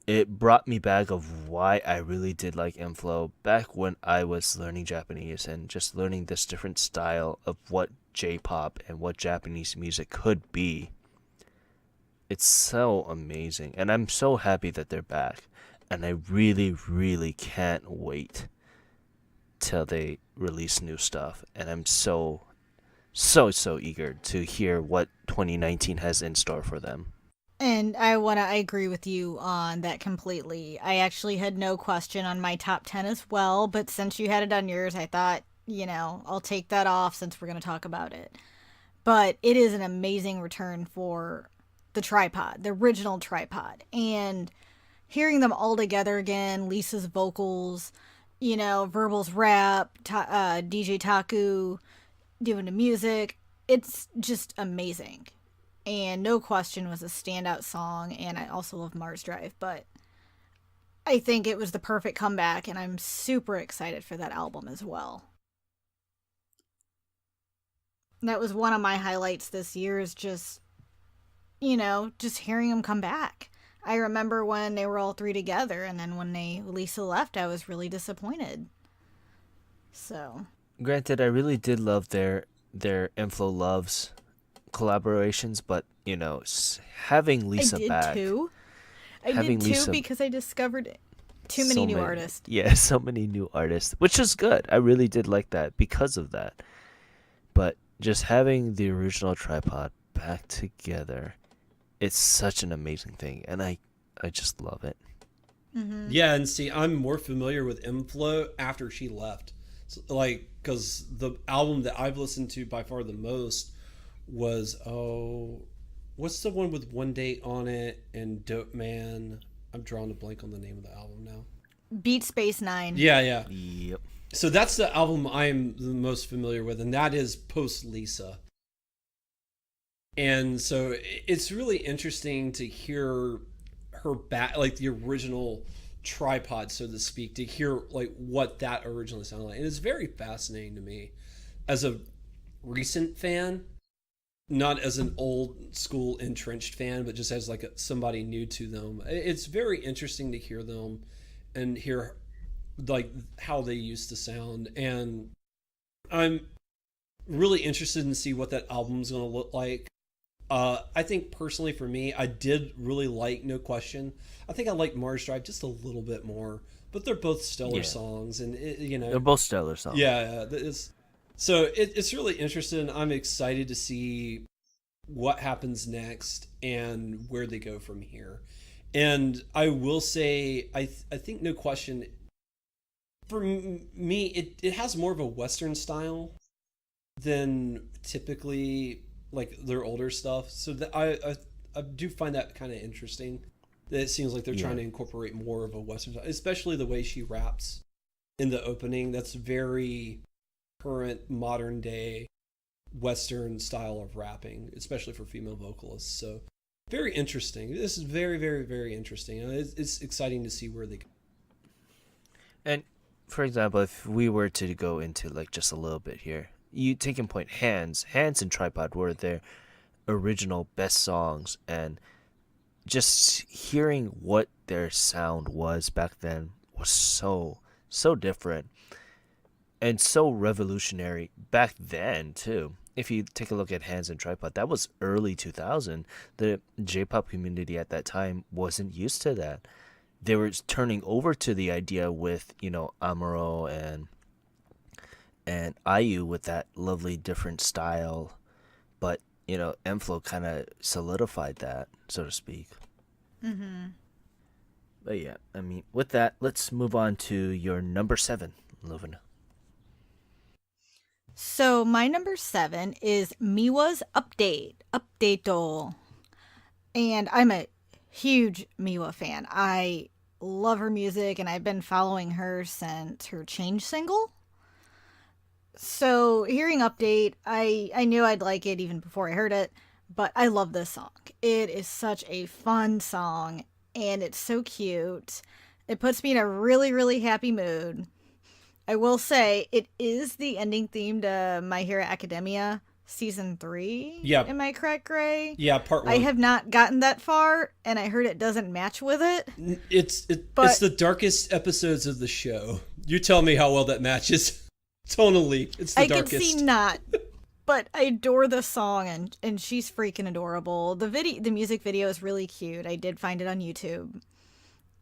it brought me back of why I really did like Inflow back when I was learning Japanese and just learning this different style of what J-pop and what Japanese music could be. It's so amazing, and I'm so happy that they're back, and I really, really can't wait till they release new stuff, and I'm so eager to hear what 2019 has in store for them. And I agree with you on that completely. I actually had No Question on my top 10 as well, but since you had it on yours, I thought, I'll take that off since we're going to talk about it. But it is an amazing return for the tripod, the original tripod. And hearing them all together again, Lisa's vocals, Verbal's rap, DJ Taku doing the music, it's just amazing. And No Question was a standout song, and I also love Mars Drive, but I think it was the perfect comeback, and I'm super excited for that album as well. That was one of my highlights this year, is just, just hearing them come back. I remember when they were all 3 together, and then when Lisa left, I was really disappointed. So, Granted, I really did love their Inflow Loves collaborations, but having Lisa I did back, too. I having did too Lisa- because I discovered too many new artists. Yeah, so many new artists, which is good. I really did like that because of that. But just having the original tripod back together, it's such an amazing thing, and I just love it. Mm-hmm. Yeah, and see, I'm more familiar with Inflow after she left. So, because the album that I've listened to by far the most was, what's the one with One Date on it and Dope Man? I'm drawing a blank on the name of the album now. Beat Space 9. Yeah. Yep. So that's the album I'm the most familiar with, and that is post Lisa. And so it's really interesting to hear her back, like the original tripod, so to speak, to hear like what that originally sounded like. And it's very fascinating to me as a recent fan, not as an old school entrenched fan, but just as like somebody new to them. It's very interesting to hear them and hear like how they used to sound. And I'm really interested in see what that album's going to look like I think personally for me, I did really like No Question. I think I like Mars Drive just a little bit more, but they're both stellar Yeah. songs, and They're both stellar songs. yeah, it's really interesting. I'm excited to see what happens next and where they go from here. And I will say, I think No Question for me, it has more of a Western style than typically like their older stuff. So that I do find that kind of interesting. That it seems like they're trying to incorporate more of a Western style, especially the way she raps in the opening. That's very current, modern day Western style of rapping, especially for female vocalists. So very interesting. This is very, very, very interesting. It's exciting to see where they go. And for example, if we were to go into like just a little bit here, you take in point Hands and Tripod were their original best songs, and just hearing what their sound was back then was so different and so revolutionary back then too. If you take a look at Hands and Tripod, that was early 2000. The J-pop community at that time wasn't used to that. They were turning over to the idea with, Amuro and IU with that lovely different style, but M-Flow kind of solidified that, so to speak. But yeah, I mean, with that, let's move on to your number 7, Lovina. So my number 7 is Miwa's Update-o. And I'm a huge Miwa fan. I love her music, and I've been following her since her Change single. So hearing Update, I knew I'd like it even before I heard it, but I love this song. It is such a fun song, and it's so cute. It puts me in a really, really happy mood. I will say, it is the ending theme to My Hero Academia Season 3. Yeah. Am I correct, Gray? Yeah, part 1. I have not gotten that far, and I heard it doesn't match with it. It's the darkest episodes of the show. You tell me how well that matches. Tonally, it's the darkest. I can see not, but I adore the song, and she's freaking adorable. The music video is really cute. I did find it on YouTube.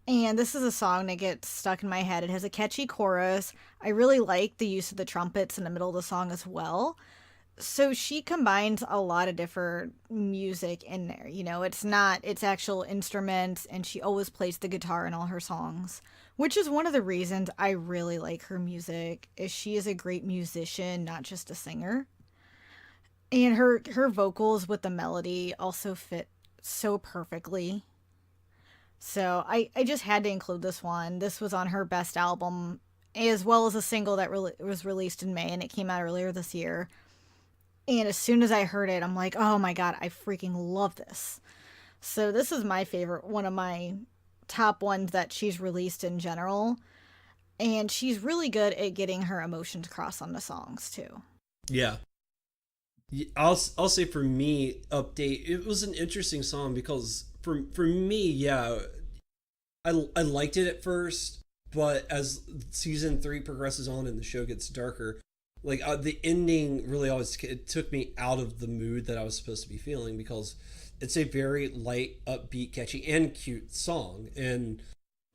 And this is a song that gets stuck in my head. It has a catchy chorus. I really like the use of the trumpets in the middle of the song as well. So she combines a lot of different music in there. It's actual instruments, and she always plays the guitar in all her songs, which is one of the reasons I really like her music, is she is a great musician, not just a singer. And her vocals with the melody also fit so perfectly. So I just had to include this one. This was on her best album, as well as a single that was released in May, and it came out earlier this year. And as soon as I heard it, I'm like, oh my god, I freaking love this. So this is my favorite, one of my top ones that she's released in general. And she's really good at getting her emotions across on the songs too. Yeah. I'll say for me, Update, it was an interesting song because for me, yeah, I liked it at first, but as season 3 progresses on and the show gets darker, like the ending really always took me out of the mood that I was supposed to be feeling, because it's a very light, upbeat, catchy, and cute song, and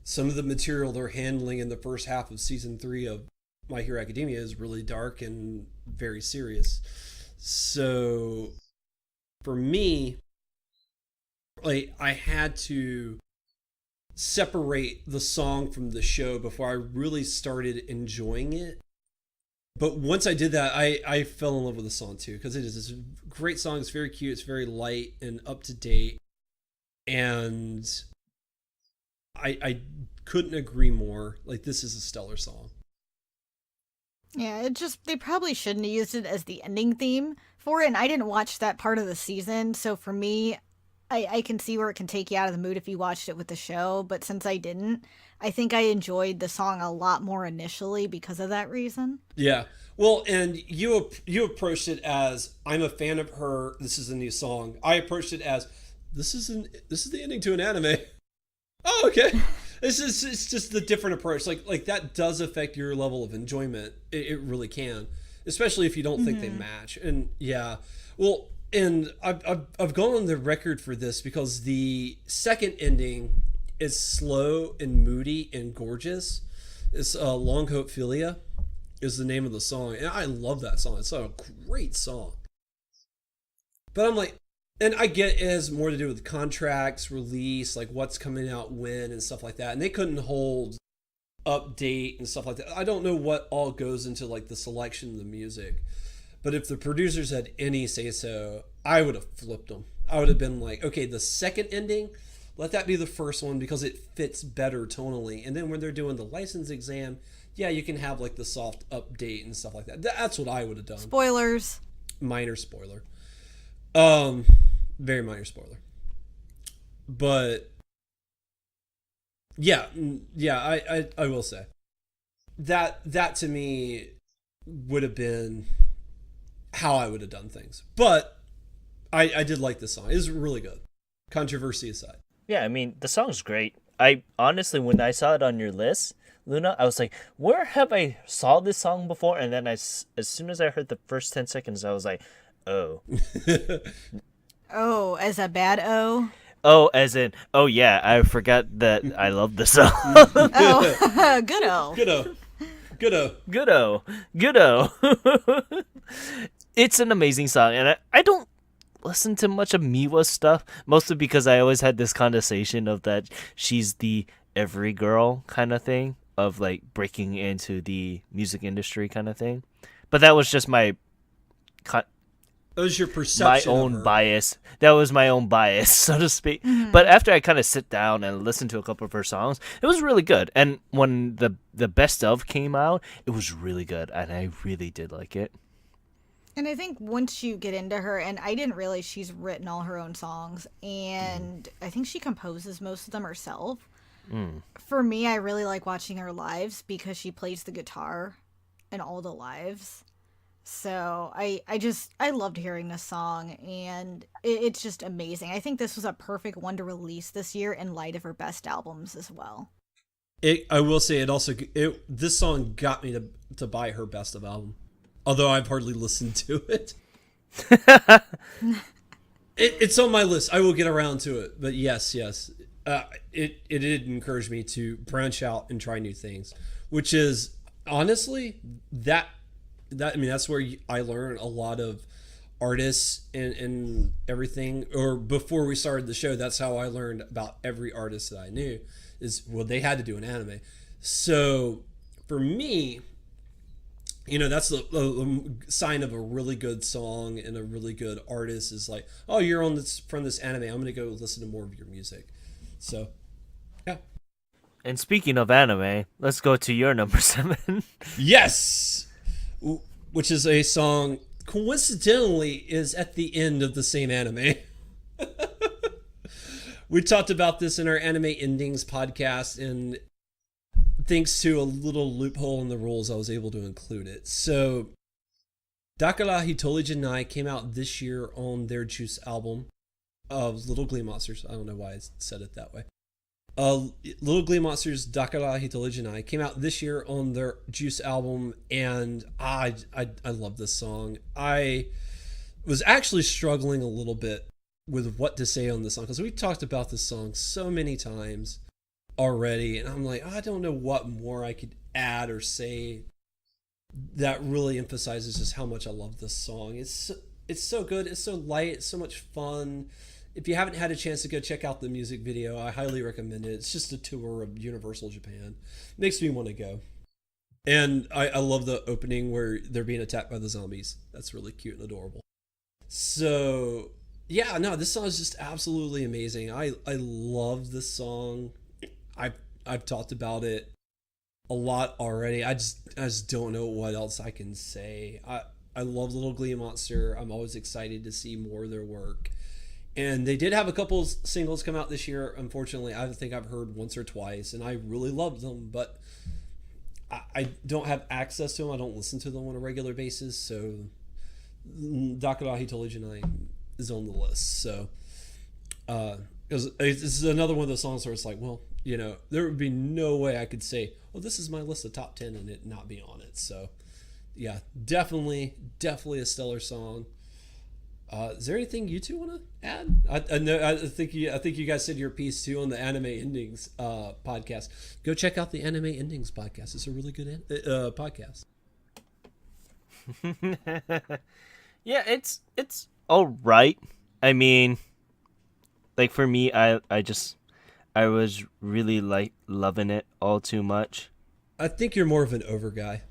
some of the material they're handling in the first half of season 3 of My Hero Academia is really dark and very serious. So for me, like, I had to separate the song from the show before I really started enjoying it. But once I did that, I fell in love with the song too, because it is this great song. It's very cute. It's very light and up to date. And I couldn't agree more. Like, this is a stellar song. Yeah, they probably shouldn't have used it as the ending theme for it, and I didn't watch that part of the season, so for me, I can see where it can take you out of the mood if you watched it with the show, but since I didn't, I think I enjoyed the song a lot more initially because of that reason. Yeah. Well, and you approached it as, I'm a fan of her, this is a new song. I approached it as, this is the ending to an anime. Oh, okay. It's just the different approach. Like that does affect your level of enjoyment. It really can, especially if you don't think they match. And yeah, well, And I've gone on the record for this because the second ending is slow and moody and gorgeous. It's Long Hope Philia is the name of the song. And I love that song. It's a great song. But I'm like, and I get it has more to do with contracts, release, like what's coming out when and stuff like that. And they couldn't hold update and stuff like that. I don't know what all goes into like the selection of the music. But if the producers had any say so, I would have flipped them. I would have been like, okay, the second ending, let that be the first one because it fits better tonally. And then when they're doing the license exam, yeah, you can have like the soft update and stuff like that. That's what I would have done. Spoilers. Minor spoiler. Very minor spoiler. But yeah, I will say that to me would have been how I would have done things. But I did like this song. It was really good. Controversy aside. Yeah, I mean, the song's great. I honestly, when I saw it on your list, Luna, I was like, where have I saw this song before? And then as soon as I heard the first 10 seconds, I was like, oh. Oh, as a bad O? Oh, as in, oh yeah, I forgot that I love the song. Oh, good O. Good O. It's an amazing song, and I don't listen to much of Miwa's stuff, mostly because I always had this condensation of that she's the every girl kind of thing, of like breaking into the music industry kind of thing. But that was just my That was your perception. My own bias. That was my own bias, so to speak. But after I kind of sit down and listen to a couple of her songs, it was really good. And when the best of came out, it was really good, and I really did like it. And I think once you get into her, and I didn't realize she's written all her own songs, and I think she composes most of them herself. For me, I really like watching her lives because she plays the guitar in all the lives. So I loved hearing this song, and it's just amazing. I think this was a perfect one to release this year in light of her best albums as well. I will say this song got me to buy her best of album. Although I've hardly listened to it. It's on my list. I will get around to it. But yes. It did encourage me to branch out and try new things. Which is, honestly, that's where I learn a lot of artists and everything. Or before we started the show, that's how I learned about every artist that I knew. They had to do an anime. So, for me, that's the sign of a really good song and a really good artist is like, oh, you're from this anime. I'm going to go listen to more of your music. So, yeah. And speaking of anime, let's go to your number 7. Yes! Which is a song, coincidentally, is at the end of the same anime. We talked about this in our Anime Endings podcast, and thanks to a little loophole in the rules, I was able to include it. So, Dakara Hitoli Janai came out this year on their Juice album of Little Glee Monsters. I don't know why I said it that way. Little Glee Monsters Dakara Hitoli Janai came out this year on their Juice album, and I love this song. I was actually struggling a little bit with what to say on this song, because we talked about this song so many times already, and I'm like, I don't know what more I could add or say that really emphasizes just how much I love this song. It's so good, it's so light, it's so much fun. If you haven't had a chance to go check out the music video, I highly recommend it. It's just a tour of Universal Japan. Makes me want to go. And I love the opening where they're being attacked by the zombies. That's really cute and adorable. So, yeah, no, this song is just absolutely amazing. I love this song. I've talked about it a lot already. I just don't know what else I can say. I love Little Glee Monster. I'm always excited to see more of their work. And they did have a couple singles come out this year. Unfortunately, I think I've heard once or twice, and I really loved them, but I don't have access to them. I don't listen to them on a regular basis, so Dakara Hitoli Janai is on the list. So, because this is another one of those songs where it's like, well, there would be no way I could say, well, this is my list of top 10 and it not be on it. So, yeah, definitely a stellar song. Is there anything you two want to add? I know. I think you guys said your piece too on the Anime Endings podcast. Go check out the Anime Endings podcast. It's a really good podcast. Yeah, it's all right. I mean, like for me, I was really like loving it all too much. I think you're more of an over guy.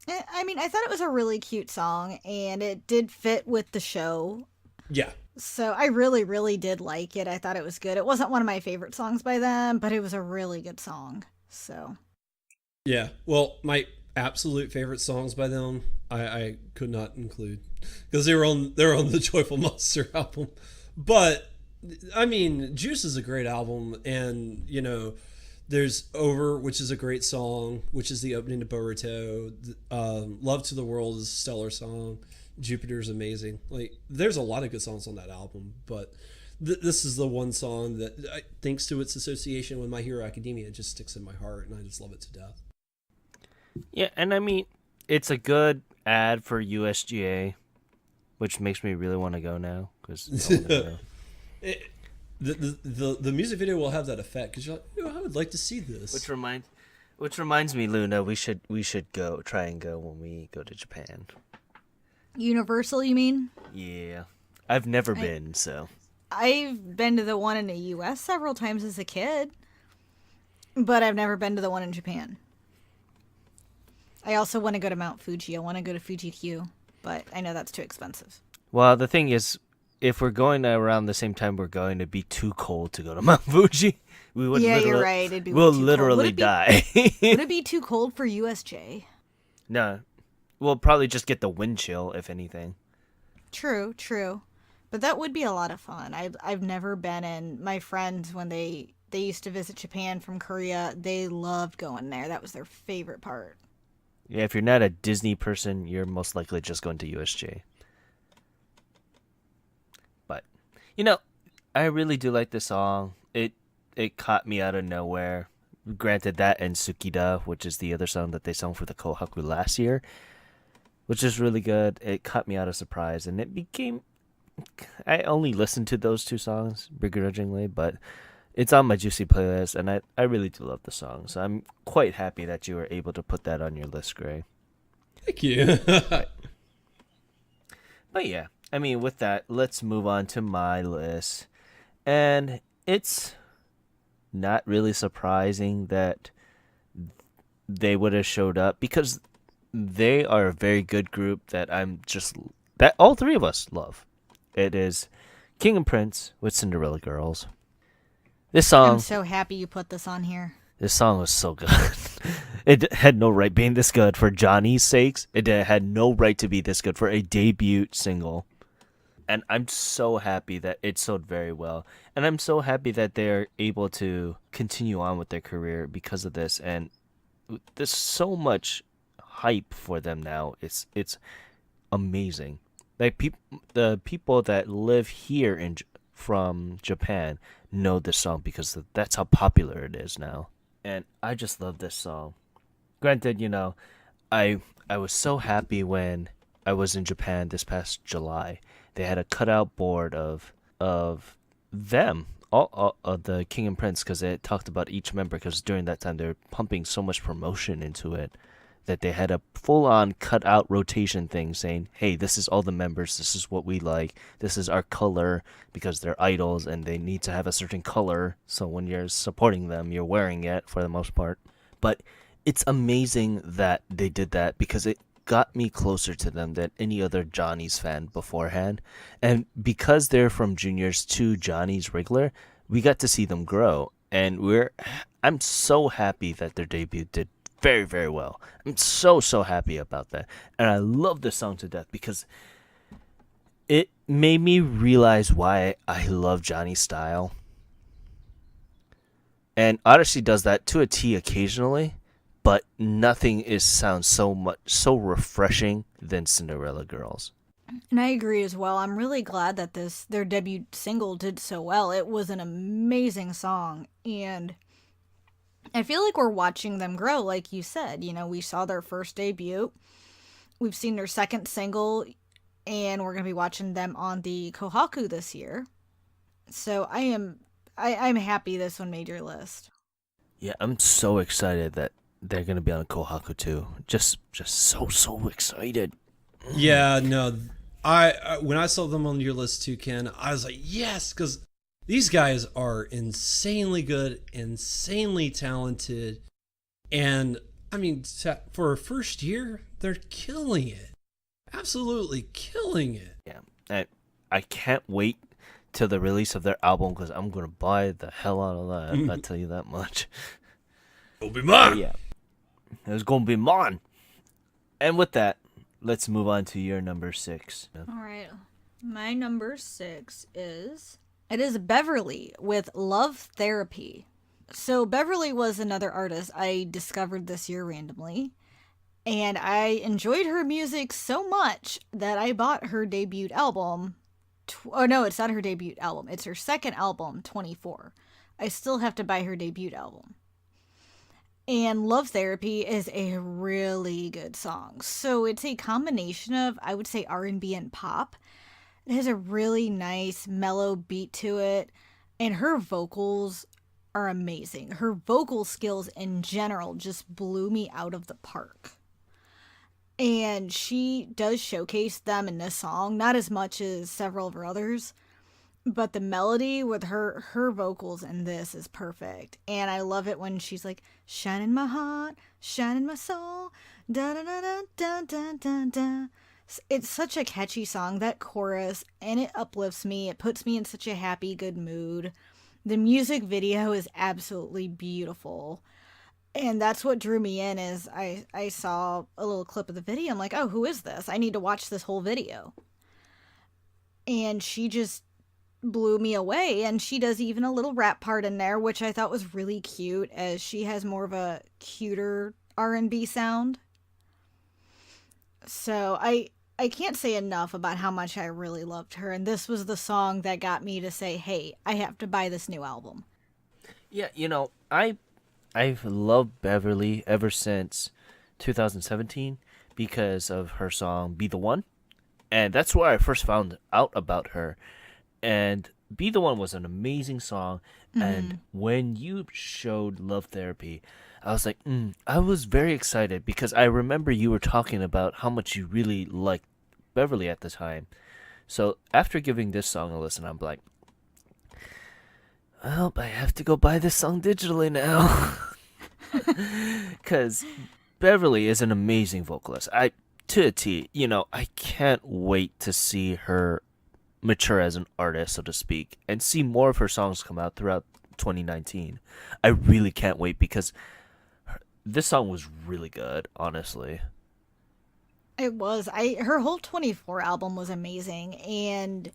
I mean, I thought it was a really cute song, and it did fit with the show. Yeah. So I really, really did like it. I thought it was good. It wasn't one of my favorite songs by them, but it was a really good song. So. Yeah. Well, my absolute favorite songs by them, I could not include because they're on the Joyful Monster album. But I mean, Juice is a great album, and you know, there's Over, which is a great song, which is the opening to Boruto. Love to the World is a stellar song. Jupiter's amazing. Like, there's a lot of good songs on that album, but this is the one song that, thanks to its association with My Hero Academia, it just sticks in my heart, and I just love it to death. Yeah, and I mean, it's a good ad for USGA, which makes me really want to go now because The music video will have that effect because you're like, I would like to see this. Which reminds me, Luna, we should try and go when we go to Japan. Universal, you mean? Yeah, I've never been, so I've been to the one in the U.S. several times as a kid, but I've never been to the one in Japan. I also want to go to Mount Fuji. I want to go to Fuji-Q, but I know that's too expensive. Well, the thing is, if we're going around the same time we're going, it'd be too cold to go to Mount Fuji. We would you're right. It'd be we'll too literally cold. die. Would it be too cold for USJ? No, we'll probably just get the wind chill, if anything. True. But that would be a lot of fun. I've never been in. My friends, when they used to visit Japan from Korea, they loved going there. That was their favorite part. Yeah, if you're not a Disney person, you're most likely just going to USJ. But, you know, I really do like this song. It caught me out of nowhere. Granted, that and Tsukida, which is the other song that they sung for the Kohaku last year, which is really good. It caught me out of surprise, and it became... I only listened to those two songs begrudgingly, but it's on my Juicy playlist, and I really do love the song. So I'm quite happy that you were able to put that on your list, Gray. Thank you. But yeah, I mean, with that, let's move on to my list. And it's not really surprising that they would have showed up because they are a very good group that that all three of us love. It is King and Prince with Cinderella Girls. This song... I'm so happy you put this on here. This song was so good. It had no right being this good for Johnny's sakes. It had no right to be this good for a debut single. And I'm so happy that it sold very well. And I'm so happy that they're able to continue on with their career because of this. And there's so much hype for them now. It's amazing. Like the people that live here from Japan know this song because that's how popular it is now. And I just love this song. Granted, you know, I was so happy when I was in Japan this past July. They had a cutout board of them, all of the King and Prince, because it talked about each member. Because during that time they were pumping so much promotion into it that they had a full-on cutout rotation thing saying, hey, this is all the members, this is what we like, this is our color, because they're idols and they need to have a certain color, so when you're supporting them, you're wearing it for the most part. But it's amazing that they did that because it got me closer to them than any other Johnny's fan beforehand. And because they're from juniors to Johnny's regular, we got to see them grow. And I'm so happy that their debut did very, very well. I'm so happy about that. And I love this song to death because it made me realize why I love Johnny's style. And Odyssey does that to a T occasionally, but nothing sounds so refreshing than Cinderella Girls. And I agree as well. I'm really glad that their debut single did so well. It was an amazing song, and I feel like we're watching them grow, like you said. You know, we saw their first debut, We've seen their second single, and we're going to be watching them on the Kohaku this year. So I'm happy this one made your list. Yeah, I'm so excited that they're gonna be on Kohaku too. Just so excited. Yeah, no, I when I saw them on your list too, Ken, I was like, yes, because these guys are insanely good, insanely talented, and I mean, for a first year, they're killing it, absolutely killing it. Yeah, I can't wait till the release of their album because I'm gonna buy the hell out of that. I tell you that much. It'll be But mine. yeah, it's gonna be mine. And with that, let's move on to your number 6. All right. My number 6 is it is Beverly with Love Therapy. So Beverly was another artist I discovered this year randomly, and I enjoyed her music so much that I bought her debut album. Oh no, it's not her debut album. It's her second album, 24. I still have to buy her debut album. And Love Therapy is a really good song. So it's a combination of, I would say, R&B and pop. It has a really nice mellow beat to it, and her vocals are amazing. Her vocal skills in general just blew me out of the park. And she does showcase them in this song, not as much as several of her others, but the melody with her vocals in this is perfect. And I love it when she's like, shine in my heart, shine in my soul, da da da da da da da da. It's such a catchy song, that chorus, and it uplifts me. It puts me in such a happy, good mood. The music video is absolutely beautiful. And that's what drew me in is I saw a little clip of the video. I'm like, oh, who is this? I need to watch this whole video. And she just blew me away, and she does even a little rap part in there, which I thought was really cute, as she has more of a cuter R&B sound. So I can't say enough about how much I really loved her, and this was the song that got me to say, hey, I have to buy this new album. Yeah, I've loved Beverly ever since 2017 because of her song "Be the One," and that's where I first found out about her. And "Be the One" was an amazing song. And when you showed Love Therapy, I was like, I was very excited because I remember you were talking about how much you really liked Beverly at the time. So after giving this song a listen, I'm like, well, I have to go buy this song digitally now. Because Beverly is an amazing vocalist. To a T, I can't wait to see her mature as an artist, so to speak, and see more of her songs come out throughout 2019. I really can't wait because this song was really good, honestly. It was. Her whole 24 album was amazing, and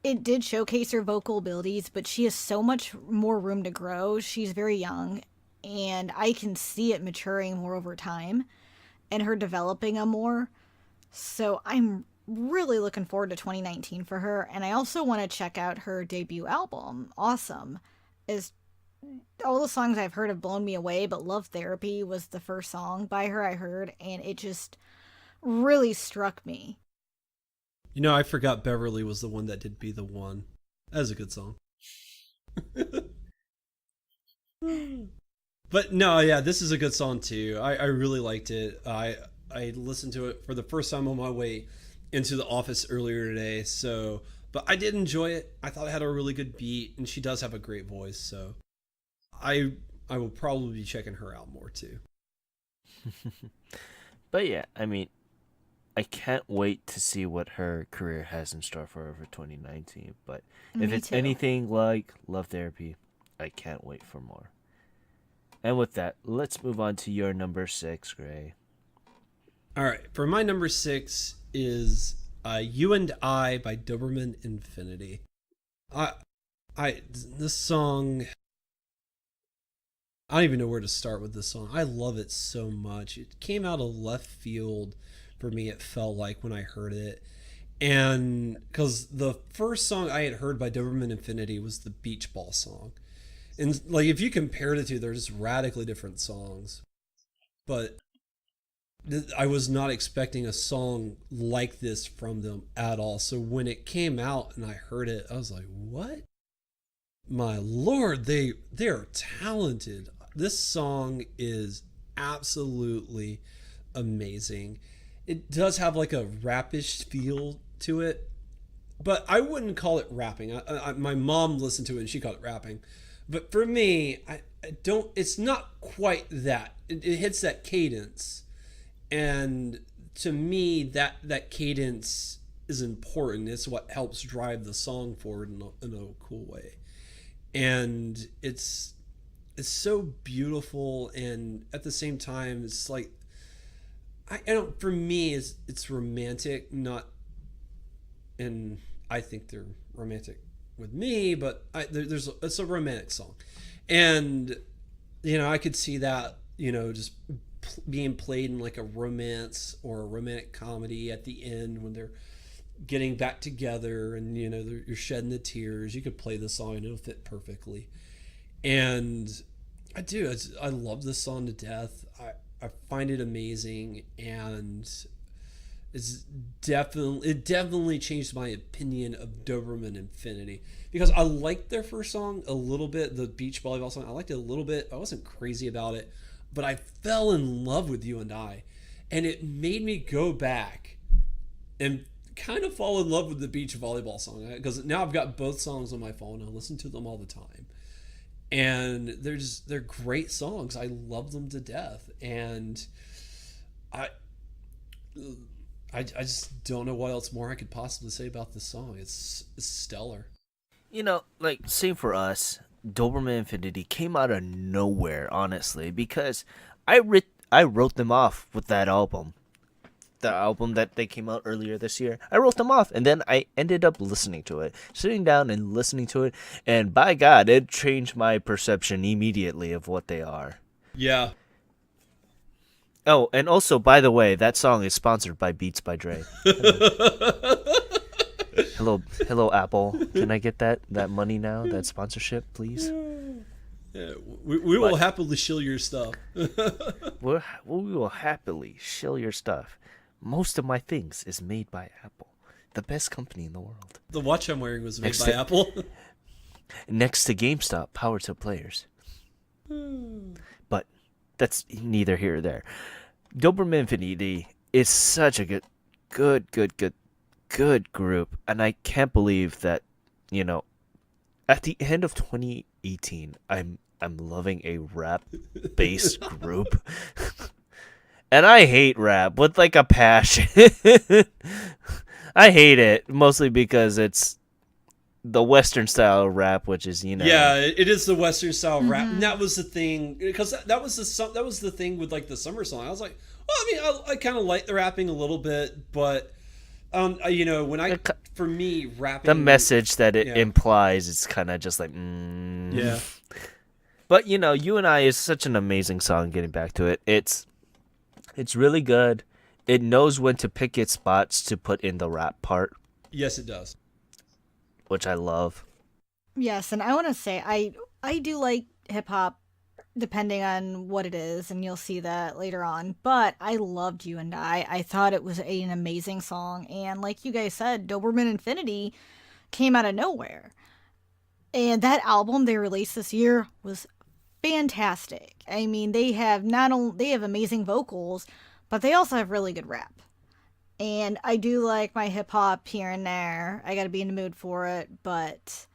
it did showcase her vocal abilities, but she has so much more room to grow. She's very young, and I can see it maturing more over time and her developing them more. So I'm really looking forward to 2019 for her, and I also want to check out her debut album. Awesome. Is all the songs I've heard have blown me away, but Love Therapy was the first song by her I heard, and it just really struck me. I forgot Beverly was the one that did "Be the One." That was a good song. But no, yeah, this is a good song too. I really liked it. I listened to it for the first time on my way into the office earlier today. So, but I did enjoy it. I thought it had a really good beat, and she does have a great voice. So, I will probably be checking her out more too. But yeah, I mean, I can't wait to see what her career has in store for her for 2019. But if Me it's too. anything like Love Therapy, I can't wait for more. And with that, let's move on to your number 6, Gray. All right, for my number 6 is "You and I" by Doberman Infinity. This song, I don't even know where to start with this song. I love it so much. It came out of left field for me, it felt like, when I heard it. And because the first song I had heard by Doberman Infinity was the Beach Ball song. And like, if you compare the two, they're just radically different songs. But I was not expecting a song like this from them at all. So when it came out and I heard it, I was like, "What? My lord, they're talented." This song is absolutely amazing. It does have like a rapish feel to it, but I wouldn't call it rapping. My mom listened to it and she called it rapping, but for me, I don't. It's not quite that. It hits that cadence, and to me, that cadence is important. It's what helps drive the song forward in a cool way, and it's so beautiful, and at the same time, it's like I don't. For me, it's romantic, not, and I think they're romantic with me, but it's a romantic song, and I could see that just being played in like a romance or a romantic comedy at the end when they're getting back together, and you're shedding the tears. You could play the song and it'll fit perfectly, and I love this song to death. I find it amazing, and it definitely changed my opinion of Doberman Infinity, because I liked their first song a little bit, the beach volleyball song. I liked it a little bit. I wasn't crazy about it, but I fell in love with You and I, and it made me go back and kind of fall in love with the beach volleyball song, because now I've got both songs on my phone. I listen to them all the time, and they're great songs. I love them to death, and I just don't know what else more I could possibly say about this song. It's stellar. Like, same for us. Doberman Infinity came out of nowhere, honestly, because I wrote them off with that album. The album that they came out earlier this year. I wrote them off, and then I ended up listening to it. Sitting down and listening to it, and by God, it changed my perception immediately of what they are. Yeah. Oh, and also, by the way, that song is sponsored by Beats by Dre. Hello, Apple. Can I get that money now? That sponsorship, please? Yeah, we will happily shill your stuff. We will happily shill your stuff. Most of my things is made by Apple, the best company in the world. The watch I'm wearing was made by Apple. Next to GameStop, power to players. But that's neither here or there. Doberman Infinity is such a good group, and I can't believe that, at the end of 2018, I'm loving a rap-based group. And I hate rap with like a passion. I hate it mostly because it's the Western style rap, which is Yeah, it is the Western style rap, and that was the thing, because that was the thing with like the summer song. I was like, well, I mean, I kind of like the rapping a little bit, but for me, rapping, the message that it implies, it's kind of just like yeah. But You and I is such an amazing song. Getting back to it, it's really good. It knows when to pick its spots to put in the rap part. Yes, it does. Which I love. Yes, and I want to say I do like hip hop, depending on what it is, and you'll see that later on. But I loved You and I. I thought it was an amazing song, and like you guys said, Doberman Infinity came out of nowhere, and that album they released this year was fantastic. I mean, they have amazing vocals, but they also have really good rap. And I do like my hip hop here and there. I gotta be in the mood for it, but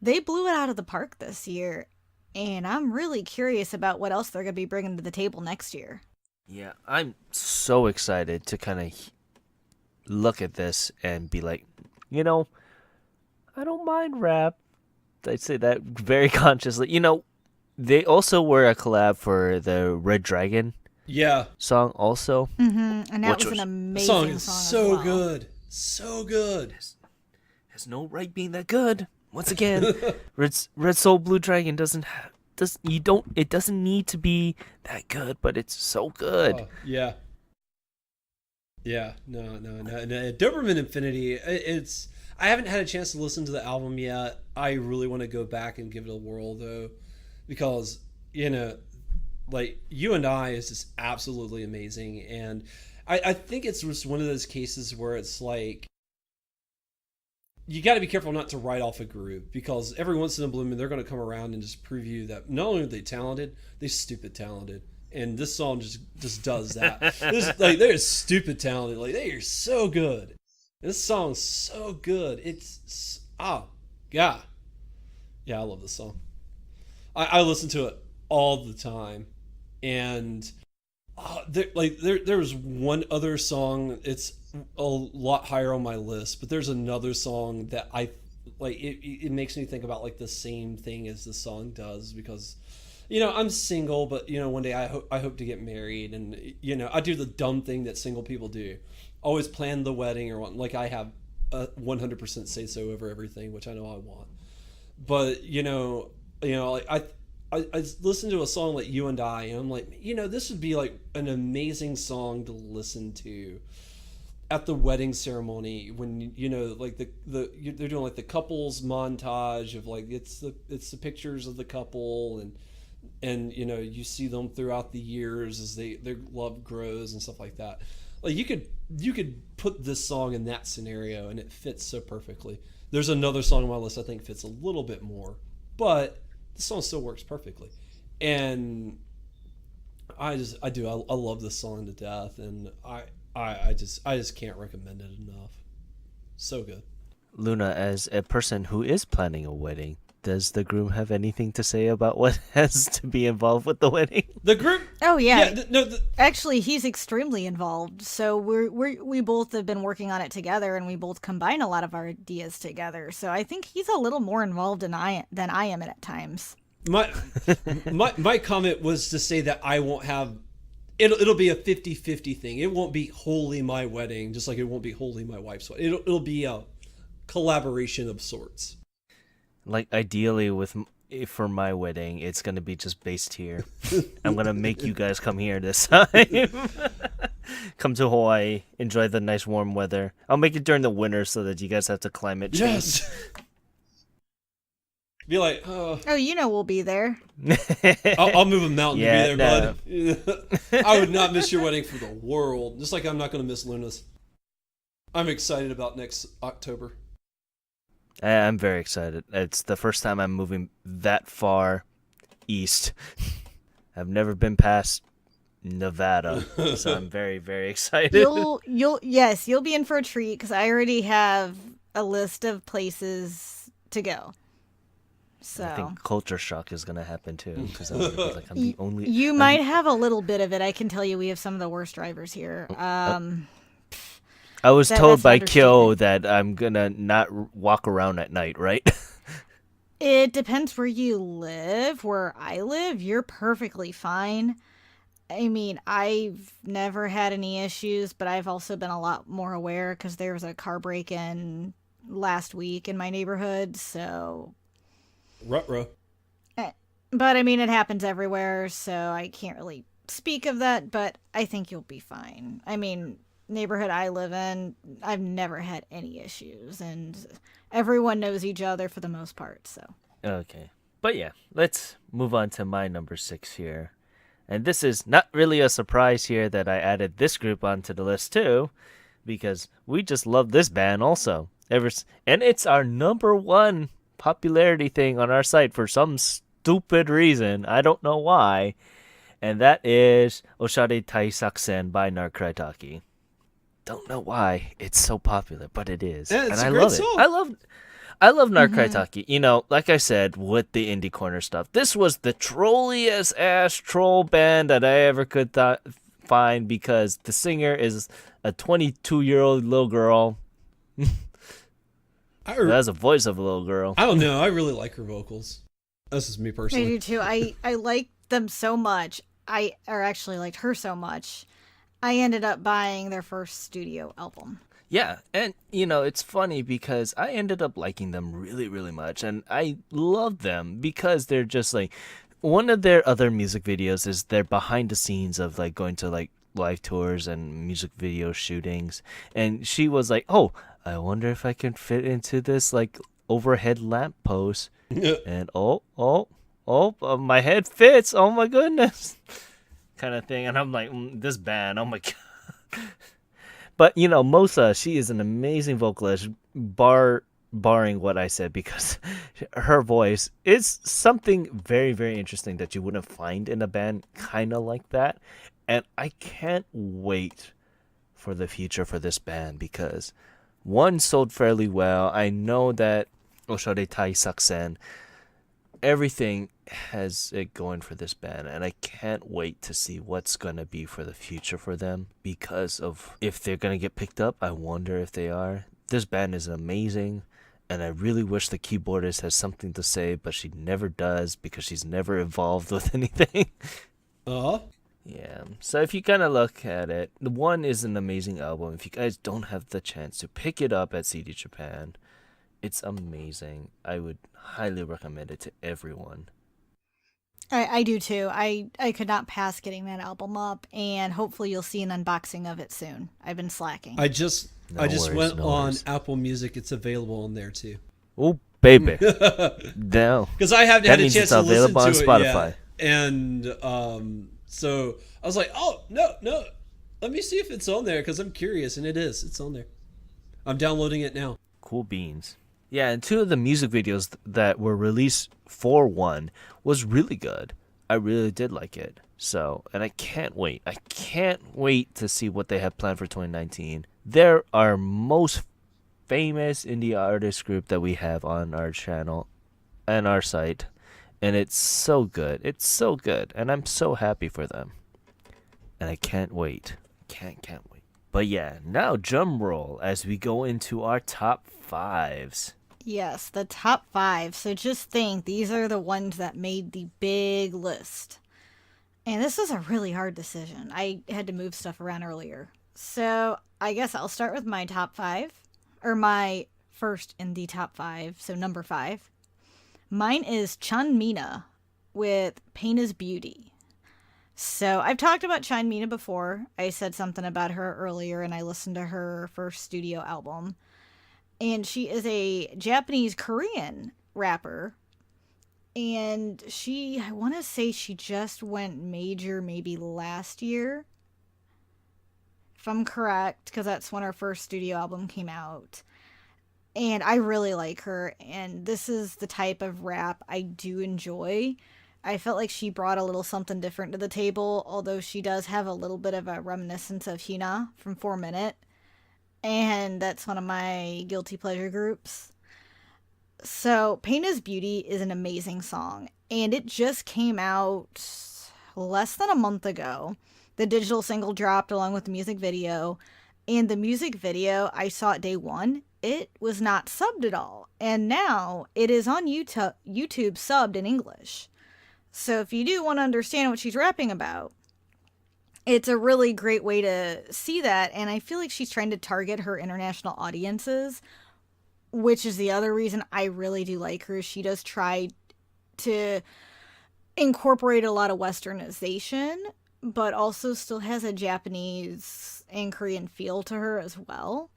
they blew it out of the park this year. And I'm really curious about what else they're gonna be bringing to the table next year. Yeah, I'm so excited to kind of look at this and be like, I don't mind rap. I say that very consciously. They also were a collab for the Red Dragon song also. Mm-hmm. And that was an amazing song. The song is so good. So good. Has no right being that good. Once again, Red Soul Blue Dragon it doesn't need to be that good, but it's so good. Oh, yeah. Yeah. No. Doberman Infinity, I haven't had a chance to listen to the album yet. I really want to go back and give it a whirl though, because Like You and I is just absolutely amazing, and I think it's just one of those cases where it's like you got to be careful not to write off a group, because every once in a blue moon they're going to come around and just prove you that not only are they talented, they're stupid talented. And this song just does that. They're stupid talented. Like, they are so good. This song's so good. Oh god, yeah, I love this song. I listen to it all the time, and there was one other song. It's a lot higher on my list, but there's another song that I like. It makes me think about like the same thing as the song does, because I'm single, but one day I hope to get married, and I do the dumb thing that single people do, always plan the wedding or what. Like, I have a 100% say so over everything, which I know I want. But like I listen to a song like You and I, and I'm like, this would be like an amazing song to listen to at the wedding ceremony, when like they're doing like the couples montage of like it's the pictures of the couple, and you see them throughout the years as their love grows and stuff like that. Like, you could put this song in that scenario and it fits so perfectly. There's another song on my list I think fits a little bit more, but the song still works perfectly. And I love this song to death, and I just can't recommend it enough. So good. Luna, as a person who is planning a wedding, does the groom have anything to say about what has to be involved with the wedding? The groom? Oh yeah. No. Actually, he's extremely involved. So we both have been working on it together, and we both combine a lot of our ideas together. So I think he's a little more involved than I am at times. My comment was to say that I won't have it'll be a 50-50 thing. It won't be wholly my wedding, just like it won't be wholly my wife's wedding. It'll be a collaboration of sorts. Like, ideally, for my wedding, it's gonna be just based here. I'm gonna make you guys come here this time. Come to Hawaii, enjoy the nice warm weather. I'll make it during the winter so that you guys have to climate change. Yes. Be like, oh, we'll be there. I'll move a mountain to be there, no. bud. I would not miss your wedding for the world. Just like I'm not going to miss Luna's. I'm excited about next October. I'm very excited. It's the first time I'm moving that far east. I've never been past Nevada, so I'm very, very excited. You'll be in for a treat, because I already have a list of places to go. So I think culture shock is gonna happen too, because I'm the only. You might have a little bit of it. I can tell you, we have some of the worst drivers here. I was told by that's Kyo that I'm gonna not walk around at night, right? It depends where you live. Where I live, you're perfectly fine. I mean, I've never had any issues, but I've also been a lot more aware, because there was a car break-in last week in my neighborhood, so. Ruh-roh. But I mean, it happens everywhere, so I can't really speak of that, but I think you'll be fine. I mean, neighborhood I live in, I've never had any issues, and everyone knows each other for the most part, so. Okay. But yeah, let's move on to my number 6 here. And this is not really a surprise here that I added this group onto the list too, because we just love this band also. And it's our number 1 popularity thing on our site for some stupid reason. I don't know why. And that is Oshare Taisaksen by Narkraitaki. Don't know why it's so popular, but it is. Yeah, it's and a I great love song. it. I love Narkraitaki. Like I said, with the indie corner stuff, this was the trolliest ass troll band that I ever could find, because the singer is a 22-year-old little girl. That has a voice of a little girl. I don't know. I really like her vocals. This is me I personally. do too. I like them so much. I actually liked her so much. I ended up buying their first studio album. Yeah, and it's funny because I ended up liking them really, really much, and I love them because they're just like, one of their other music videos is their behind the scenes of like going to like live tours and music video shootings, and she was like, oh, I wonder if I can fit into this like overhead lamp post. And oh, oh, my head fits. Oh my goodness, kind of thing. And I'm like, this band. Oh my god. But Mosa, she is an amazing vocalist, barring what I said, because her voice is something very, very interesting that you wouldn't find in a band kind of like that. And I can't wait for the future for this band because one sold fairly well. I know that Oshore Tai Saksen, everything has it going for this band, and I can't wait to see what's gonna be for the future for them, because of if they're gonna get picked up. I wonder if they are. This band is amazing, and I really wish the keyboardist has something to say, but she never does because she's never involved with anything. Uh-huh. Yeah, so if you kind of look at it, the one is an amazing album. If you guys don't have the chance to pick it up at CD Japan, it's amazing. I would highly recommend it to everyone. I do too. I could not pass getting that album up, and hopefully you'll see an unboxing of it soon. I've been slacking. I just worries, went no on worries. Apple Music. It's available on there too. Oh, baby. No. Because I haven't That had a means chance it's to listen available to on it Spotify. yet. And so I was like, oh, no, let me see if it's on there because I'm curious. And it is. It's on there. I'm downloading it now. Cool beans. Yeah, and two of the music videos that were released for one was really good. I really did like it. So, and I can't wait. I can't wait to see what they have planned for 2019. They're our most famous indie artist group that we have on our channel and our site. And it's so good. It's so good. And I'm so happy for them. And I can't wait. Can't wait. But yeah, now drum roll as we go into our top fives. Yes, the top 5. So just think, these are the ones that made the big list. And this was a really hard decision. I had to move stuff around earlier. So I guess I'll start with my top 5. Or my first in the top 5. So number 5. Mine is Chanmina with Pain is Beauty. So I've talked about Chanmina before. I said something about her earlier, and I listened to her first studio album. And she is a Japanese Korean rapper. And I want to say she just went major maybe last year. If I'm correct, because that's when her first studio album came out. And I really like her. And this is the type of rap I do enjoy. I felt like she brought a little something different to the table, although she does have a little bit of a reminiscence of Hina from 4 Minute. And that's one of my guilty pleasure groups. So, Pain is Beauty is an amazing song, and it just came out less than a month ago. The digital single dropped along with the music video, and the music video I saw it day one. It was not subbed at all, and now it is on YouTube subbed in English. So, if you do want to understand what she's rapping about, it's a really great way to see that, and I feel like she's trying to target her international audiences, which is the other reason I really do like her. She does try to incorporate a lot of westernization, but also still has a Japanese and Korean feel to her as well.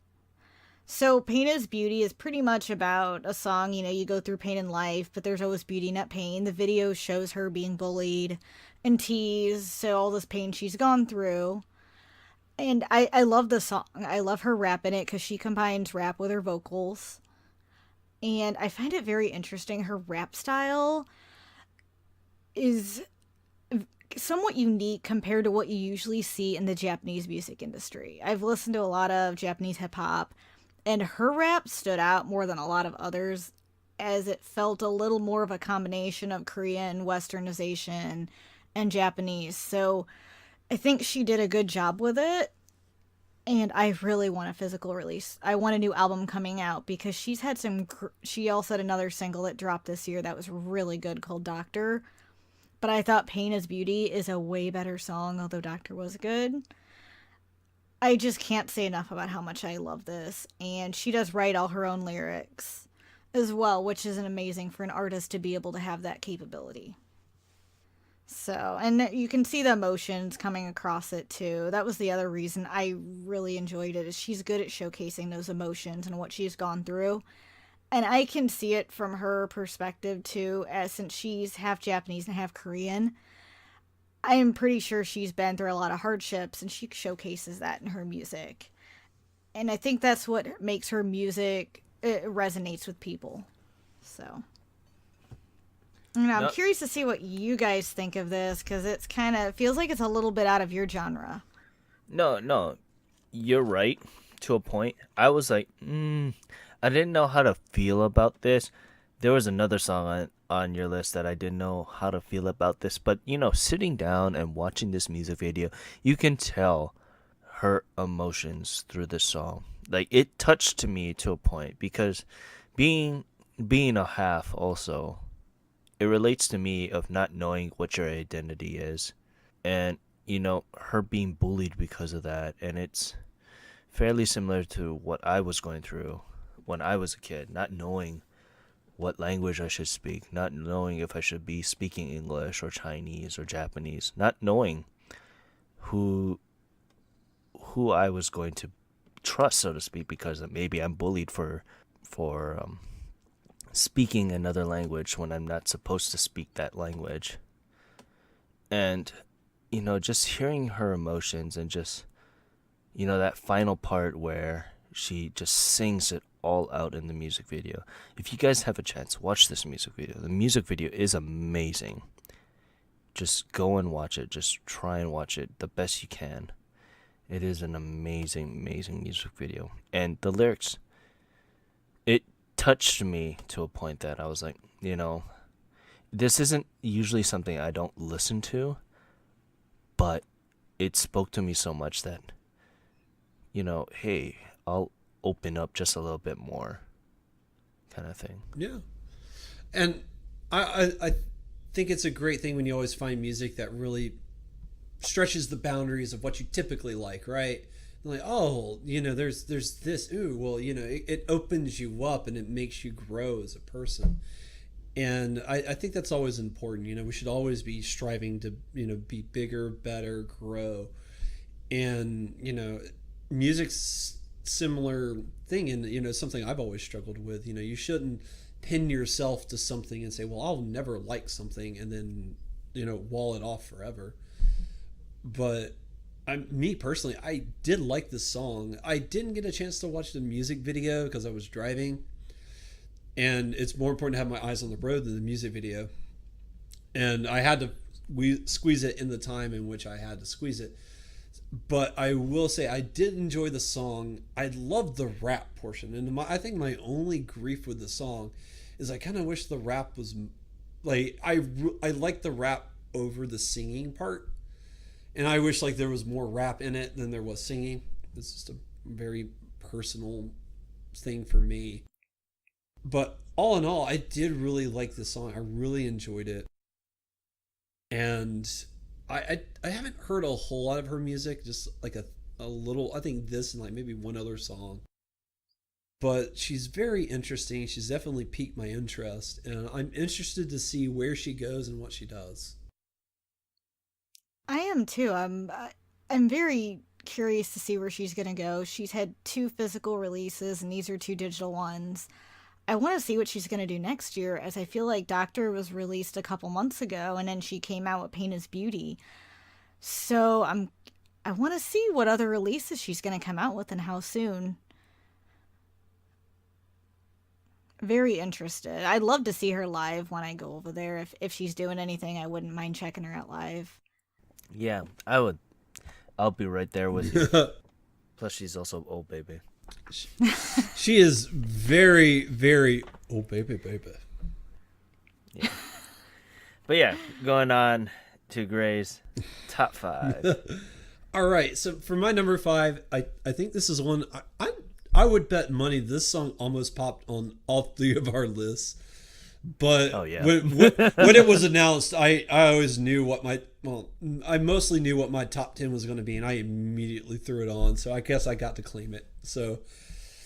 So Pain is Beauty is pretty much about a song, you go through pain in life, but there's always beauty in that pain. The video shows her being bullied and teased, so all this pain she's gone through. And I love the song. I love her rap in it because she combines rap with her vocals. And I find it very interesting. Her rap style is somewhat unique compared to what you usually see in the Japanese music industry. I've listened to a lot of Japanese hip hop, and her rap stood out more than a lot of others, as it felt a little more of a combination of Korean westernization and Japanese. So I think she did a good job with it. And I really want a physical release. I want a new album coming out because she's had she also had another single that dropped this year that was really good called Doctor. But I thought Pain is Beauty is a way better song, although Doctor was good. I just can't say enough about how much I love this. And she does write all her own lyrics as well, which is amazing for an artist to be able to have that capability. So, and you can see the emotions coming across it too. That was the other reason I really enjoyed it, is she's good at showcasing those emotions and what she's gone through. And I can see it from her perspective too, as since she's half Japanese and half Korean. I am pretty sure she's been through a lot of hardships, and she showcases that in her music. And I think that's what makes her music, it resonates with people. So, I'm No, curious to see what you guys think of this, because it's kind of feels like it's a little bit out of your genre. no, you're right to a point. I was like, I didn't know how to feel about this. There was another song on your list that I didn't know how to feel about this, but sitting down and watching this music video, you can tell her emotions through this song. Like it touched me to a point because being being a half also, it relates to me of not knowing what your identity is, and her being bullied because of that, and it's fairly similar to what I was going through when I was a kid, not knowing what language I should speak, not knowing if I should be speaking English or Chinese or Japanese, not knowing who I was going to trust, so to speak, because maybe I'm bullied for speaking another language when I'm not supposed to speak that language. And just hearing her emotions and just that final part where she just sings it all out in the music video. If you guys have a chance, watch this music video. The music video is amazing. Just go and watch it. Just try and watch it the best you can. It is an amazing, amazing music video. And the lyrics, it touched me to a point that I was like, this isn't usually something I don't listen to, but it spoke to me so much that, hey, I'll open up just a little bit more, kind of thing. Yeah. And I think it's a great thing when you always find music that really stretches the boundaries of what you typically like, right? Like, oh, there's this. Ooh, well, it opens you up and it makes you grow as a person. And I think that's always important. We should always be striving to, be bigger, better, grow. And, music's similar thing, and something I've always struggled with. You shouldn't pin yourself to something and say, well, I'll never like something, and then wall it off forever. But me personally, I did like this song. I didn't get a chance to watch the music video because I was driving, and it's more important to have my eyes on the road than the music video, and I had to squeeze it in the time in which I had to squeeze it. But I will say I did enjoy the song. I loved the rap portion, and I think my only grief with the song is I kind of wish the rap was like I like the rap over the singing part, and I wish like there was more rap in it than there was singing. It's just a very personal thing for me. But all in all, I did really like this song. I really enjoyed it, and I haven't heard a whole lot of her music, just like a little. I think this and like maybe one other song. But she's very interesting. She's definitely piqued my interest, and I'm interested to see where she goes and what she does. I am too. I'm very curious to see where she's gonna go. She's had two physical releases, and these are two digital ones. I want to see what she's going to do next year, as I feel like Doctor was released a couple months ago, and then she came out with Pain is Beauty. So I want to see what other releases she's going to come out with and how soon. Very interested. I'd love to see her live when I go over there. If she's doing anything, I wouldn't mind checking her out live. Yeah, I would. I'll be right there with you. Plus, she's also old baby. She is very, very baby. Yeah. But yeah, going on to Gray's top 5. All right, so for my number 5, I think this is one I would bet money this song almost popped on all 3 of our lists. But oh, yeah. when it was announced, I always knew I mostly knew what my top 10 was going to be, and I immediately threw it on. So I guess I got to claim it. So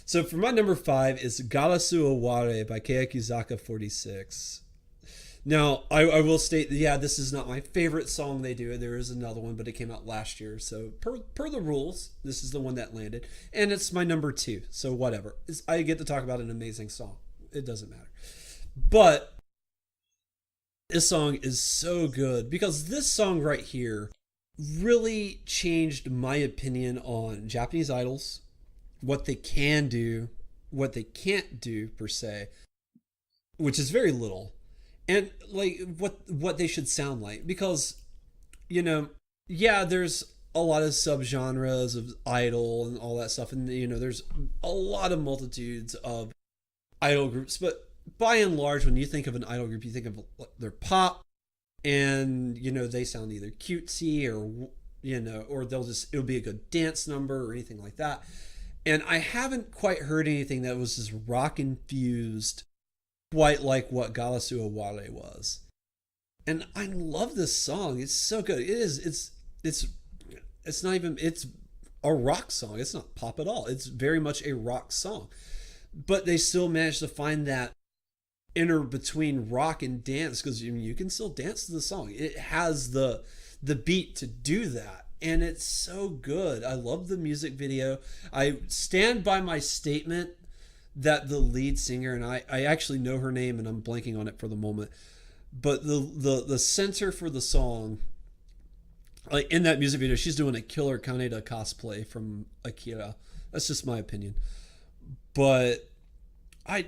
for my number 5 is Garasu Oware by Keiakizaka 46. Now, I will state that, yeah, this is not my favorite song they do. There is another one, but it came out last year. So per the rules, this is the one that landed. And it's my number 2. So whatever. I get to talk about an amazing song. it doesn't matter. But this song is so good because this song right here really changed my opinion on Japanese idols, what they can do, what they can't do per se, which is very little, and like what they should sound like. Because, yeah, there's a lot of subgenres of idol and all that stuff, and there's a lot of multitudes of idol groups, but by and large, when you think of an idol group, you think of their pop, and they sound either cutesy or or it'll be a good dance number or anything like that. And I haven't quite heard anything that was just rock infused, quite like what Galasu Aware was. And I love this song. It's so good. It's not even, it's a rock song. It's not pop at all. It's very much a rock song. But they still managed to find that inner between rock and dance, because you can still dance to the song. It has the beat to do that, and it's so good. I love the music video. I stand by my statement that the lead singer, and I actually know her name and I'm blanking on it for the moment, but the center for the song, like in that music video, she's doing a killer Kaneda cosplay from Akira. That's just my opinion, but I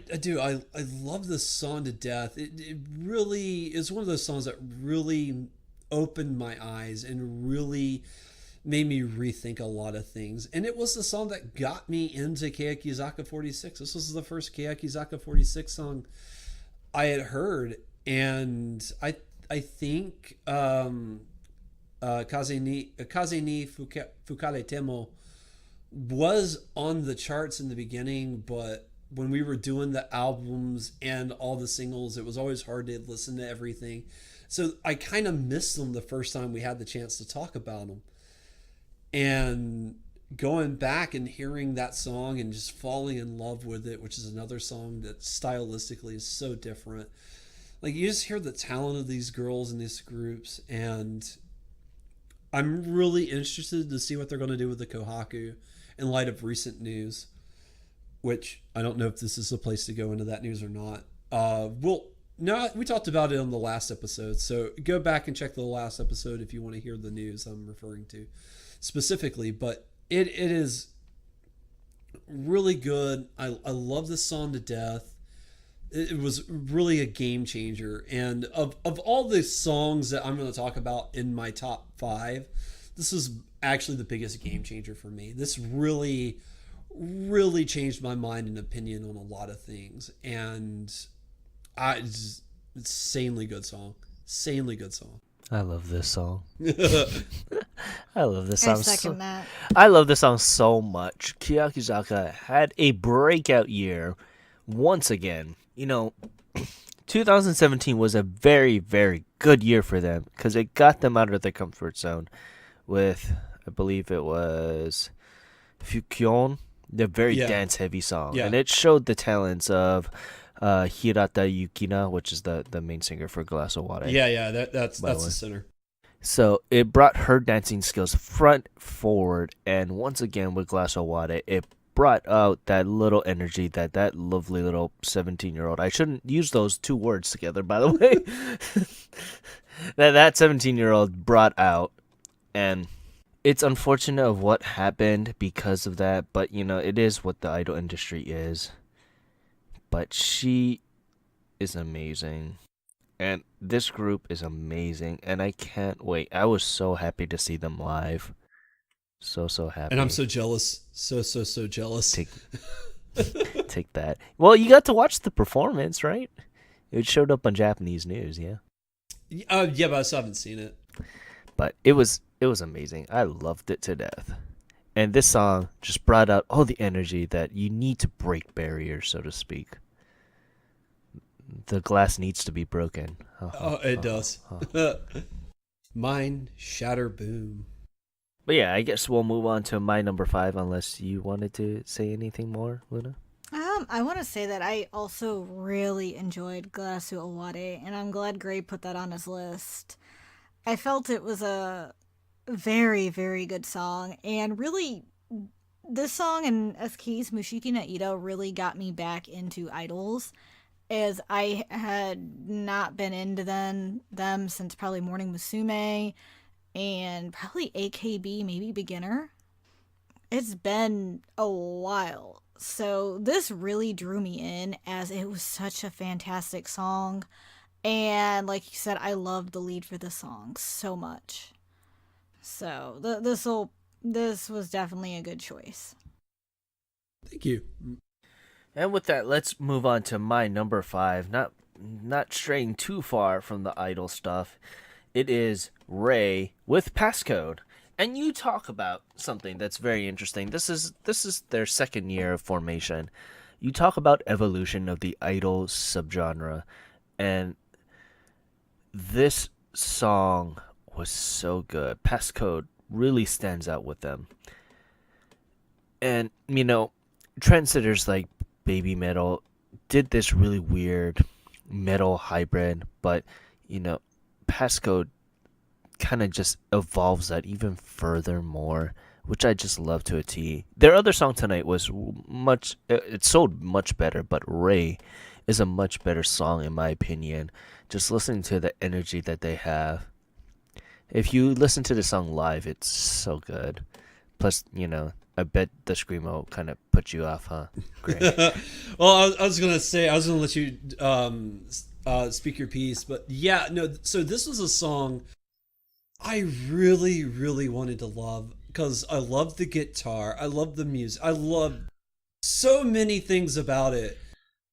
love this song to death. It really is one of those songs that really opened my eyes and really made me rethink a lot of things. And it was the song that got me into Keyakizaka 46. This was the first Keyakizaka 46 song I had heard, and I think Kaze ni Fukare Temo was on the charts in the beginning, but when we were doing the albums and all the singles, it was always hard to listen to everything. So I kind of missed them the first time we had the chance to talk about them. And going back and hearing that song and just falling in love with it, which is another song that stylistically is so different. Like, you just hear the talent of these girls in these groups, and I'm really interested to see what they're going to do with the Kohaku in light of recent news, which I don't know if this is the place to go into that news or not. We talked about it on the last episode, so go back and check the last episode if you want to hear the news I'm referring to specifically. But it is really good. I love this song to death. It was really a game changer. And of all the songs that I'm going to talk about in my top 5, this is actually the biggest game changer for me. This really changed my mind and opinion on a lot of things. And it's insanely good song. I love this song. I love this I song. second that. I love this song so much. Keyakizaka had a breakout year once again. 2017 was a very, very good year for them because it got them out of their comfort zone with, I believe it was Fukyon, the very dance-heavy song. Yeah. And it showed the talents of Hirata Yukina, which is the main singer for Glass Aware. Yeah, that's the center. So it brought her dancing skills front forward, and once again with Glass Aware, it brought out that little energy that lovely little 17-year-old. I shouldn't use those two words together, by the way. that 17-year-old brought out, and it's unfortunate of what happened because of that, but it is what the idol industry is. But she is amazing. And this group is amazing, and I can't wait. I was so happy to see them live. So happy. And I'm so jealous. So jealous. Take that. Well, you got to watch the performance, right? It showed up on Japanese news, yeah? Yeah, but I still haven't seen it. But it was amazing. I loved it to death. And this song just brought out all the energy that you need to break barriers, so to speak. The glass needs to be broken. It does. Mine shatter boom. But yeah, I guess we'll move on to my number 5 unless you wanted to say anything more, Luna. I want to say that I also really enjoyed Garasu Oware, and I'm glad Gray put that on his list. I felt it was a very, very good song, and really, this song and SK's Mushiki no Ito really got me back into idols. as I had not been into them since probably Morning Musume and probably AKB, maybe Beginner. It's been a while. So this really drew me in as it was such a fantastic song. And like you said, I loved the lead for the song so much. So this was definitely a good choice. Thank you. And with that, let's move on to my number 5. Not straying too far from the idol stuff. It is Ray with Passcode. And you talk about something that's very interesting. This is their second year of formation. You talk about evolution of the idol subgenre, and this song was so good. Passcode really stands out with them. And trendsetters like Baby Metal did this really weird metal hybrid, but Passcode kind of just evolves that even further more, which I just love to a T. Their other song tonight was it sold much better, but Ray is a much better song in my opinion. Just listening to the energy that they have. If you listen to the song live, it's so good. Plus, I bet the screamo kind of put you off, huh? Great. Well, I was gonna say I was gonna let you speak your piece, but yeah, no. So this was a song I really, really wanted to love because I love the guitar, I love the music, I love so many things about it.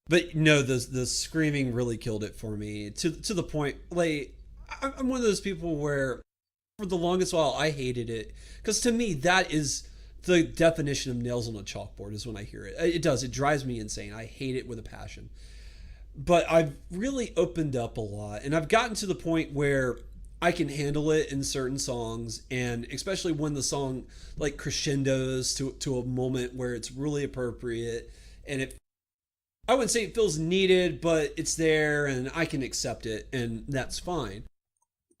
But no, the screaming really killed it for me to the point. Like I'm one of those people where for the longest while I hated it because to me that is the definition of nails on a chalkboard is when I hear it. It drives me insane. I hate it with a passion. But I've really opened up a lot, and I've gotten to the point where I can handle it in certain songs, and especially when the song like crescendos to a moment where it's really appropriate, and I wouldn't say it feels needed, but it's there and I can accept it, and that's fine.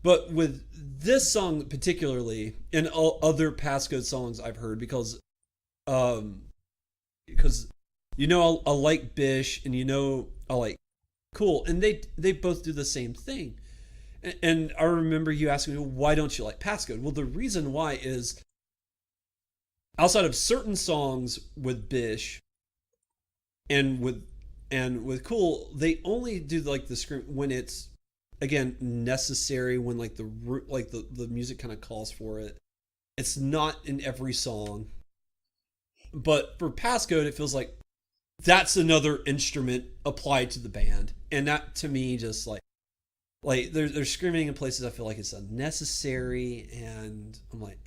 But with this song particularly, and all other Passcode songs I've heard, because I like Bish, and I like Cool, and they both do the same thing. And I remember you asking me, well, why don't you like Passcode? Well, the reason why is outside of certain songs with Bish and with Cool, they only do like the scream when it's again necessary, when like the music kind of calls for it. It's not in every song. But for Passcode, it feels like that's another instrument applied to the band. And that to me just like they're screaming in places I feel like it's unnecessary, and I'm like,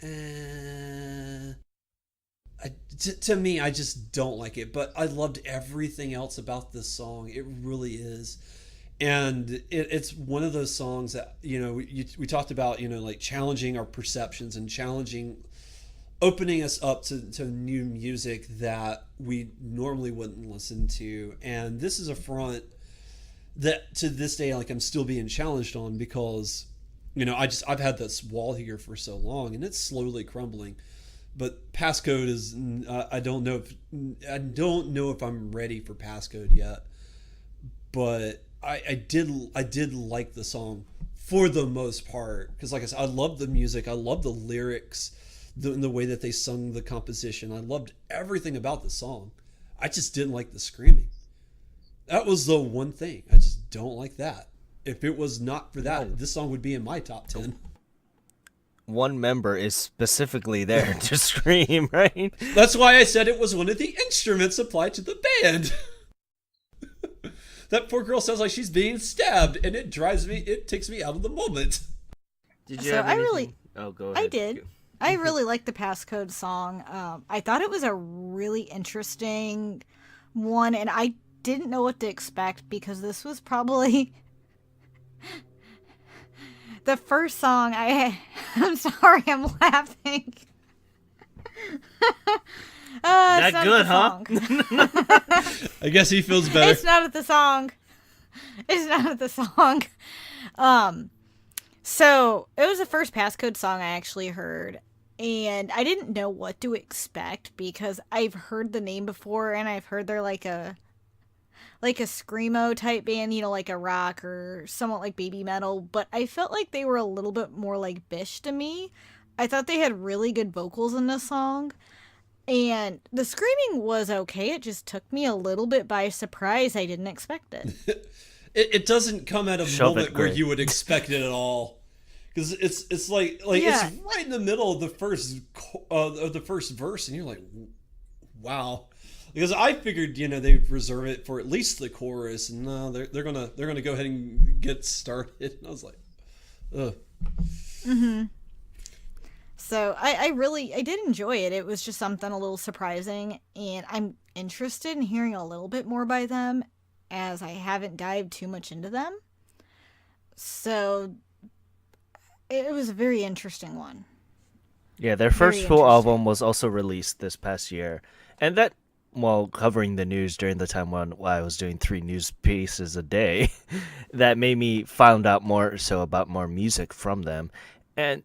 to me, I just don't like it. But I loved everything else about this song. It really is. And it's one of those songs that, we talked about, like challenging our perceptions and opening us up to new music that we normally wouldn't listen to. And this is a front that to this day, like I'm still being challenged on because, I've had this wall here for so long and it's slowly crumbling. But Passcode is, I don't know if I'm ready for Passcode yet, but I did like the song for the most part because, like I said, I love the music, I love the lyrics, the way that they sung the composition. I loved everything about the song. I just didn't like the screaming. That was the one thing. I just don't like that. If it was not for that, this song would be in my top 10. One member is specifically there to scream, right? That's why I said it was one of the instruments applied to the band. That poor girl sounds like she's being stabbed, and it takes me out of the moment. Did you So have I anything? really- Oh, go ahead. I did. I really liked the Passcode song. I thought it was a really interesting one, and I didn't know what to expect because this was probably the first song I'm sorry, I'm laughing. That it's not good, at the song. I guess he feels better. It's not at the song. It's not at the song. So it was the first Passcode song I actually heard, and I didn't know what to expect because I've heard the name before, and I've heard they're like a like a screamo type band, like a rock or somewhat like baby metal, but I felt like they were a little bit more like Bish to me. I thought they had really good vocals in this song, and the screaming was okay. It just took me a little bit by surprise. I didn't expect it. It doesn't come at a Shove it, moment where Gray. you would expect it at all, because it's like Yeah. it's right in the middle of the first verse, and you're like, wow. Because I figured they'd reserve it for at least the chorus, and no, they're gonna go ahead and get started. And I was like, ugh. So I did enjoy it. It was just something a little surprising, and I'm interested in hearing a little bit more by them, as I haven't dived too much into them. So it was a very interesting one. Yeah, their Very first full interesting. album was also released this past year, and that while covering the news during the time when I was doing 3 news pieces a day, that made me find out more so about more music from them. And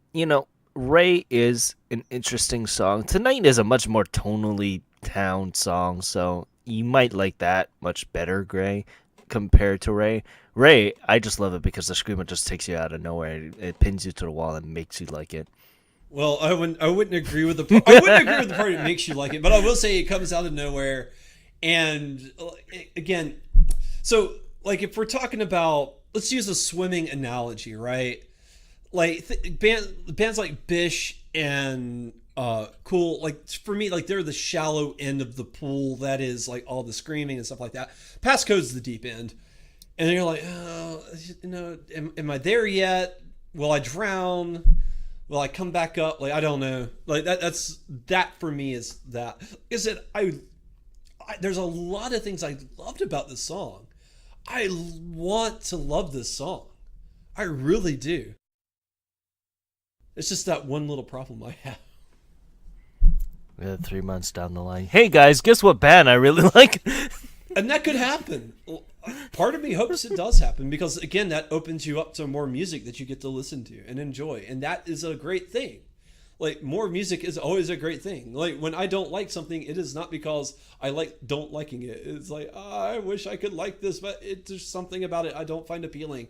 Ray is an interesting song. Tonight is a much more tonally down song, so you might like that much better, Gray, compared to Ray. Ray, I just love it because the screamer just takes you out of nowhere. It pins you to the wall and makes you like it. Well, I wouldn't agree with I wouldn't agree with the part that makes you like it, but I will say it comes out of nowhere, and again, so like if we're talking about, let's use a swimming analogy, right? Like bands like Bish and Cool, like for me, like they're the shallow end of the pool. That is like all the screaming and stuff like that. Passcode's the deep end, and then you're like, oh, am I there yet? Will I drown? Will I come back up? Like I don't know. Like that for me is that. Is it? There's a lot of things I loved about this song. I want to love this song. I really do. It's just that one little problem I have. 3 months down the line. Hey guys, guess what band I really like? And that could happen. Part of me hopes it does happen, because again, that opens you up to more music that you get to listen to and enjoy, and that is a great thing. Like more music is always a great thing. Like when I don't like something, it is not because I don't liking it. It's like, oh, I wish I could like this, but there's something about it I don't find appealing.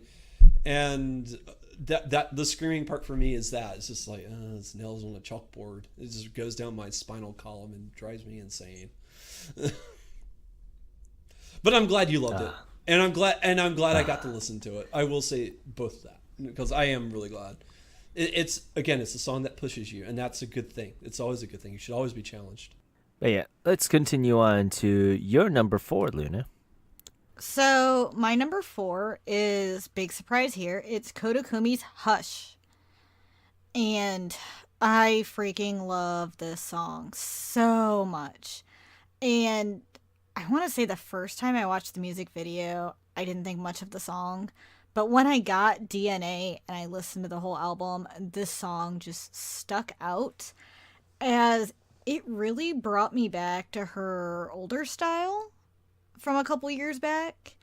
And that the screaming part for me is that it's just like it's nails on a chalkboard. It just goes down my spinal column and drives me insane. But I'm glad you loved it, and I'm glad I got to listen to it. I will say both of that, because I am really glad. It's a song that pushes you, and that's a good thing. It's always a good thing. You should always be challenged. But yeah, let's continue on to your number 4, Luna. So my number 4 is, big surprise here, it's Kotokumi's Hush. And I freaking love this song so much. And I want to say the first time I watched the music video, I didn't think much of the song. But when I got DNA and I listened to the whole album, this song just stuck out, as it really brought me back to her older style from a couple years back.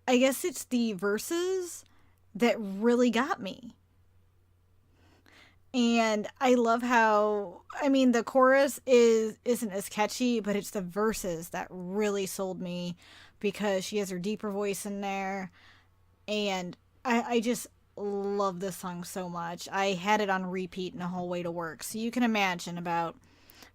I guess it's the verses that really got me. And I love how, I mean, the chorus isn't as catchy, but it's the verses that really sold me, because she has her deeper voice in there. And I just love this song so much. I had it on repeat in the whole way to work. So you can imagine about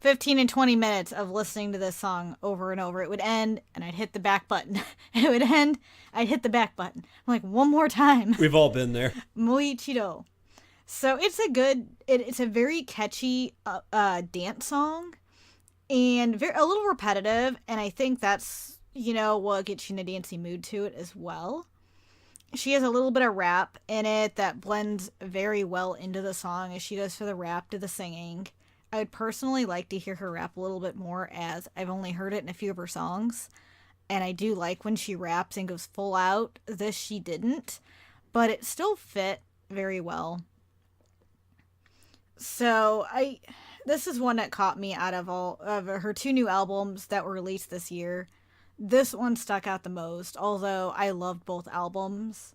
15 and 20 minutes of listening to this song over and over. It would end, and I'd hit the back button. It would end, I'd hit the back button. I'm like, one more time. We've all been there. Moichido. So it's a very catchy dance song, and a little repetitive, and I think that's, what gets you in a dancey mood to it as well. She has a little bit of rap in it that blends very well into the song, as she goes from the rap to the singing. I would personally like to hear her rap a little bit more, as I've only heard it in a few of her songs, and I do like when she raps and goes full out. This she didn't, but it still fit very well. So this is one that caught me out of all of her 2 new albums that were released this year. This one stuck out the most, although I loved both albums.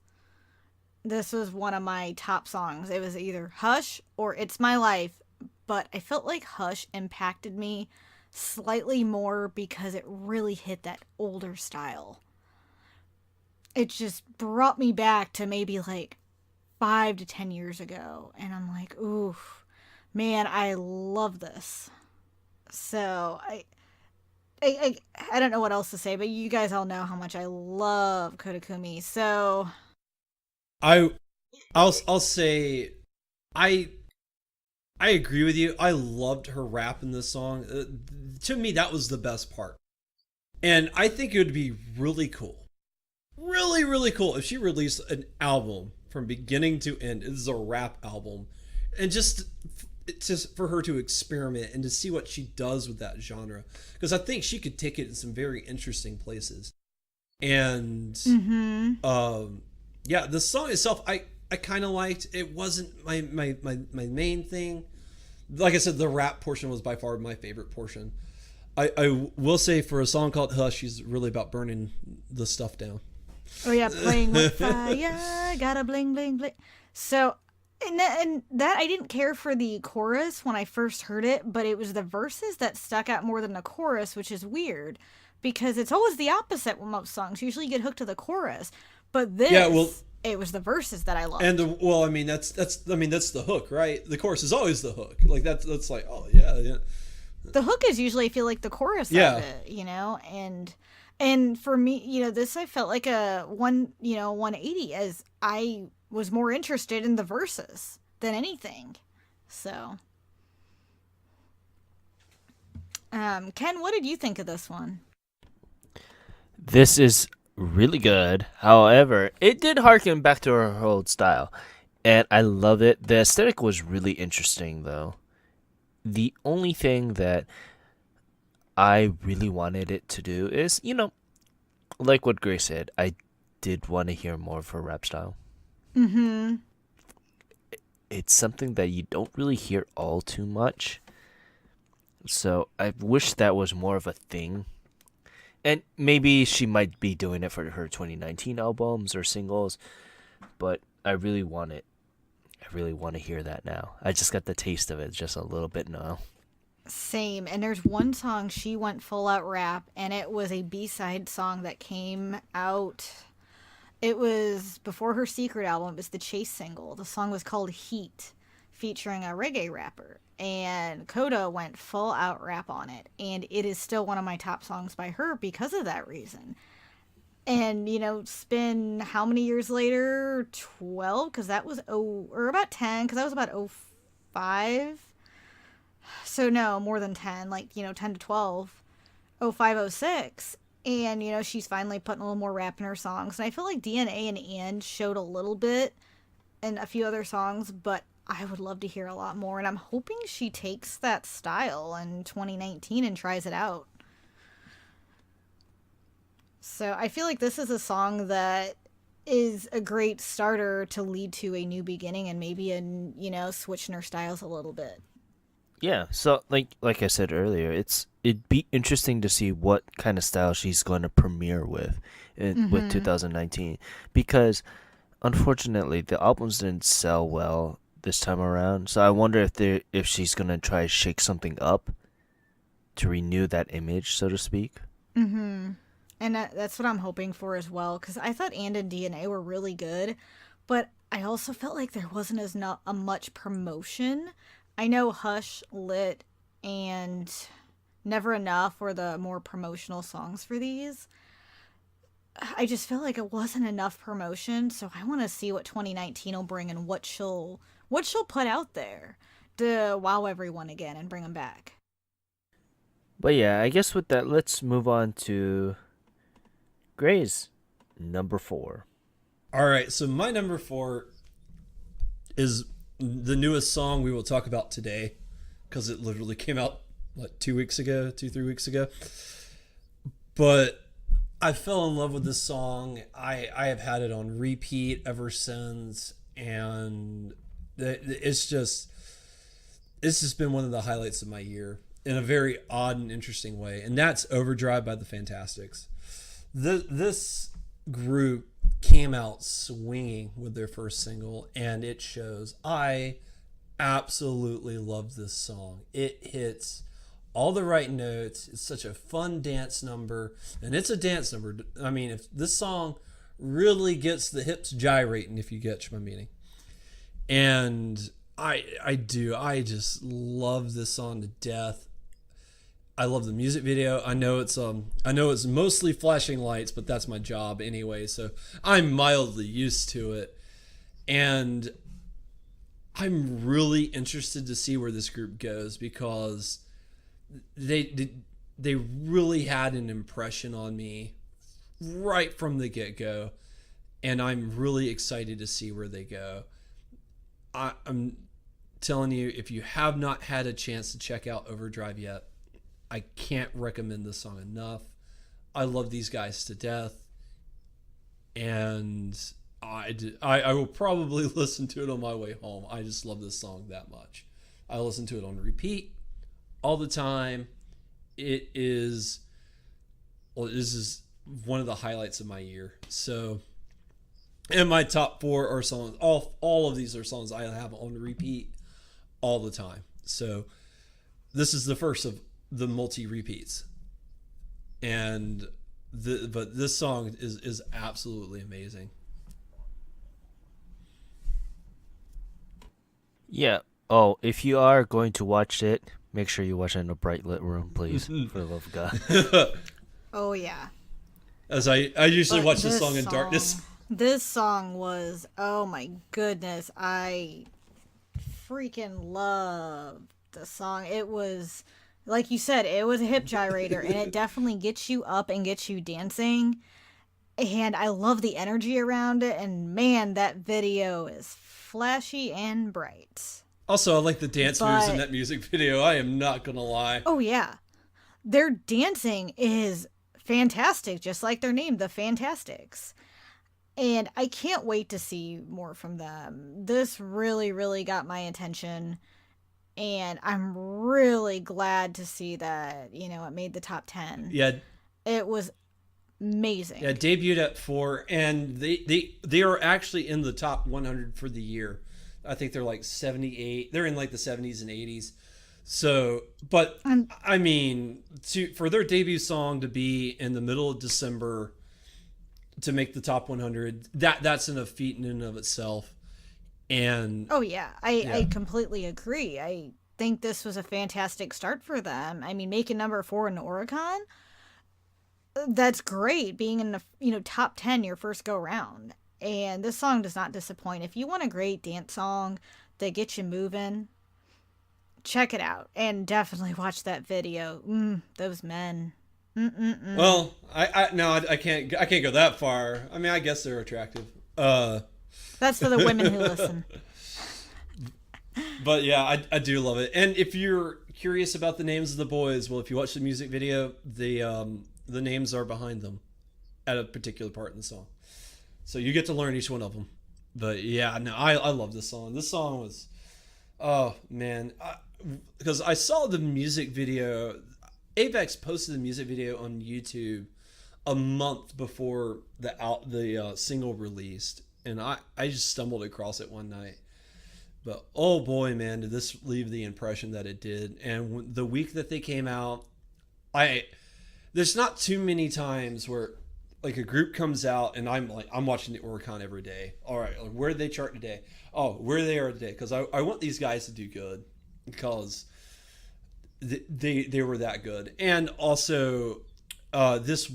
This was one of my top songs. It was either Hush or It's My Life, but I felt like Hush impacted me slightly more because it really hit that older style it just brought me back to maybe like 5 to 10 years ago. And I'm like, ooh, man, I love this. So I don't know what else to say, but you guys all know how much I love Kodakumi. So I I'll say I I agree with you. I loved her rap in this song. To me, that was the best part. And I think it would be really cool, really, really cool if she released an album from beginning to end. This is a rap album. And just for her to experiment and to see what she does with that genre. Because I think she could take it in some very interesting places. And yeah, the song itself, I kind of liked. It wasn't my main thing. Like I said, the rap portion was by far my favorite portion. I will say for a song called Hush, she's really about burning the stuff down. oh yeah, playing with fire, gotta bling bling bling. So and that I didn't care for the chorus when I first heard it, but it was the verses that stuck out more than the chorus, which is weird because it's always the opposite with most songs. Usually you get hooked to the chorus, but this, Yeah, well, it was the verses that I loved. and I mean that's the hook, right? The chorus is always the hook. Like that's like, oh yeah, yeah. The hook is usually, I feel like, the chorus Yeah. of it, and for me, this I felt like a 180, as I was more interested in the verses than anything. So, Ken, what did you think of this one? This is really good. However, it did harken back to her old style, and I love it. The aesthetic was really interesting, though. The only thing that I really wanted it to do is, like what Grace said, I did want to hear more of her rap style. Mm-hmm. It's something that you don't really hear all too much. So I wish that was more of a thing. And maybe she might be doing it for her 2019 albums or singles, but I really want it. I really want to hear that now. I just got the taste of it just a little bit now. Same. And there's one song she went full out rap, and it was a B-side song that came out. It was before her Secret album. It was the Chase single. The song was called Heat, featuring a reggae rapper. And Coda went full out rap on it. And it is still one of my top songs by her because of that reason. And, spin how many years later? 12? Because that was, or about 10, because that was about 05. So, no, more than 10, like, 10 to 12. 05, 06. And, she's finally putting a little more rap in her songs. And I feel like DNA and showed a little bit in a few other songs, but I would love to hear a lot more. And I'm hoping she takes that style in 2019 and tries it out. So I feel like this is a song that is a great starter to lead to a new beginning and maybe switching her styles a little bit. Yeah, so like I said earlier, it'd be interesting to see what kind of style she's going to premiere with with 2019, because unfortunately the albums didn't sell well this time around. So I wonder if she's going to try to shake something up to renew that image, so to speak. Mm-hmm. And that's what I'm hoping for as well, because I thought And DNA were really good, but I also felt like there wasn't as not a much promotion. I know Hush, Lit, and Never Enough were the more promotional songs for these. I just feel like it wasn't enough promotion, so I want to see what 2019 will bring and what she'll put out there to wow everyone again and bring them back. But yeah, I guess with that, let's move on to Gray's number 4. All right, so my number 4 is the newest song we will talk about today, because it literally came out 3 weeks ago. But I fell in love with this song. I have had it on repeat ever since, and it's just been one of the highlights of my year in a very odd and interesting way, and that's Overdrive by the Fantastics. This group came out swinging with their first single, and it shows. I absolutely love this song. It hits all the right notes. It's such a fun dance number, and it's a dance number. I mean, if this song really gets the hips gyrating, if you get my meaning. And I just love this song to death. I love the music video. I know it's mostly flashing lights, but that's my job anyway, so I'm mildly used to it. And I'm really interested to see where this group goes, because they really had an impression on me right from the get-go, and I'm really excited to see where they go. I'm telling you, if you have not had a chance to check out Overdrive yet, I can't recommend this song enough. I love these guys to death, and I will probably listen to it on my way home. I just love this song that much. I listen to it on repeat all the time. This is one of the highlights of my year. So, and my top 4 are songs. All of these are songs I have on repeat all the time. So, this is the first of the multi repeats, but this song is absolutely amazing. Yeah. Oh, if you are going to watch it, make sure you watch it in a bright lit room, please. For the love of God. Oh yeah. As I usually But watch this song in darkness. This song was, oh my goodness, I freaking loved the song. It was, like you said, it was a hip gyrator, and it definitely gets you up and gets you dancing. And I love the energy around it, and man, that video is flashy and bright. Also, I like the dance moves in that music video. I am not gonna lie. Oh yeah. Their dancing is fantastic, just like their name, the Fantastics. And I can't wait to see more from them. This really, really got my attention. And I'm really glad to see that, it made the top 10. Yeah. It was amazing. Yeah, debuted at 4, and they are actually in the top 100 for the year. I think they're like 78. They're in like the 70s and 80s. So, but I mean, for their debut song to be in the middle of December to make the top 100, that's a feat in and of itself. And oh yeah, I completely agree. I think this was a fantastic start for them. I mean, making number 4 in Oricon, that's great. Being in the top 10 your first go round. And this song does not disappoint. If you want a great dance song that gets you moving, check it out. And definitely watch that video. Those men. Well, I can't go that far. I mean, I guess they're attractive. That's for the women who listen. But yeah, I do love it. And if you're curious about the names of the boys, well, if you watch the music video, the names are behind them at a particular part in the song. So you get to learn each one of them. But yeah, no, I love this song. This song was, oh man, because I saw the music video. Avex posted the music video on YouTube a month before the single released, and I just stumbled across it one night. But oh boy, man, did this leave the impression that it did. And the week that they came out, there's not too many times where like a group comes out and I'm watching the Oricon every day. All right, like, where did they chart today? Oh, where they are today? Because I want these guys to do good, because they were that good. And also, this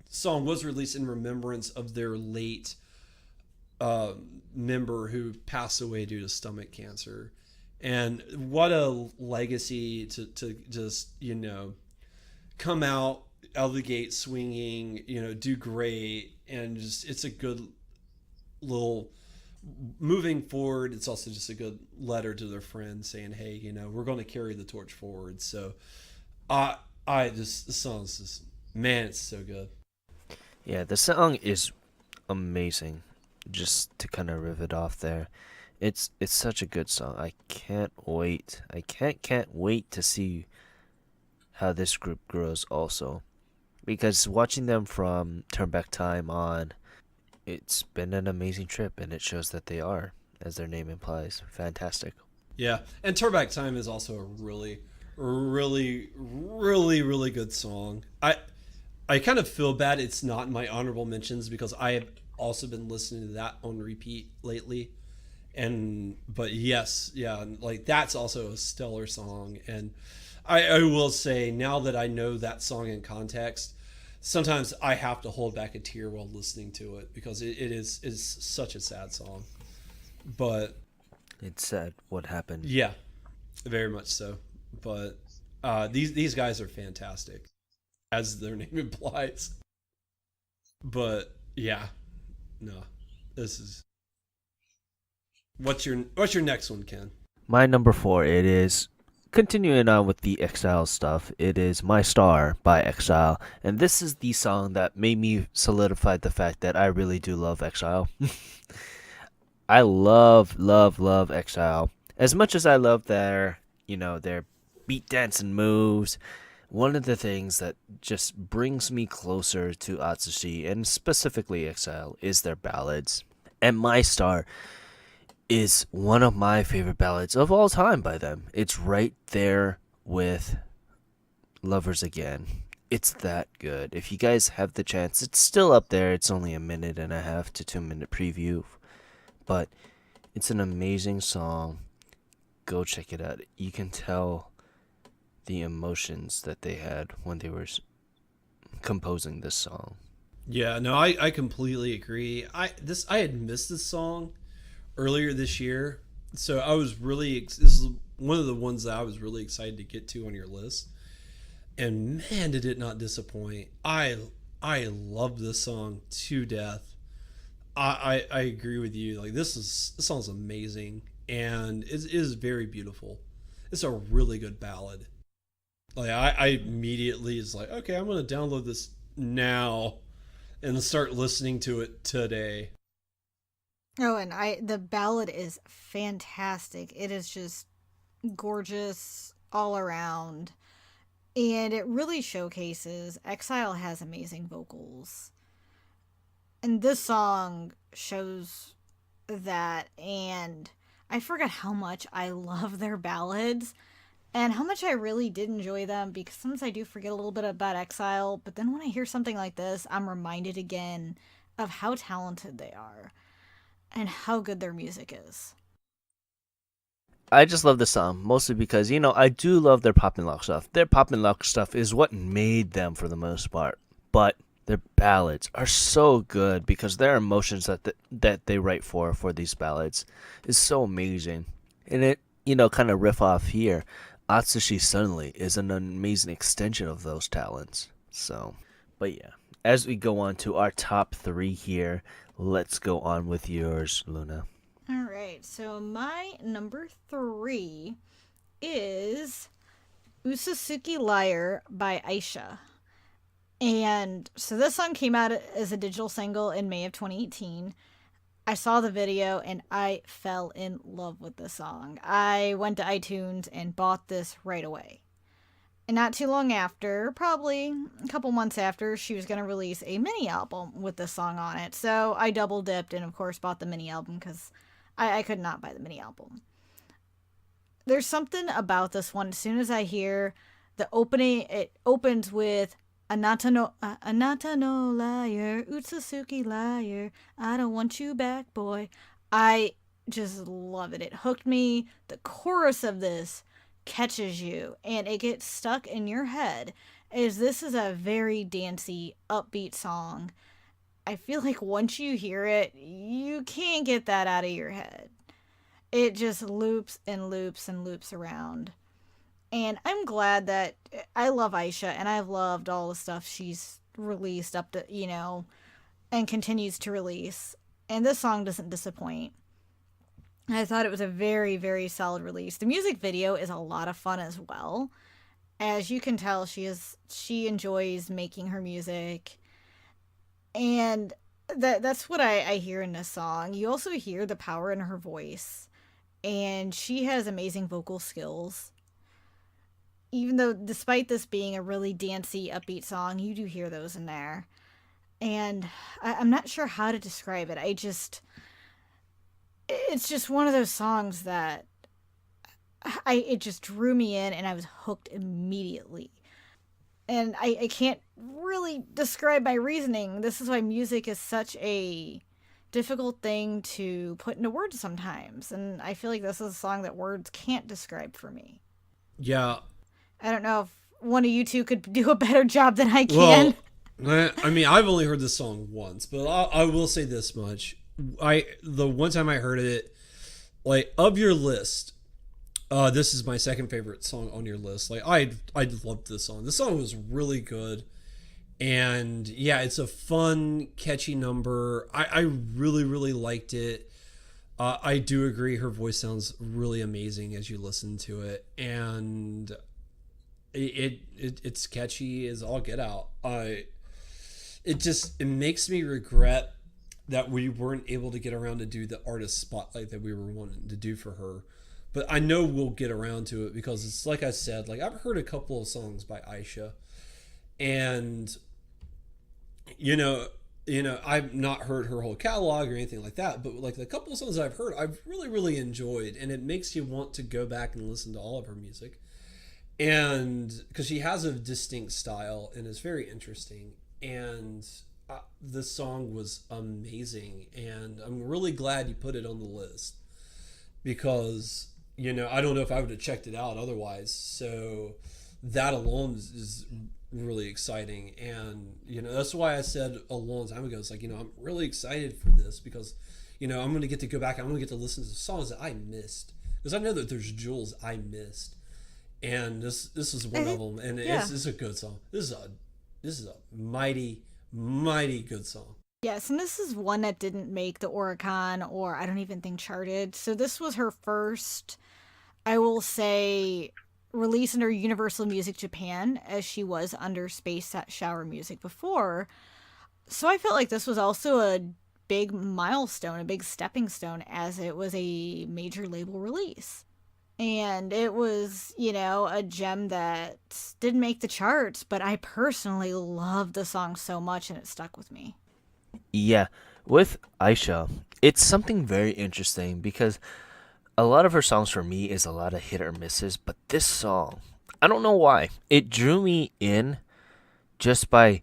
song was released in remembrance of their late member who passed away due to stomach cancer. And what a legacy to just come out of the gate swinging, do great, and just it's a good little moving forward. It's also just a good letter to their friends saying, hey, we're going to carry the torch forward. So this song's just, man, it's so good. Yeah, the song is amazing. Just to kind of rivet off there, it's such a good song. I can't wait. I can't wait to see how this group grows also, because watching them from Turn Back Time on, it's been an amazing trip, and it shows that they are, as their name implies, fantastic. Yeah, and Turn Back Time is also a really, really, really, really good song. I kind of feel bad it's not in my honorable mentions because I have also been listening to that on repeat lately. And but yes, yeah, like that's also a stellar song. And I will say, now that I know that song in context, sometimes I have to hold back a tear while listening to it because it is such a sad song. But It's sad what happened. yeah, very much so. But these guys are fantastic, as their name implies. But yeah, no, this is what's your next one, Ken? My number four, it is continuing on with the Exile stuff. It is My Star by Exile, and this is the song that made me solidify the fact that I really do love Exile. I love, love, love Exile as much as I love their beat dancing moves. One of the things that just brings me closer to Atsushi and specifically Exile is their ballads. And My Star is one of my favorite ballads of all time by them. It's right there with Lovers Again. It's that good. If you guys have the chance, it's still up there. It's only a minute and a half to 2 minute preview, but it's an amazing song. Go check it out. You can tell the emotions that they had when they were composing this song. Yeah, no, I completely agree. I had missed this song earlier this year, so I was really this is one of the ones that I was really excited to get to on your list. And man, did it not disappoint. I love this song to death. I agree with you. Like this song's amazing and it is very beautiful. It's a really good ballad. Like I immediately is like, okay, I'm gonna download this now and start listening to it today. Oh, and the ballad is fantastic. It is just gorgeous all around. And it really showcases Exile has amazing vocals. And this song shows that, and I forgot how much I love their ballads and how much I really did enjoy them, because sometimes I do forget a little bit about Exile, but then when I hear something like this, I'm reminded again of how talented they are and how good their music is. I just love the song mostly because I do love their pop and lock stuff. Their pop and lock stuff is what made them for the most part, but their ballads are so good because their emotions that they write for these ballads is so amazing. And it kind of riff off here. Atsushi suddenly is an amazing extension of those talents. So, but yeah, as we go on to our top three here, let's go on with yours, Luna. All right, so my number three is Usasuki Liar by Aisha. And so this song came out as a digital single in May of 2018. I saw the video and I fell in love with the song. I went to iTunes and bought this right away. And not too long after, probably a couple months after, she was going to release a mini album with this song on it. So I double dipped and, of course, bought the mini album because I could not buy the mini album. There's something about this one. As soon as I hear the opening, it opens with Anata no liar, Utsutsuki liar, I don't want you back, boy. I just love it. It hooked me. The chorus of this catches you and it gets stuck in your head, as this is a very dancey, upbeat song. I feel like once you hear it, you can't get that out of your head. It just loops and loops and loops around. And I'm glad that I love Aisha and I've loved all the stuff she's released up to, and continues to release. And this song doesn't disappoint. I thought it was a very, very solid release. The music video is a lot of fun as well. As you can tell, she enjoys making her music. And that's what I hear in this song. You also hear the power in her voice. And she has amazing vocal skills. Even though, despite this being a really dancey, upbeat song, you do hear those in there. And I'm not sure how to describe it. It's just one of those songs that it just drew me in and I was hooked immediately. And I can't really describe my reasoning. This is why music is such a difficult thing to put into words sometimes. And I feel like this is a song that words can't describe for me. Yeah. I don't know if one of you two could do a better job than I Well, can. I mean, I've only heard this song once, but I will say this much: the one time I heard it, like of your list, this is my second favorite song on your list. Like I loved this song. This song was really good, and yeah, it's a fun, catchy number. I really really liked it. I do agree, her voice sounds really amazing as you listen to it, and it's catchy as all get out. It makes me regret that we weren't able to get around to do the artist spotlight that we were wanting to do for her. But I know we'll get around to it because it's like I said, like I've heard a couple of songs by Aisha, and I've not heard her whole catalog or anything like that, but like the couple of songs I've heard, I've really really enjoyed, and it makes you want to go back and listen to all of her music. And because she has a distinct style and is very interesting, and this song was amazing, and I'm really glad you put it on the list because I don't know if I would have checked it out otherwise. So that alone is really exciting, and that's why I said a long time ago, it's like I'm really excited for this because I'm going to get to go back, I'm going to get to listen to songs that I missed, because I know that there's jewels I missed, and this is one of them, and Yeah. it's a good song. This is a mighty mighty good song. Yes, and this is one that didn't make the Oricon, or I don't even think charted. So this was her first, I will say, release under Universal Music Japan, as she was under Space Shower Music before. So I felt like this was also a big milestone, a big stepping stone, as it was a major label release. And it was, a gem that didn't make the charts, but I personally loved the song so much and it stuck with me. Yeah, with Aisha, it's something very interesting because a lot of her songs for me is a lot of hit or misses, but this song, I don't know why, it drew me in just by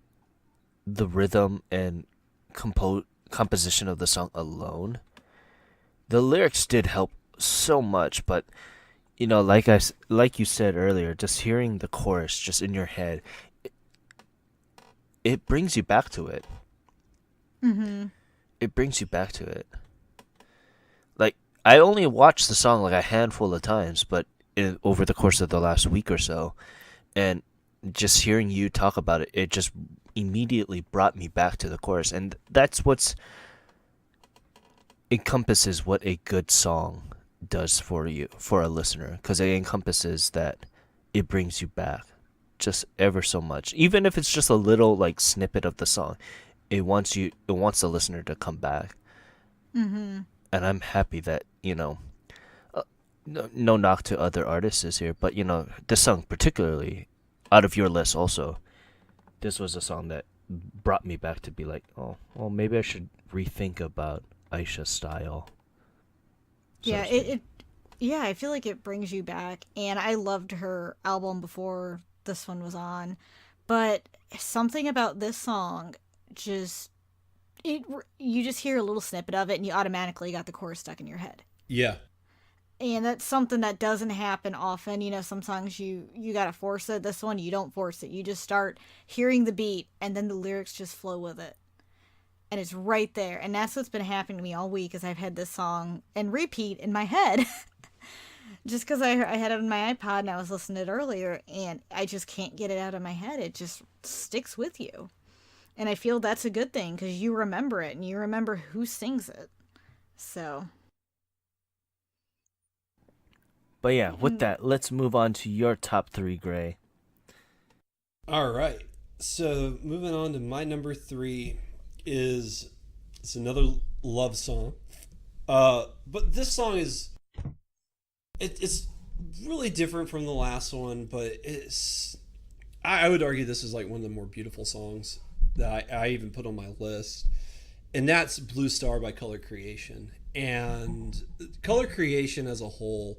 the rhythm and composition of the song alone. The lyrics did help so much, but like you said earlier, just hearing the chorus just in your head, it brings you back to it. Mm-hmm. It brings you back to it. Like, I only watched the song like a handful of times, but over the course of the last week or so, and just hearing you talk about it, it just immediately brought me back to the chorus, and that's what's encompasses what a good song does for you, for a listener, because it encompasses that it brings you back just ever so much, even if it's just a little like snippet of the song. It wants the listener to come back. Mm-hmm. And I'm happy that no knock to other artists here, but this song particularly, out of your list also, this was a song that brought me back to be like, oh well, maybe I should rethink about Aisha's style. So Yeah, to speak. yeah, I feel like it brings you back, and I loved her album before this one was on, but something about this song just it you just hear a little snippet of it and you automatically got the chorus stuck in your head. Yeah. And that's something that doesn't happen often. Some songs you got to force it. This one you don't force it. You just start hearing the beat and then the lyrics just flow with it. And it's right there. And that's what's been happening to me all week, is I've had this song and repeat in my head. Just because I had it on my iPod and I was listening to it earlier, and I just can't get it out of my head. It just sticks with you. And I feel that's a good thing because you remember it and you remember who sings it. So. But yeah, with that, let's move on to your top three, Gray. All right. So moving on to my number 3 is it's another love song. But this song it's really different from the last one, but I would argue this is like one of the more beautiful songs that I even put on my list, and that's Blue Star by Color Creation. And Color Creation as a whole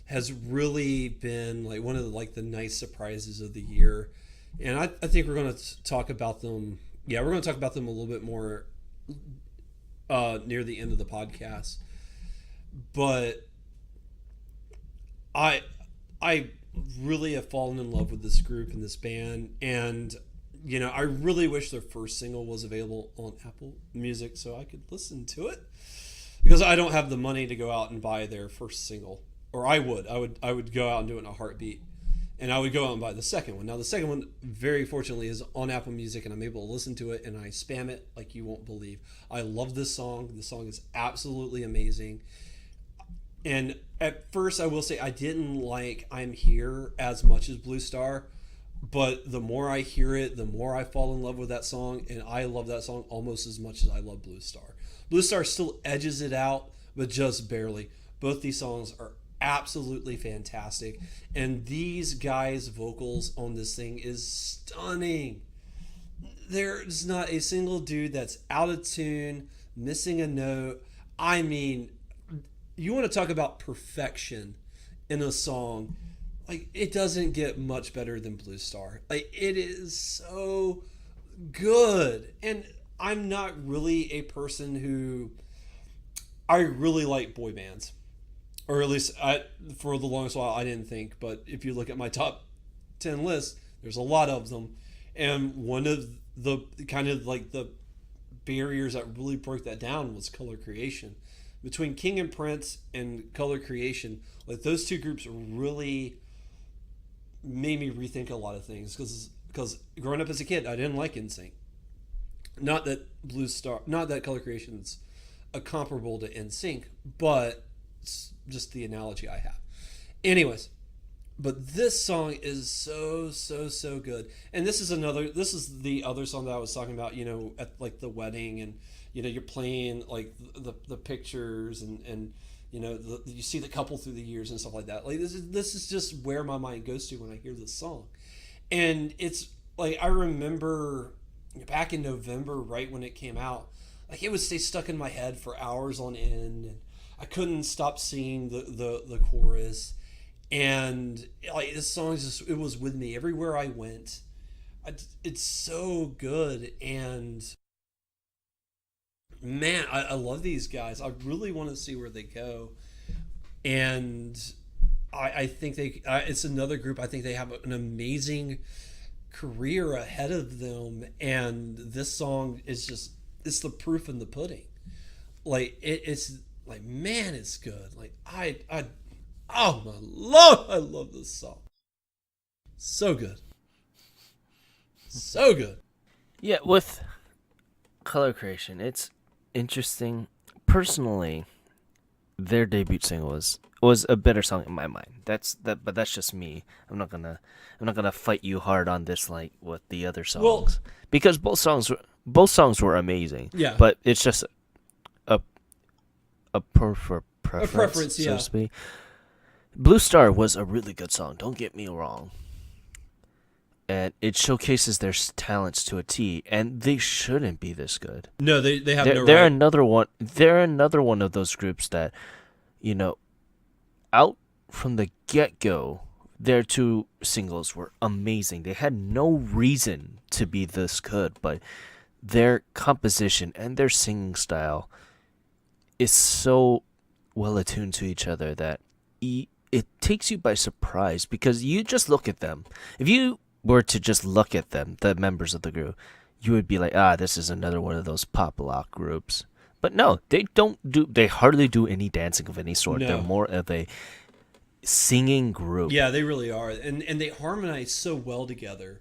has really been like one of the nice surprises of the year. And I think we're going to talk about them. Yeah, we're going to talk about them a little bit more near the end of the podcast. But I I really have fallen in love with this group and this band, and I really wish their first single was available on Apple Music so I could listen to it, because I don't have the money to go out and buy their first single, or I would go out and do it in a heartbeat, and I would go out and buy the second one. Now the second one, very fortunately, is on Apple Music, and I'm able to listen to it, and I spam it like you won't believe. I love this song. The song is absolutely amazing. And at first, I will say I didn't like "I'm Here" as much as Blue Star, but the more I hear it, the more I fall in love with that song, and I love that song almost as much as I love Blue Star. Blue Star still edges it out, but just barely. Both these songs are absolutely fantastic, and these guys' vocals on this thing is stunning. There's not a single dude that's out of tune, missing a note. I mean, you want to talk about perfection in a song, like, it doesn't get much better than Blue Star. Like, it is so good. And I'm not really a person who, I really like boy bands, or at least for the longest while I didn't think, but if you look at my top 10 list, there's a lot of them. And one of the kind of like the barriers that really broke that down was Color Creation. Between King and Prince and Color Creation, like, those two groups really made me rethink a lot of things, because growing up as a kid, I didn't like NSYNC. Not that Color Creation's a comparable to NSYNC, but it's just the analogy I have. Anyways, but this song is so, so, so good. And this is the other song that I was talking about, at like the wedding, and you're playing like the pictures, and you see the couple through the years and stuff like that. Like, this is just where my mind goes to when I hear this song. And it's like, I remember back in November, right when it came out, like, it would stay stuck in my head for hours on end, and I couldn't stop singing the chorus. And like, this song it was with me everywhere I went. It's so good. And man, I love these guys. I really want to see where they go. And I think it's another group. I think they have an amazing career ahead of them. And this song is it's the proof in the pudding. Like, it's like, man, it's good. Like, oh my Lord, I love this song. So good. So good. Yeah, with Color Creation, it's interesting. Personally, their debut single was a better song in my mind. But that's just me. I'm not gonna fight you hard on this like with the other songs, because both songs were amazing. Yeah. But it's just a preference, yeah. so to speak. Blue Star was a really good song. Don't get me wrong. And it showcases their talents to a T, and they shouldn't be this good. No, they have no right. They're another one. They're another one of those groups that, out from the get-go, their two singles were amazing. They had no reason to be this good, but their composition and their singing style is so well attuned to each other that it takes you by surprise, because you just look at them. If you were to just look at them, the members of the group, you would be like, this is another one of those pop lock groups. But no, they hardly do any dancing of any sort. No. They're more of a singing group. Yeah, they really are. And they harmonize so well together.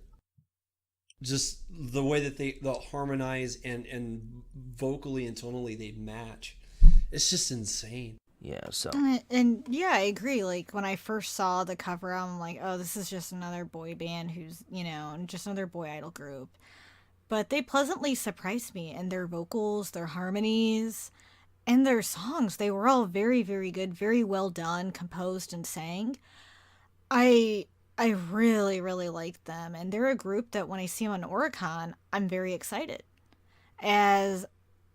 Just the way that they'll harmonize and vocally and tonally they match. It's just insane. Yeah, so. And yeah, I agree. Like, when I first saw the cover, I'm like, oh, this is just another boy band who's, just another boy idol group. But they pleasantly surprised me, and their vocals, their harmonies, and their songs, they were all very, very good, very well done, composed and sang. I really, really liked them, and they're a group that when I see them on Oricon, I'm very excited. As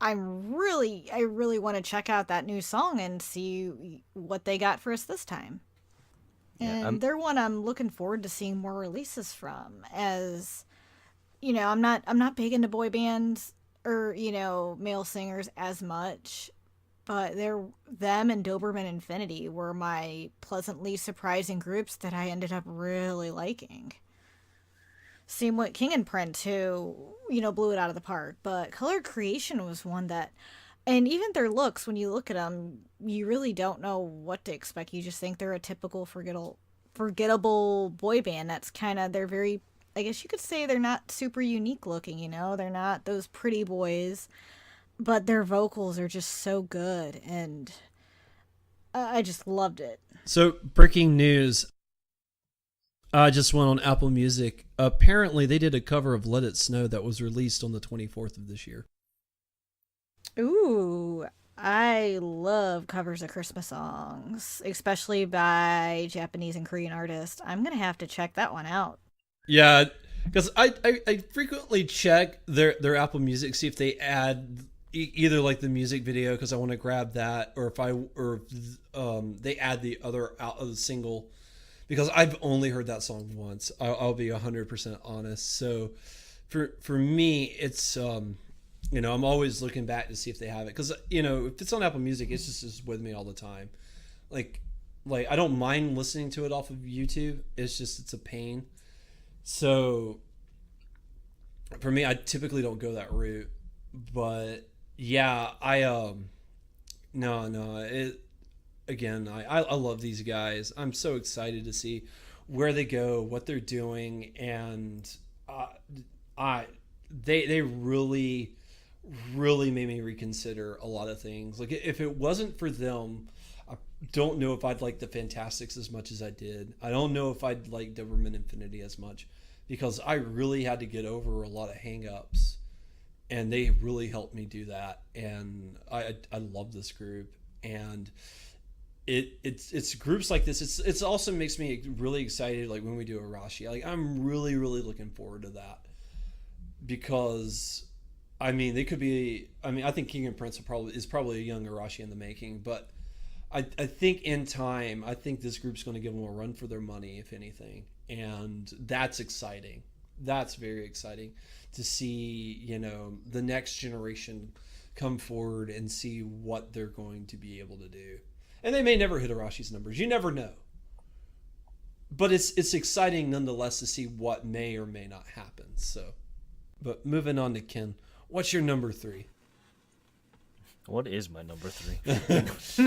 I really want to check out that new song and see what they got for us this time. Yeah, And they're one I'm looking forward to seeing more releases from. As you know, I'm not big into boy bands or male singers as much, but them and Doberman Infinity were my pleasantly surprising groups that I ended up really liking. Same with King and Prince, who blew it out of the park. But Color Creation was one that, and even their looks, when you look at them, you really don't know what to expect. You just think they're a typical forgettable boy band. That's kind of, they're very, I guess you could say they're not super unique looking. They're not those pretty boys, but their vocals are just so good, and I just loved it. So, breaking news. I just went on Apple Music. Apparently, they did a cover of Let It Snow that was released on the 24th of this year. Ooh, I love covers of Christmas songs, especially by Japanese and Korean artists. I'm going to have to check that one out. Yeah, because I frequently check their Apple Music, see if they add either like the music video, because I want to grab that, or if they add the other single, because I've only heard that song once. I'll be 100% honest. So for me, it's I'm always looking back to see if they have it, because if it's on Apple Music, it's just with me all the time. Like I don't mind listening to it off of YouTube. It's a pain. So for me, I typically don't go that route. But yeah, I love these guys. I'm so excited to see where they go, what they're doing, and they really made me reconsider a lot of things. Like, if it wasn't for them, I don't know if I'd like the Fantastics as much as I did. I don't know if I'd like Doberman Infinity as much, because I really had to get over a lot of hang-ups, and they really helped me do that. And I love this group, and it's groups like this. It's also makes me really excited, like when we do Arashi. Like, I'm really looking forward to that, because they could be. I think King and Prince is probably a young Arashi in the making, but I think in time, I think this group's going to give them a run for their money, if anything, and that's exciting. That's very exciting to see, the next generation come forward and see what they're going to be able to do. And they may never hit Arashi's numbers. You never know. But it's exciting nonetheless to see what may or may not happen. So, but moving on to Ken, what's your number 3? What is my number 3?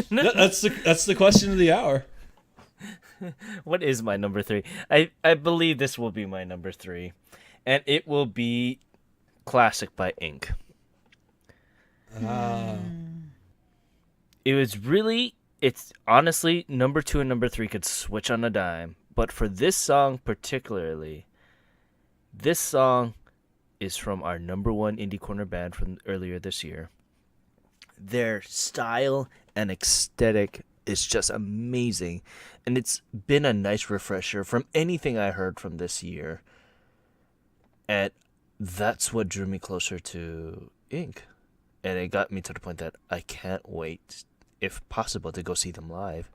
That's the question of the hour. What is my number 3? I believe this will be my number 3, and it will be Classic by Ink. It's honestly, number 2 and number 3 could switch on a dime, but for this song particularly, this song is from our number 1 indie corner band from earlier this year. Their style and aesthetic is just amazing, and it's been a nice refresher from anything I heard from this year, and that's what drew me closer to Ink, and it got me to the point that I can't wait, if possible, to go see them live.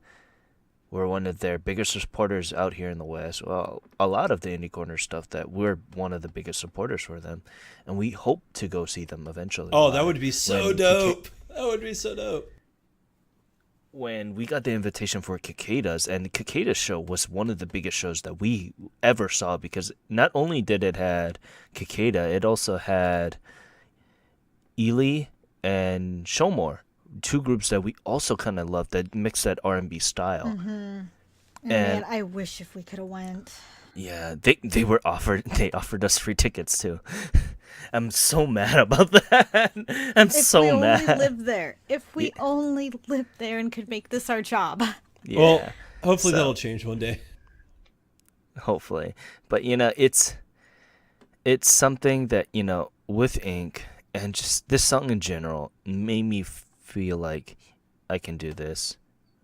We're one of their biggest supporters out here in the West. Well, a lot of the Indie Corner stuff, that we're one of the biggest supporters for them, and we hope to go see them eventually. Oh, that would be so dope. That would be so dope. When we got the invitation for Cicadas, and Cicadas show was one of the biggest shows that we ever saw, because not only did it had Cicada, it also had Ely and Showmore, 2 groups that we also kind of loved, that mixed that R&B style. Mm-hmm. And man, I wish if we could have went. Yeah, they offered us free tickets too. I'm so mad about that. I'm so mad. If we only lived there. If we only lived there and could make this our job. Yeah. Well, hopefully that'll change one day. Hopefully. But it's something that, with Ink, and just this song in general made me feel like I can do this,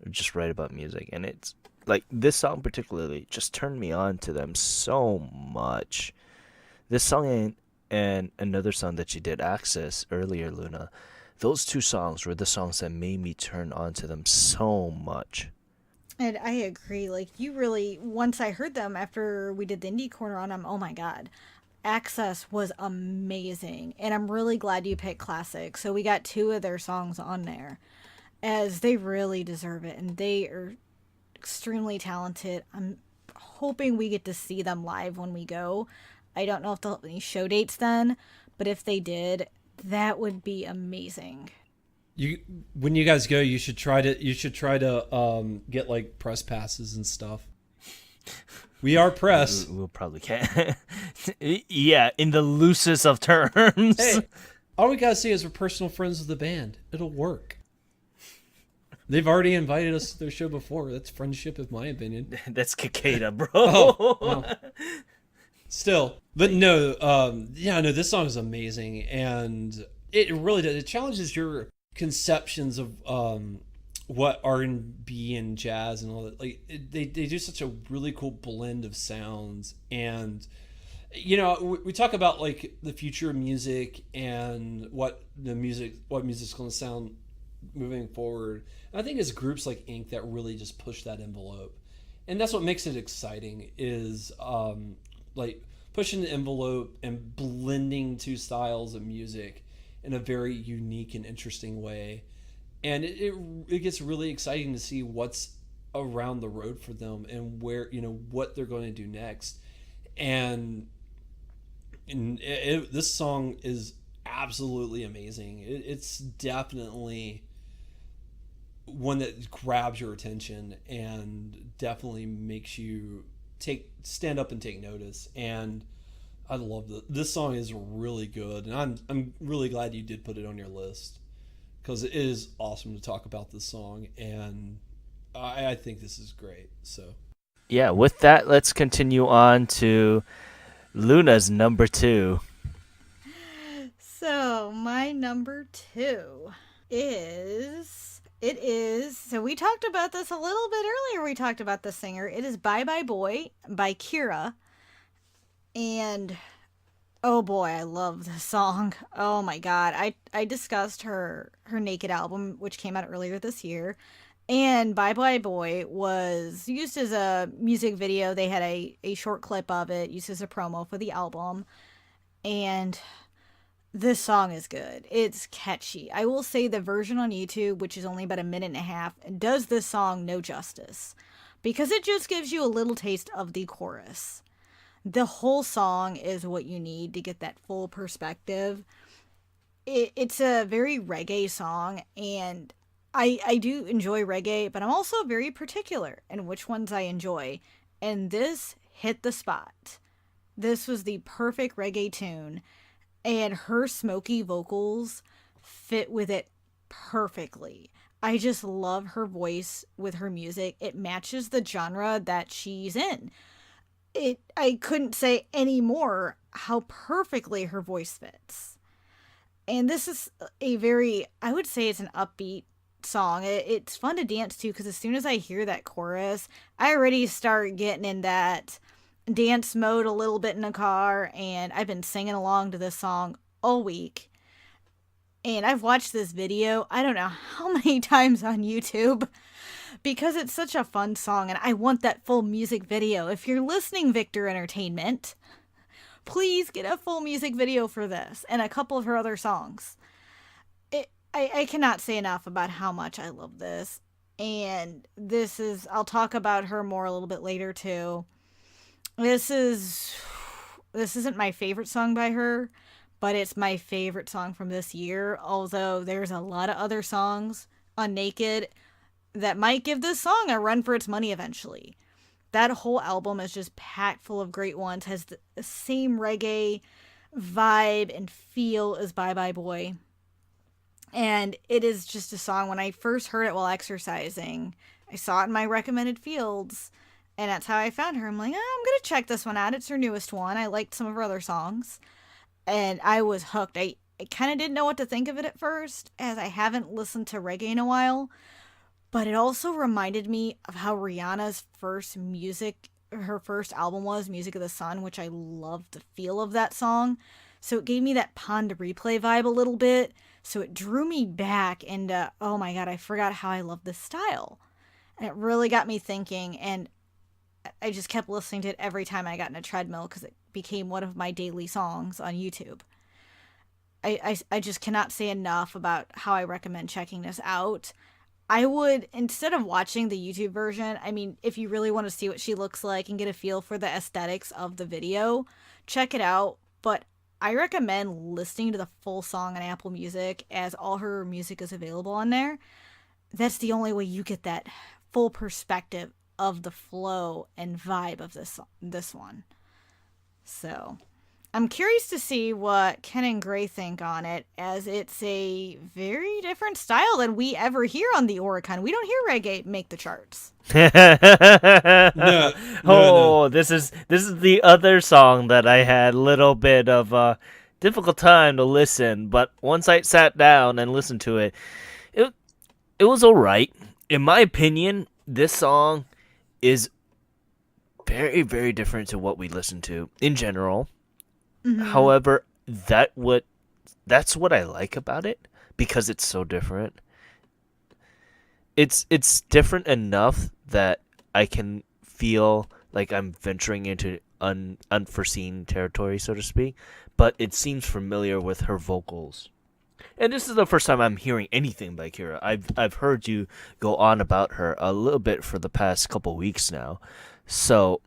or just write about music. And it's like, this song particularly just turned me on to them so much. This song and another song that you did, Access, earlier, Luna, those 2 songs were the songs that made me turn on to them so much. And I agree. Like, you really, once I heard them after we did the indie corner on them, oh my God. Access was amazing. And I'm really glad you picked Classic. So we got 2 of their songs on there, as they really deserve it. And they are extremely talented. I'm hoping we get to see them live when we go. I don't know if they'll have any show dates then, but if they did, that would be amazing. You when you guys go, you should try to get like press passes and stuff. We are press. We'll probably can't. Yeah, in the loosest of terms. Hey, all we gotta say is we're personal friends with the band. It'll work. They've already invited us to their show before. That's friendship, in my opinion. That's Cicada, bro. Oh, well. Still, but no, yeah, no, this song is amazing, and it really does. It challenges your conceptions of what R&B and jazz and all that. Like they do such a really cool blend of sounds, and you know, we talk about like the future of music and what music's going to sound moving forward. And I think it's groups like Ink that really just push that envelope, and that's what makes it exciting. Is like pushing the envelope and blending 2 styles of music in a very unique and interesting way. And it gets really exciting to see what's around the road for them and where, you know, what they're going to do next. And this song is absolutely amazing. It's definitely one that grabs your attention and definitely makes you stand up and take notice. And I love this song is really good, and I'm really glad you did put it on your list, because it is awesome to talk about this song, and I think this is great. So Yeah, with that, let's continue on to Luna's number 2. So, my number 2 is. It is. So, we talked about this a little bit earlier. We talked about the singer. It is Bye Bye Boy by Kira. And oh boy, I love this song. Oh my god. I discussed her Naked album, which came out earlier this year. And Bye Bye Boy was used as a music video. They had a short clip of it used as a promo for the album. And this song is good. It's catchy. I will say the version on YouTube, which is only about a minute and a half, does this song no justice, because it just gives you a little taste of the chorus. The whole song is what you need to get that full perspective. It's a very reggae song, and I do enjoy reggae, but I'm also very particular in which ones I enjoy. And this hit the spot. This was the perfect reggae tune, and her smoky vocals fit with it perfectly. I just love her voice with her music. It matches the genre that she's in. I couldn't say any more how perfectly her voice fits. And this is a very, I would say it's an upbeat song. It's fun to dance to, because as soon as I hear that chorus, I already start getting in that dance mode a little bit in a car, and I've been singing along to this song all week. And I've watched this video, I don't know how many times on YouTube, because it's such a fun song, and I want that full music video. If you're listening, Victor Entertainment, please get a full music video for this and a couple of her other songs. I cannot say enough about how much I love this. And I'll talk about her more a little bit later too. This isn't my favorite song by her, but it's my favorite song from this year. Although there's a lot of other songs on Naked that might give this song a run for its money eventually. That whole album is just packed full of great ones, has the same reggae vibe and feel as Bye Bye Boy. And it is just a song, when I first heard it while exercising, I saw it in my recommended fields, and that's how I found her. I'm like, I'm going to check this one out. It's her newest one. I liked some of her other songs, and I was hooked. I kind of didn't know what to think of it at first, as I haven't listened to reggae in a while, but it also reminded me of how Rihanna's her first album was, Music of the Sun, which I loved the feel of that song. So it gave me that Pon de Replay vibe a little bit. So it drew me back into, oh my god, I forgot how I love this style. It really got me thinking, and I just kept listening to it every time I got in a treadmill because it became one of my daily songs on YouTube. I just cannot say enough about how I recommend checking this out. I would, instead of watching the YouTube version, I mean, if you really want to see what she looks like and get a feel for the aesthetics of the video, check it out. But I recommend listening to the full song on Apple Music, as all her music is available on there. That's the only way you get that full perspective of the flow and vibe of this one. So I'm curious to see what Ken and Gray think on it, as it's a very different style than we ever hear on the Oricon. We don't hear reggae make the charts. No. This is the other song that I had a little bit of a difficult time to listen, but once I sat down and listened to it, it was all right. In my opinion, this song is very, very different to what we listen to in general. Mm-hmm. However, that's what I like about it, because it's so different. It's different enough that I can feel like I'm venturing into unforeseen territory, so to speak, but it seems familiar with her vocals. And this is the first time I'm hearing anything by Kira. I've heard you go on about her a little bit for the past couple weeks now. So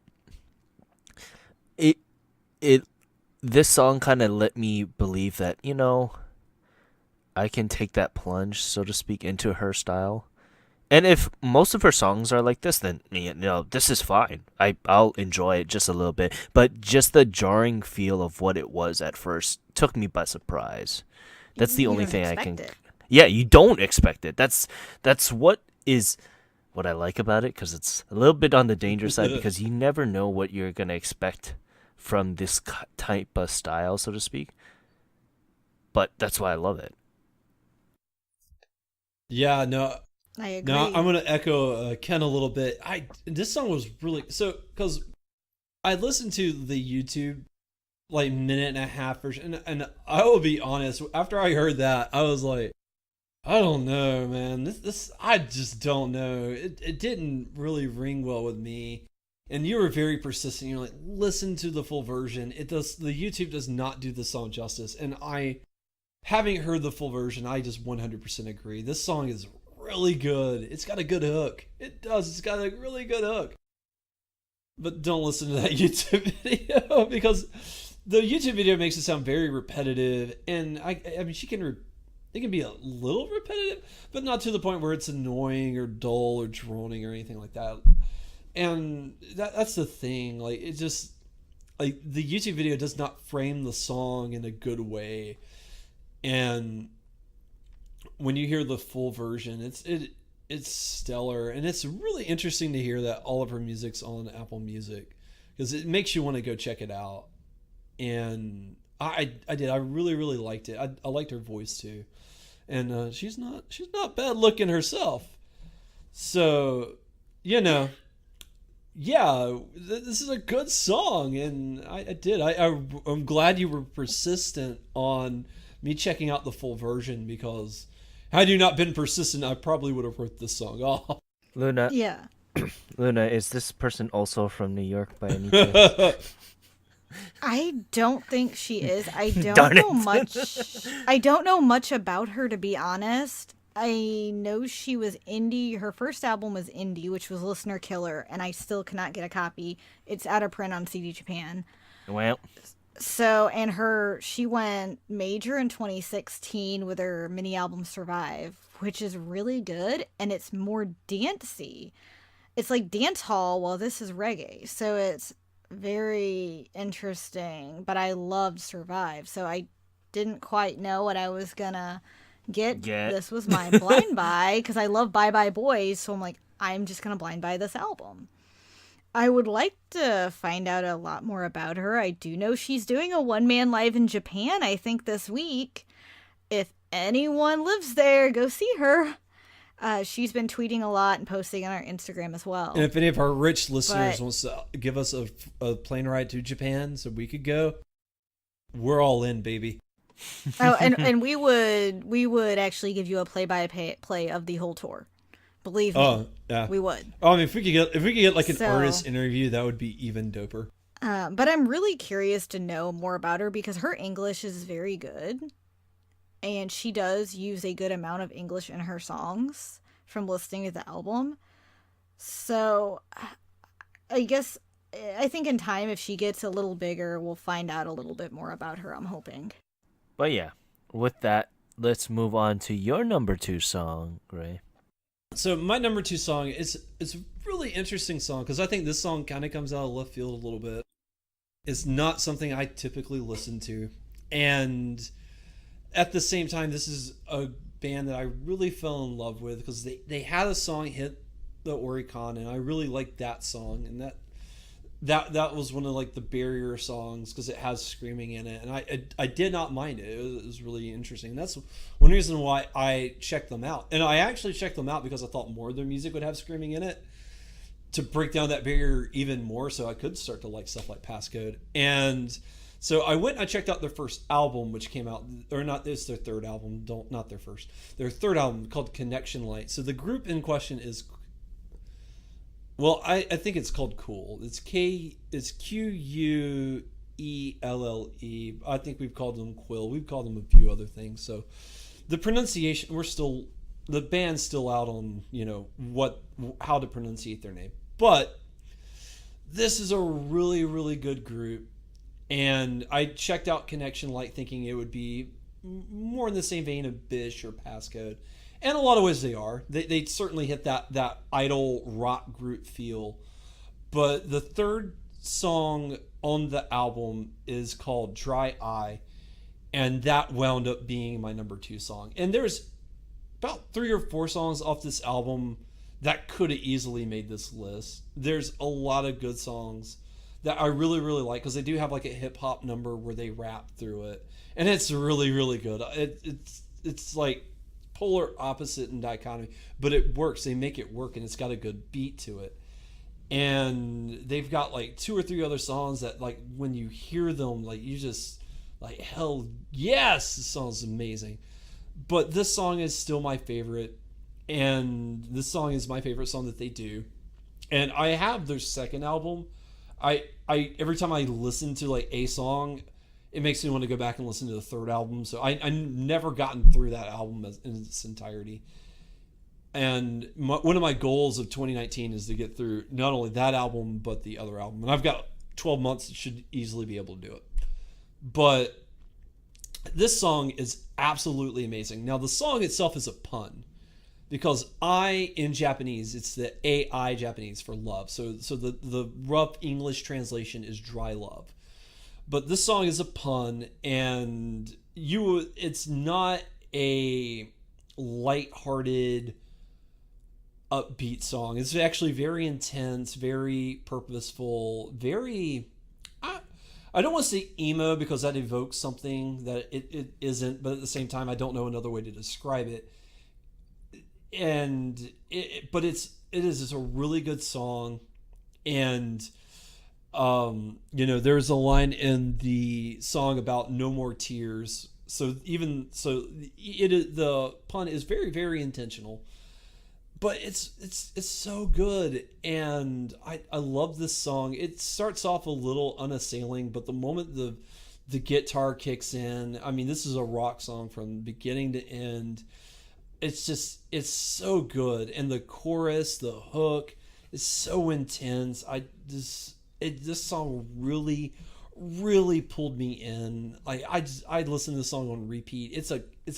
this song kind of let me believe that, I can take that plunge, so to speak, into her style. And if most of her songs are like this, then, this is fine. I'll enjoy it just a little bit. But just the jarring feel of what it was at first took me by surprise. That's the only thing I can. Yeah, you don't expect it. That's what I like about it, because it's a little bit on the dangerous side, because you never know what you're gonna expect from this type of style, so to speak. But that's why I love it. Yeah, no, I agree. No, I'm gonna echo Ken a little bit. This song was really because I listened to the YouTube minute and a half version, and I will be honest. After I heard that, I was like, I don't know, man. This I just don't know. It didn't really ring well with me. And you were very persistent. You're like, listen to the full version. The YouTube does not do the song justice. And having heard the full version, I just 100% agree. This song is really good. It's got a good hook. It does. It's got a really good hook. But don't listen to that YouTube video, because the YouTube video makes it sound very repetitive. And I mean, it can be a little repetitive, but not to the point where it's annoying or dull or droning or anything like that. And that's the thing. It just, the YouTube video does not frame the song in a good way. And when you hear the full version, it's stellar. And it's really interesting to hear that all of her music's on Apple Music, because it makes you want to go check it out. And I did. I really, really liked it. I liked her voice too. And she's not bad looking herself. So, yeah, this is a good song, and I did. I'm glad you were persistent on me checking out the full version, because had you not been persistent, I probably would have wrote this song off. Luna. Yeah. Luna, is this person also from New York by any chance? I don't think she is. I don't know much. I don't know much about her, to be honest. I know she was indie. Her first album was indie, which was Listener Killer, and I still cannot get a copy. It's out of print on CD Japan. Well. So, and she went major in 2016 with her mini album Survive, which is really good, and it's more dancey. It's like dance hall, while this is reggae. So it's very interesting, but I loved Survive, so I didn't quite know what I was gonna get. This was my blind buy, because I love Bye Bye Boys, so I'm like, I'm just gonna blind buy this album. I would like to find out a lot more about her. I do know she's doing a one-man live in Japan, I think, this week. If anyone lives there, go see her. She's been tweeting a lot and posting on our Instagram as well. And if any of our rich listeners wants to give us a plane ride to Japan so we could go, we're all in, baby. Oh, and we would actually give you a play-by-play of the whole tour. Believe me, Oh, yeah. we would. Oh, I mean, if we could get like an So- artist interview, that would be even doper. But I'm really curious to know more about her because her English is very good. And she does use a good amount of English in her songs from listening to the album. So I guess, I think in time, if she gets a little bigger, we'll find out a little bit more about her, I'm hoping. But yeah, with that, let's move on to your number 2 song, Gray. So my number 2 song is a really interesting song because I think this song kind of comes out of left field a little bit. It's not something I typically listen to, and at the same time, this is a band that I really fell in love with because they had a song hit the Oricon, and I really liked that song, and that was one of like the barrier songs because it has screaming in it, and I did not mind it. It was really interesting. And that's one reason why I checked them out, and I actually checked them out because I thought more of their music would have screaming in it to break down that barrier even more, so I could start to like stuff like Passcode. And so I went and I checked out their first album, which came out, or not, it's their third album, not their first. Their third album called Connection Light. So the group in question is, well, I think it's called Cool. It's Quuelle. I think we've called them Quill. We've called them a few other things. So the pronunciation, the band's still out on, how to pronunciate their name. But this is a really, really good group. And I checked out Connection Light thinking it would be more in the same vein of Bish or Passcode. And in a lot of ways they are. They certainly hit that idol rock group feel. But the third song on the album is called Dry Eye. And that wound up being my number 2 song. And there's about 3 or 4 songs off this album that could have easily made this list. There's a lot of good songs that I really, really like because they do have like a hip hop number where they rap through it, and it's really, really good. It's like polar opposite and dichotomy, but it works. They make it work, and it's got a good beat to it. And they've got like 2 or 3 other songs that like when you hear them, like you just like, hell yes, this song's amazing. But this song is still my favorite, and this song is my favorite song that they do. And I have their second album. I every time I listen to like a song, it makes me want to go back and listen to the third album. So I never gotten through that album in its entirety. And one of my goals of 2019 is to get through not only that album but the other album. And I've got 12 months, should easily be able to do it. But this song is absolutely amazing. Now the song itself is a pun. Because I, in Japanese, it's the AI Japanese for love. So the rough English translation is dry love. But this song is a pun, and it's not a lighthearted, upbeat song. It's actually very intense, very purposeful, very... I don't want to say emo because that evokes something that it isn't, but at the same time, I don't know another way to describe it. And but it is a really good song, and there's a line in the song about no more tears. So the pun is very, very intentional, but it's so good, and I love this song. It starts off a little unassailing, but the moment the guitar kicks in, I mean, this is a rock song from beginning to end. It's so good, and the chorus, the hook is so intense. This song really, really pulled me in. I listen to this song on repeat. It's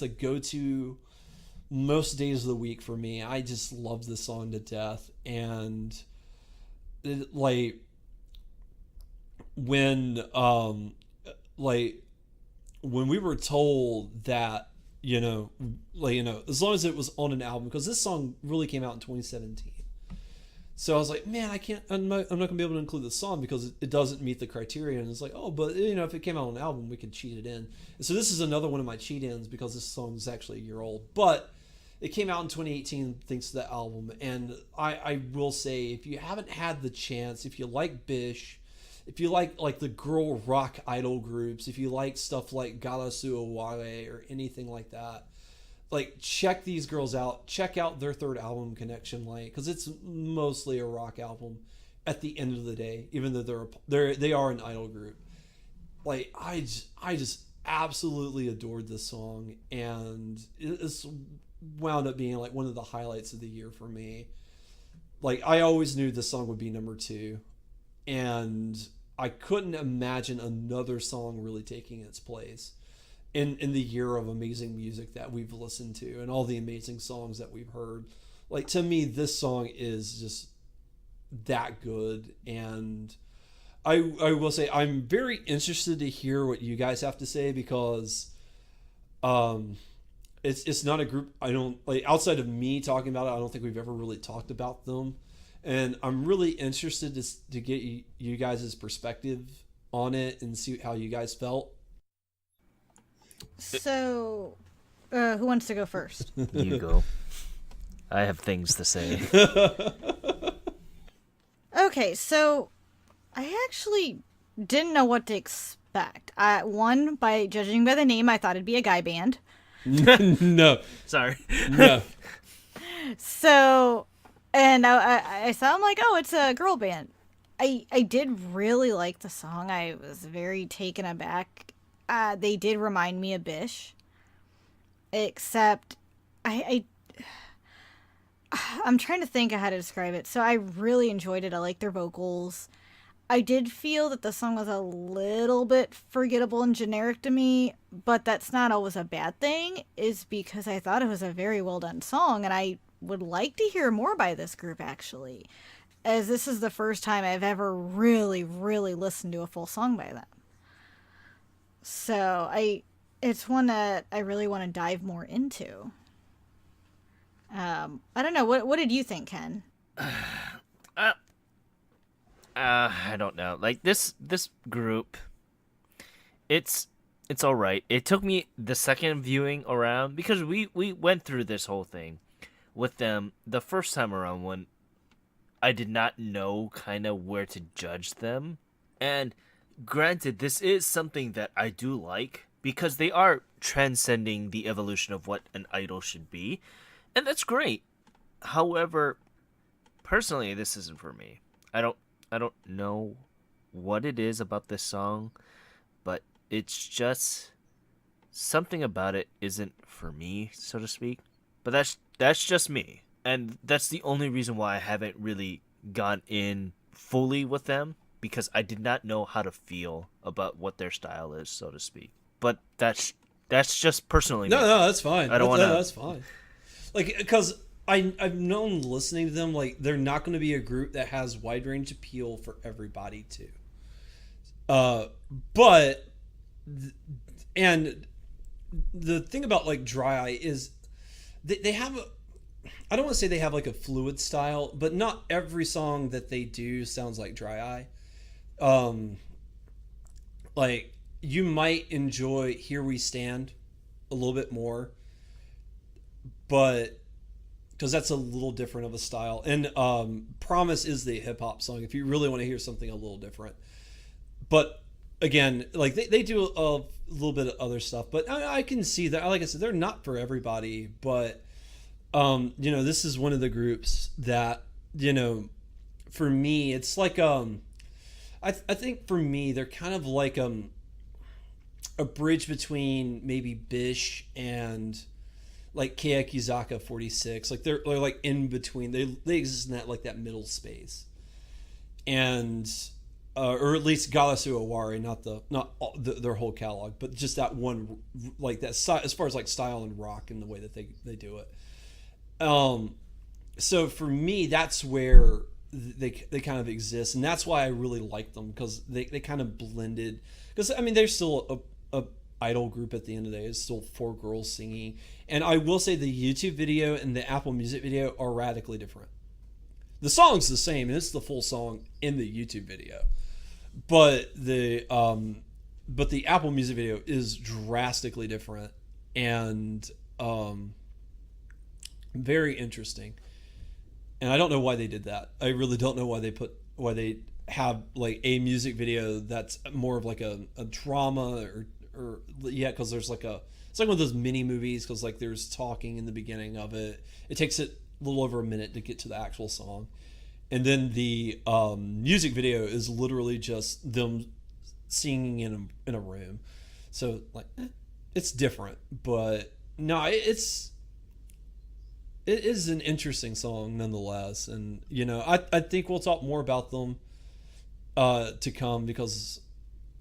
a go-to most days of the week for me. I just love this song to death, and when we were told that, as long as it was on an album, because this song really came out in 2017. So I was like, man, I'm not going to be able to include this song because it doesn't meet the criteria. And it's like, oh, but if it came out on an album, we could cheat it in. And so this is another one of my cheat ins because this song is actually a year old. But it came out in 2018 thanks to that album. And I will say, if you haven't had the chance, if you like Bish, if you like the girl rock idol groups, if you like stuff like Garasu Oware or anything like that, like check these girls out. Check out their third album, Connection Light, because it's mostly a rock album. At the end of the day, even though they are an idol group, like I just absolutely adored this song, and it's wound up being like one of the highlights of the year for me. Like I always knew this song would be number 2, and I couldn't imagine another song really taking its place in the year of amazing music that we've listened to and all the amazing songs that we've heard. Like to me, this song is just that good, and I will say I'm very interested to hear what you guys have to say, because it's not a group I don't like outside of me talking about it. I don't think we've ever really talked about them, and I'm really interested to get you guys' perspective on it and see how you guys felt. So, who wants to go first? You go. I have things to say. Okay, so I actually didn't know what to expect. One, by judging by the name, I thought it'd be a guy band. No. Sorry. No. So, and I saw, I'm like, oh, it's a girl band. I did really like the song. I was very taken aback. They did remind me of Bish, except I'm trying to think of how to describe it. So I really enjoyed it. I liked their vocals. I did feel that the song was a little bit forgettable and generic to me, but that's not always a bad thing, is because I thought it was a very well done song, and I would like to hear more by this group, actually, as this is the first time I've ever really, really listened to a full song by them. So it's one that I really want to dive more into. I don't know. What did you think, Ken? I don't know. Like this group, it's all right. It took me the second viewing around, because we went through this whole thing with them the first time around when I did not know kind of where to judge them. And granted, this is something that I do like, because they are transcending the evolution of what an idol should be. And that's great. However, personally, this isn't for me. I don't know what it is about this song, but it's just something about it isn't for me, so to speak. But that's just me. And that's the only reason why I haven't really gone in fully with them, because I did not know how to feel about what their style is, so to speak. But that's just personally No, me. that's fine. I don't want to. That's fine. Like, because I've known listening to them, like they're not going to be a group that has wide range appeal for everybody too. But and the thing about like Dry Eye is they have I don't want to say they have like a fluid style, but not every song that they do sounds like Dry Eye. Like you might enjoy Here We Stand a little bit more, but because that's a little different of a style. And Promise is the hip hop song if you really want to hear something a little different. But again, like they do a little bit of other stuff, but I can see that. Like I said, they're not for everybody, but this is one of the groups that, for me, it's like I think for me they're kind of like a bridge between maybe Bish and like Keyakizaka 46. Like they're like in between. They exist in that like that middle space, and or at least Galasu Awari, not their whole catalog, but just that one, like that as far as like style and rock and the way that they do it. So for me, that's where they kind of exist, and that's why I really like them, because they kind of blended. Because I mean, they're still a idol group at the end of the day. It's still 4 girls singing, and I will say the YouTube video and the Apple Music video are radically different. The song's the same, and it's the full song in the YouTube video, but the Apple Music video is drastically different and very interesting. And I don't know why they did that. I really don't know why they have like a music video that's more of like a drama or because there's like It's like one of those mini movies because like there's talking in the beginning of it. It takes it a little over a minute to get to the actual song, and then the music video is literally just them singing in a room. So like, it's different, but no, it is an interesting song nonetheless, and you know, I think we'll talk more about them to come because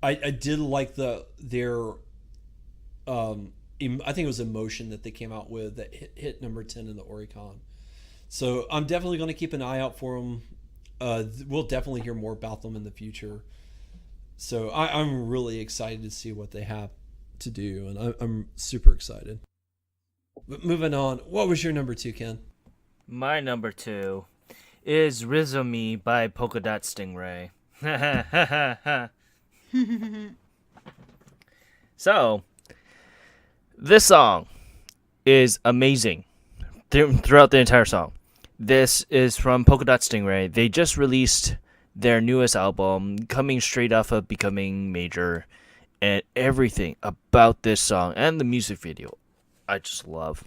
I did like their I think it was Emotion that they came out with that hit number 10 in the Oricon. So I'm definitely going to keep an eye out for them. We'll definitely hear more about them in the future. So I'm really excited to see what they have to do, and I'm super excited. But moving on, what was your number 2, Ken? My number 2 is Rizzomi by Polka Dot Stingray. So, this song is amazing throughout the entire song. This is from Polka Dot Stingray. They just released their newest album, coming straight off of Becoming Major, and everything about this song and the music video, I just love.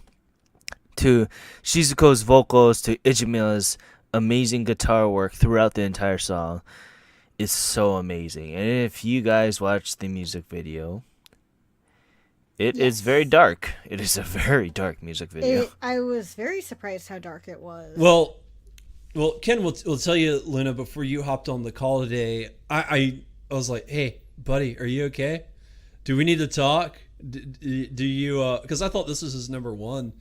To Shizuko's vocals, to Ichima's amazing guitar work throughout the entire song is so amazing. And if you guys watch the music video, it is very dark. It is a very dark music video. I was very surprised how dark it was. Well, Ken will tell you, Luna, before you hopped on the call today, I was like, hey, buddy, are you okay? Do we need to talk? Do you, because I thought this was his number 1.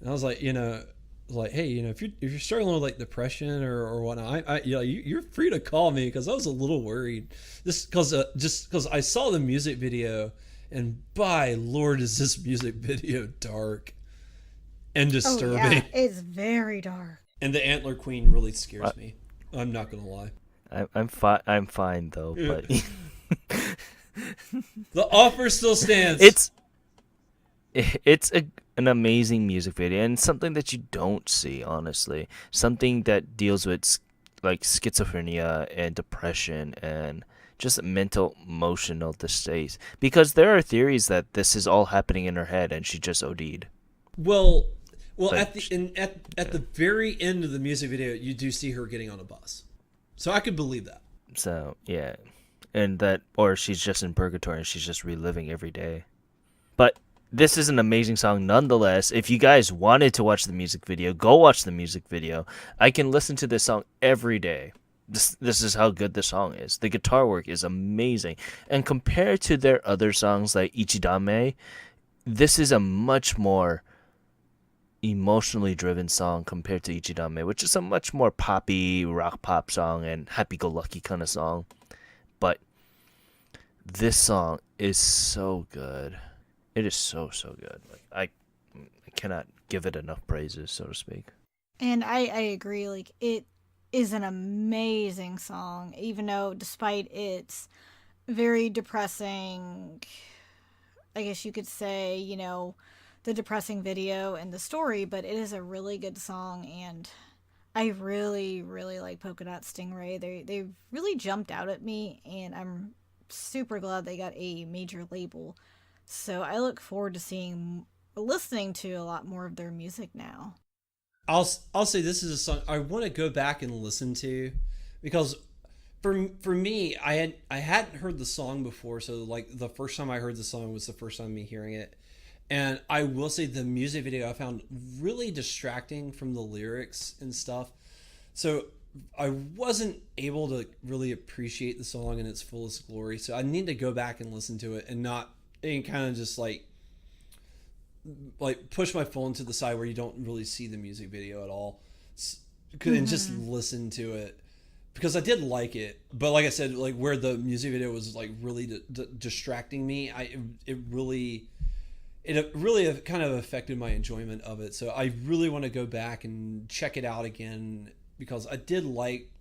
And I was like, you know, like, hey, you know, if you're struggling with like depression or whatnot, you're free to call me because I was a little worried. Just because I saw the music video, and by Lord, is this music video dark and disturbing. Oh, yeah, it's very dark. And the Antler Queen really scares me. I'm not gonna lie. I'm fine though, but the offer still stands. It's an amazing music video and something that you don't see, honestly. Something that deals with like schizophrenia and depression and just mental emotional distress, because there are theories that this is all happening in her head and she just OD'd. Well, But- at the very end of the music video, you do see her getting on a bus, so I could believe that. So yeah, and that, or she's just in purgatory and she's just reliving every day. But this is an amazing song nonetheless. If you guys wanted to watch the music video, go watch the music video. I can listen to this song every day. This is how good this song is. The guitar work is amazing, and compared to their other songs like Ichidame, this is a much more emotionally driven song compared to Ichidame, which is a much more poppy rock pop song and happy-go-lucky kind of song. But this song is so good. It is so good. Like I cannot give it enough praises, so to speak. And I agree, like, it is an amazing song, even though despite its very depressing, I guess you could say, you know, the depressing video and the story, but it is a really good song, and I really, really like Polka Dot Stingray. They really jumped out at me, and I'm super glad they got a major label. So I look forward to listening to a lot more of their music now. I'll say this is a song I want to go back and listen to, because for me, I hadn't heard the song before, so like the first time I heard the song was the first time me hearing it. And I will say the music video I found really distracting from the lyrics and stuff. So I wasn't able to really appreciate the song in its fullest glory. So I need to go back and listen to it and kind of just like push my phone to the side where you don't really see the music video at all, and just listen to it, because I did like it. But like I said, like where the music video was like really distracting me, it really kind of affected my enjoyment of it. So I really want to go back and check it out again, because I did like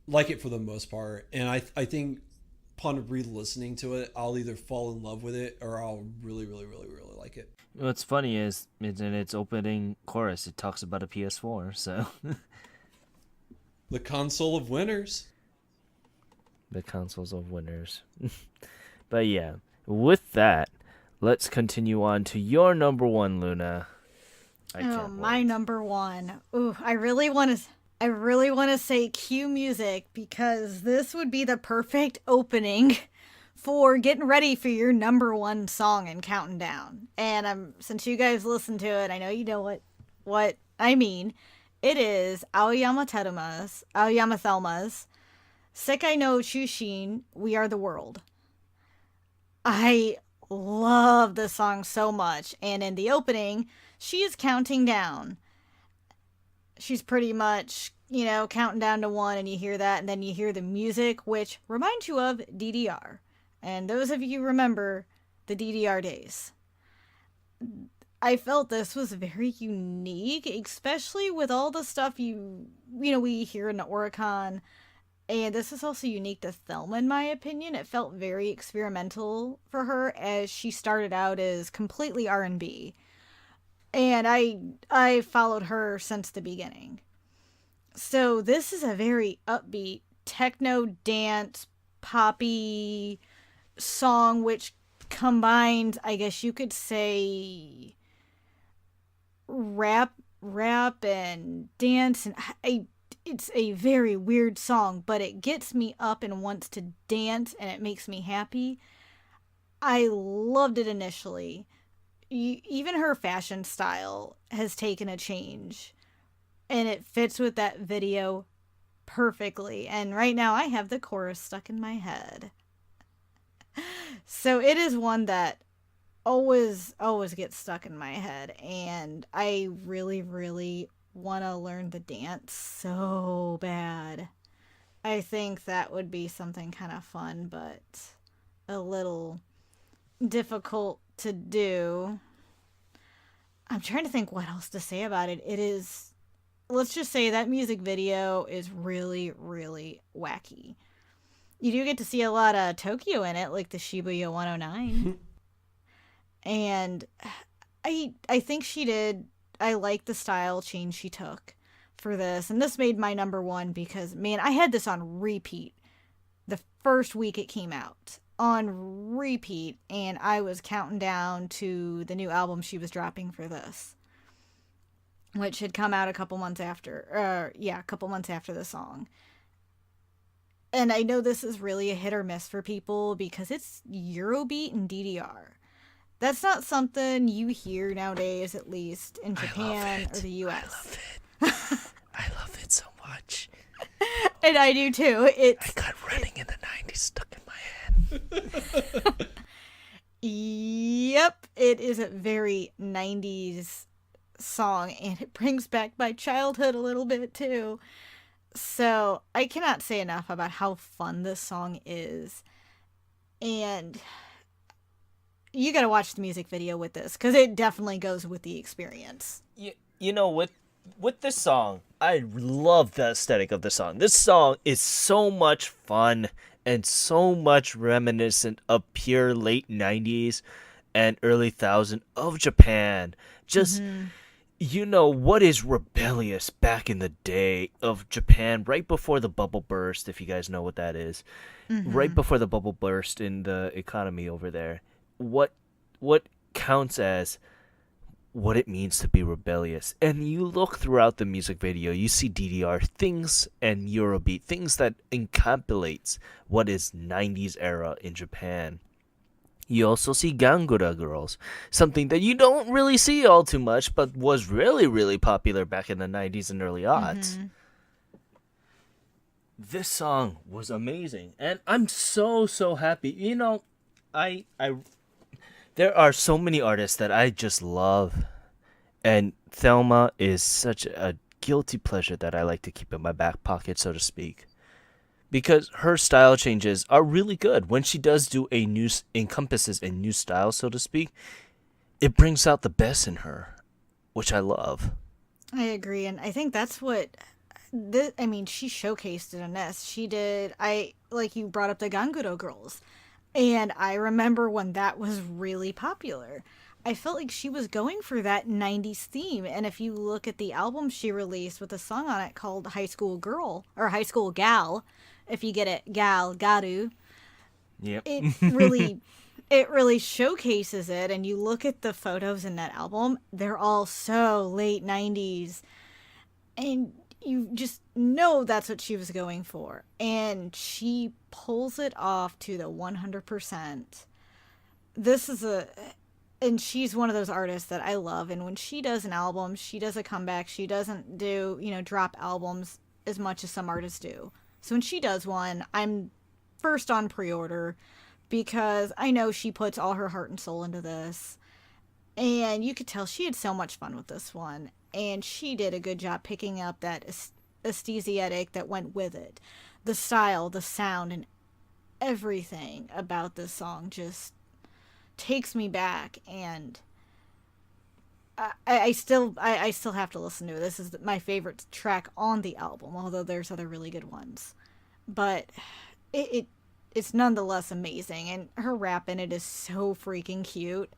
it for the most part, and I think upon re-listening to it, I'll either fall in love with it or I'll really like it. What's funny is in its opening chorus, it talks about a PS4. So The console of winners. the consoles of winners. But yeah, with that, let's continue on to your number one, Luna. I Oh, can't my wait. number one. Ooh, I really want to say cue music because this would be the perfect opening for getting ready for your number one song and counting down. And since you guys listen to it, I know you know what I mean. It is Aoyama Thelma's Sekai no Chushin, We Are the World. I love this song so much, and in the opening, she is counting down. She's pretty much, counting down to one, and you hear that, and then you hear the music, which reminds you of DDR. And those of you who remember the DDR days. I felt this was very unique, especially with all the stuff we hear in the Oricon. And this is also unique to Thelma, in my opinion. It felt very experimental for her, as she started out as completely R&B. And I followed her since the beginning. So this is a very upbeat techno dance poppy song, which combines, I guess you could say, rap and dance, and it's a very weird song, but it gets me up and wants to dance, and it makes me happy. I loved it initially. Even her fashion style has taken a change, and it fits with that video perfectly. And right now I have the chorus stuck in my head. So it is one that always gets stuck in my head, and I really, really want to learn the dance so bad. I think that would be something kind of fun, but a little difficult to do. I'm trying to think what else to say about it. Let's just say that music video is really, really wacky. You do get to see a lot of Tokyo in it, like the Shibuya 109. And I think she did. I like the style change she took for this. And this made my number one because, man, I had this on repeat the first week it came out. On repeat, and I was counting down to the new album she was dropping for this, which had come out a couple months after the song. And I know this is really a hit or miss for people because it's Eurobeat and DDR. That's not something you hear nowadays, at least in Japan or the US. I love it so much. And I do too. I got Running in the 90s stuck in my head. Yep, it is a very 90s song, and it brings back my childhood a little bit too. So I cannot say enough about how fun this song is. And you gotta watch the music video with this, because it definitely goes with the experience. With this song, I love the aesthetic of the song. This song is so much fun and so much reminiscent of pure late 90s and early 2000s of Japan. Just, what is rebellious back in the day of Japan, right before the bubble burst, if you guys know what that is. Right before the bubble burst in the economy over there. What counts as what it means to be rebellious. And you look throughout the music video, you see DDR things and Eurobeat, things that encapsulates what is 90s era in Japan. You also see Gangura girls, something that you don't really see all too much, but was really, really popular back in the 90s and early aughts. This song was amazing, and I'm so happy. I there are so many artists that I just love, and Thelma is such a guilty pleasure that I like to keep in my back pocket, so to speak, because her style changes are really good. When she does do encompasses a new style, so to speak, it brings out the best in her, which I love. I agree, and I think that's what she showcased it in this. She did. Like you brought up the Ganguro girls. And I remember when that was really popular. I felt like she was going for that 90s theme. And if you look at the album she released with a song on it called High School Girl, or High School Gal, if you get it, Gal, Garu, Yep. it really it really showcases it. And you look at the photos in that album, they're all so late 90s. And you just know that's what she was going for. And she pulls it off to the 100%. This is and she's one of those artists that I love. And when she does an album, she does a comeback. She doesn't do, drop albums as much as some artists do. So when she does one, I'm first on pre-order because I know she puts all her heart and soul into this. And you could tell she had so much fun with this one. And she did a good job picking up that aesthetic that went with it. The style, the sound, and everything about this song just takes me back. And I still have to listen to it. This is my favorite track on the album, although there's other really good ones. But it's nonetheless amazing. And her rap in it is so freaking cute.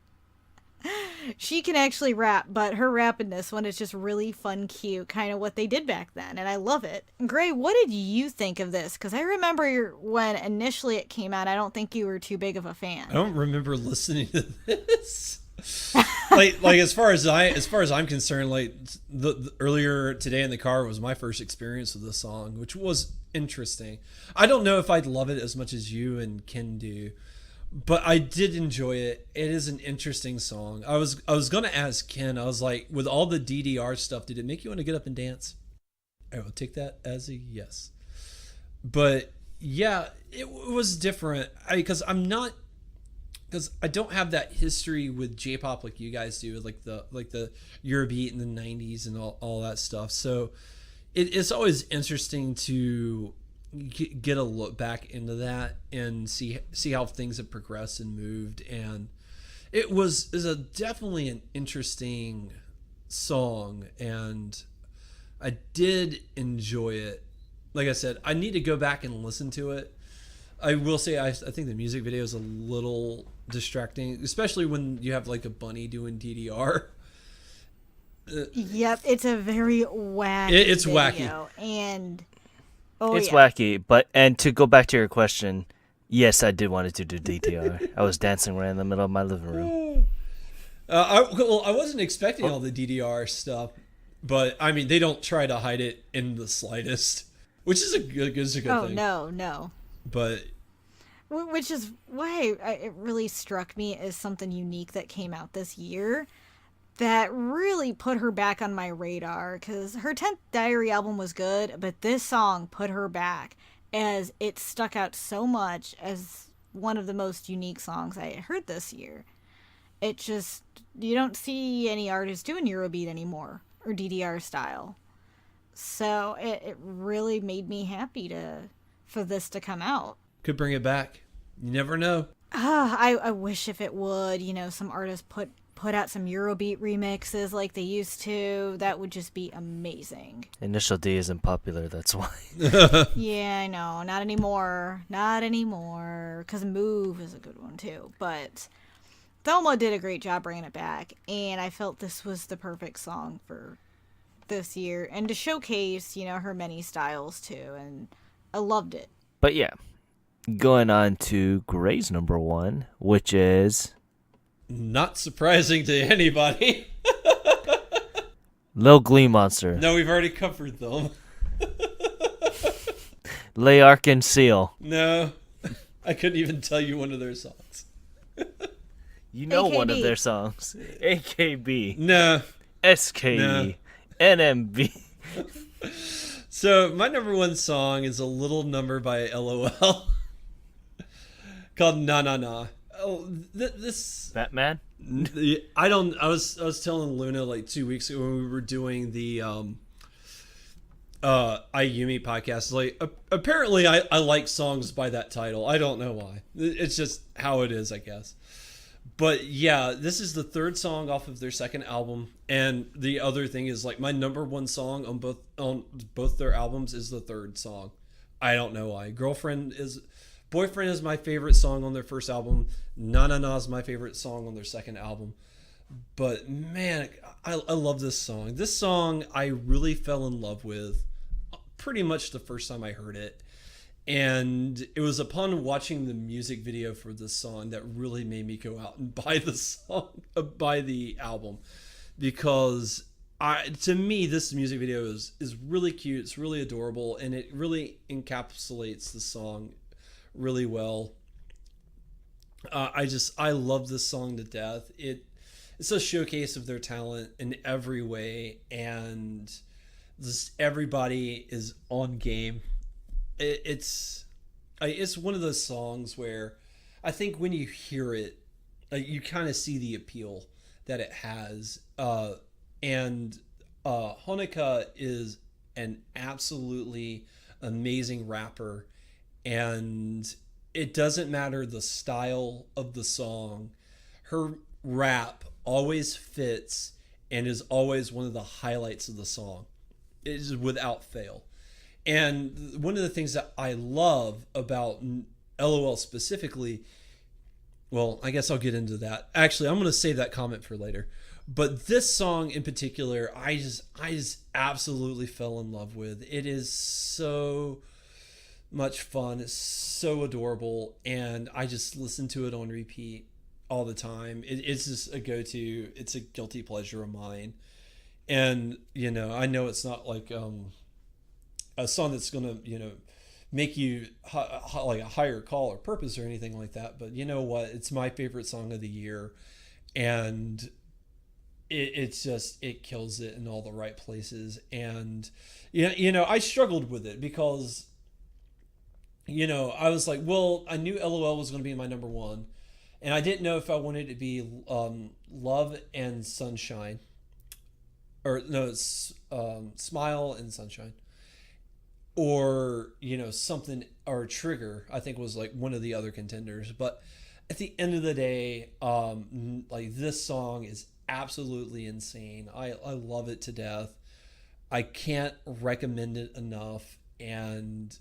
She can actually rap, but her rap in this one is just really fun, cute, kind of what they did back then, and I love it. Gray, what did you think of this? Because I remember when initially it came out, I don't think you were too big of a fan. I don't remember listening to this. like as far as I'm concerned, like the earlier today in the car was my first experience with the song, which was interesting. I don't know if I'd love it as much as you and Ken do. But I did enjoy it. It is an interesting song. I was gonna ask Ken. I was like, with all the DDR stuff, did it make you want to get up and dance? I will take that as a yes. But yeah, it was different. Because I don't have that history with J-pop like you guys do, like the Eurobeat in the '90s and all that stuff. So it's always interesting to get a look back into that and see how things have progressed and moved. And it is definitely an interesting song, and I did enjoy it. Like I said, I need to go back and listen to it. I will say I think the music video is a little distracting, especially when you have like a bunny doing DDR. Yep, it's a very wacky It's video, wacky. And it's wacky, and to go back to your question, yes, I did want to do DDR. I was dancing right in the middle of my living room. I wasn't expecting all the DDR stuff, but I mean, they don't try to hide it in the slightest, which is a good thing. No. But which is why it really struck me as something unique that came out this year that really put her back on my radar, because her 10th Diary album was good, but this song put her back as it stuck out so much as one of the most unique songs I heard this year. It just, you don't see any artists doing Eurobeat anymore or DDR style. So it really made me happy for this to come out. could bring it back. You never know. I wish if it would, some artists put out some Eurobeat remixes like they used to. That would just be amazing. Initial D isn't popular, that's why. Yeah, I know. Not anymore. Because Move is a good one too. But Thelma did a great job bringing it back, and I felt this was the perfect song for this year and to showcase, her many styles too. And I loved it. But yeah, going on to Gray's number one, which is Not surprising to anybody. Lil Glee Monster. No, we've already covered them. Layark Seal. No, I couldn't even tell you one of their songs. You know AKB. one of their songs. AKB. No. SKE. No. NMB. So my number one song is a little number by LOL called Na Na Na. Oh, this Batman? I was telling Luna like 2 weeks ago when we were doing the Ayumi podcast. Like apparently I like songs by that title. I don't know why. It's just how it is, I guess. But yeah, this is the third song off of their second album, and the other thing is like my number one song on both their albums is the third song. I don't know why. Boyfriend is my favorite song on their first album. Na Na Na is my favorite song on their second album. But man, I love this song. This song I really fell in love with pretty much the first time I heard it. And it was upon watching the music video for this song that really made me go out and buy the song, buy the album, because to me, this music video is really cute. It's really adorable, and it really encapsulates the song really well. I love this song to death. It's a showcase of their talent in every way, and just everybody is on game. It's one of those songs where I think when you hear it, you kind of see the appeal that it has. And Honoka is an absolutely amazing rapper, and it doesn't matter the style of the song. Her rap always fits and is always one of the highlights of the song. It is without fail. And one of the things that I love about LOL specifically, well, I guess I'll get into that. Actually, I'm going to save that comment for later. But this song in particular, I just absolutely fell in love with. It is so much fun. It's so adorable, and I just listen to it on repeat all the time. It's just a go-to. It's a guilty pleasure of mine. And, I know it's not like a song that's going to, make you like a higher call or purpose or anything like that. But you know what? It's my favorite song of the year. And it kills it in all the right places. And, I struggled with it because, I was like, well, I knew LOL was going to be my number one. And I didn't know if I wanted it to be Love and Sunshine. Or no, it's Smile and Sunshine. Or, something, or Trigger, I think was like one of the other contenders. But at the end of the day, like this song is absolutely insane. I love it to death. I can't recommend it enough. And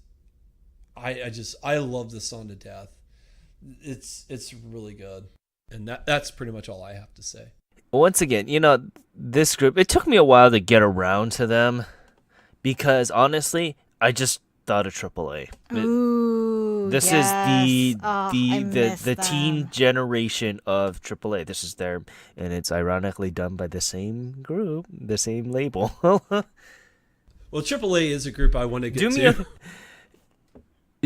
I love this song to death. It's really good. And that's pretty much all I have to say. Once again, this group, it took me a while to get around to them because honestly, I just thought of AAA. This is the teen generation of AAA. This is their, and it's ironically done by the same group, the same label. Well, AAA is a group I want to get to.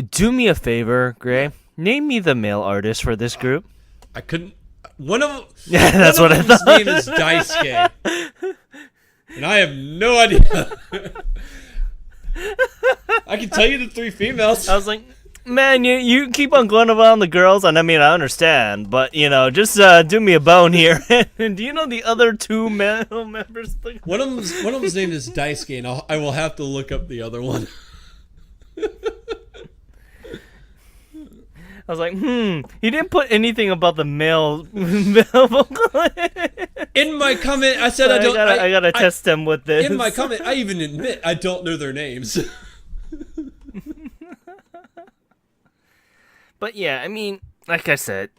Do me a favor, Gray. Name me the male artist for this group. I couldn't. One of them. Yeah, that's what I thought. His name is Daisuke, and I have no idea. I can tell you the three females. I was like, man, you keep on going around the girls, and I mean, I understand, but, just do me a bone here. Do you know the other two male members? One of them's name is Daisuke, and I will have to look up the other one. I was like, he didn't put anything about the male vocal. In my comment, I said so I gotta test him with this. In my comment, I even admit I don't know their names. But yeah, I mean, like I said,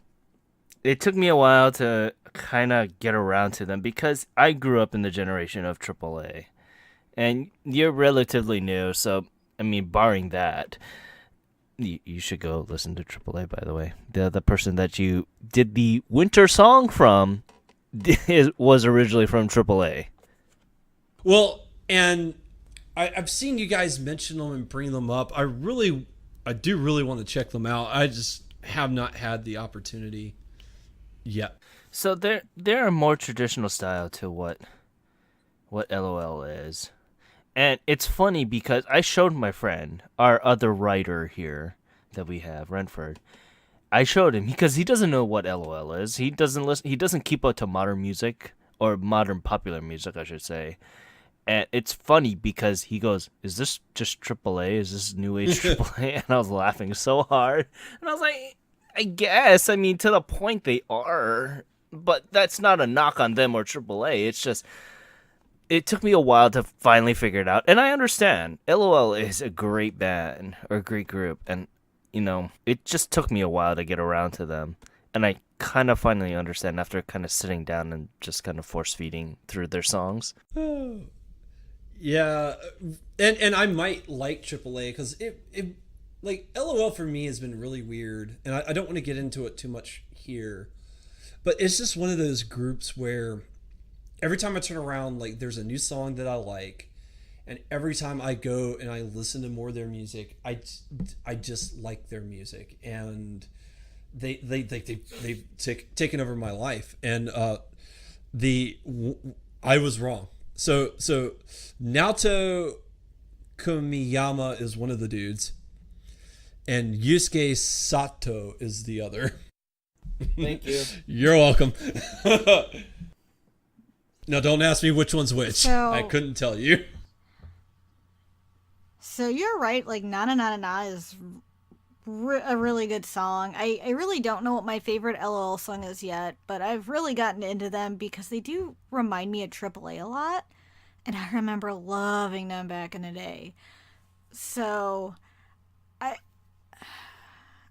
it took me a while to kind of get around to them because I grew up in the generation of AAA. And you're relatively new, so, I mean, barring that, you should go listen to AAA, by the way. The person that you did the winter song from was originally from AAA. Well, and I've seen you guys mention them and bring them up. I do really want to check them out. I just have not had the opportunity yet. So they're a more traditional style to what LOL is. And it's funny because I showed my friend, our other writer here that we have, Renford. I showed him because he doesn't know what LOL is. He doesn't listen. He doesn't keep up to modern music or modern popular music, I should say. And it's funny because he goes, "Is this just AAA? Is this new age AAA?" And I was laughing so hard. And I was like, "I guess. I mean, to the point they are, but that's not a knock on them or AAA. It's just." It took me a while to finally figure it out, and I understand. LOL is a great band, or a great group, and, it just took me a while to get around to them, and I kind of finally understand after kind of sitting down and just kind of force-feeding through their songs. Yeah, and I might like AAA, because it like LOL for me has been really weird, and I don't want to get into it too much here, but it's just one of those groups where every time I turn around, like there's a new song that I like, and every time I go and I listen to more of their music, I just like their music, and they've taken over my life, and the I was wrong. So Naoto Komiyama is one of the dudes, and Yusuke Sato is the other. Thank you. You're welcome. No, don't ask me which one's which. So- I couldn't tell you. So you're right. Like Na Na Na Na Na is a really good song. I really don't know what my favorite LOL song is yet, but I've really gotten into them because they do remind me of AAA a lot, and I remember loving them back in the day. So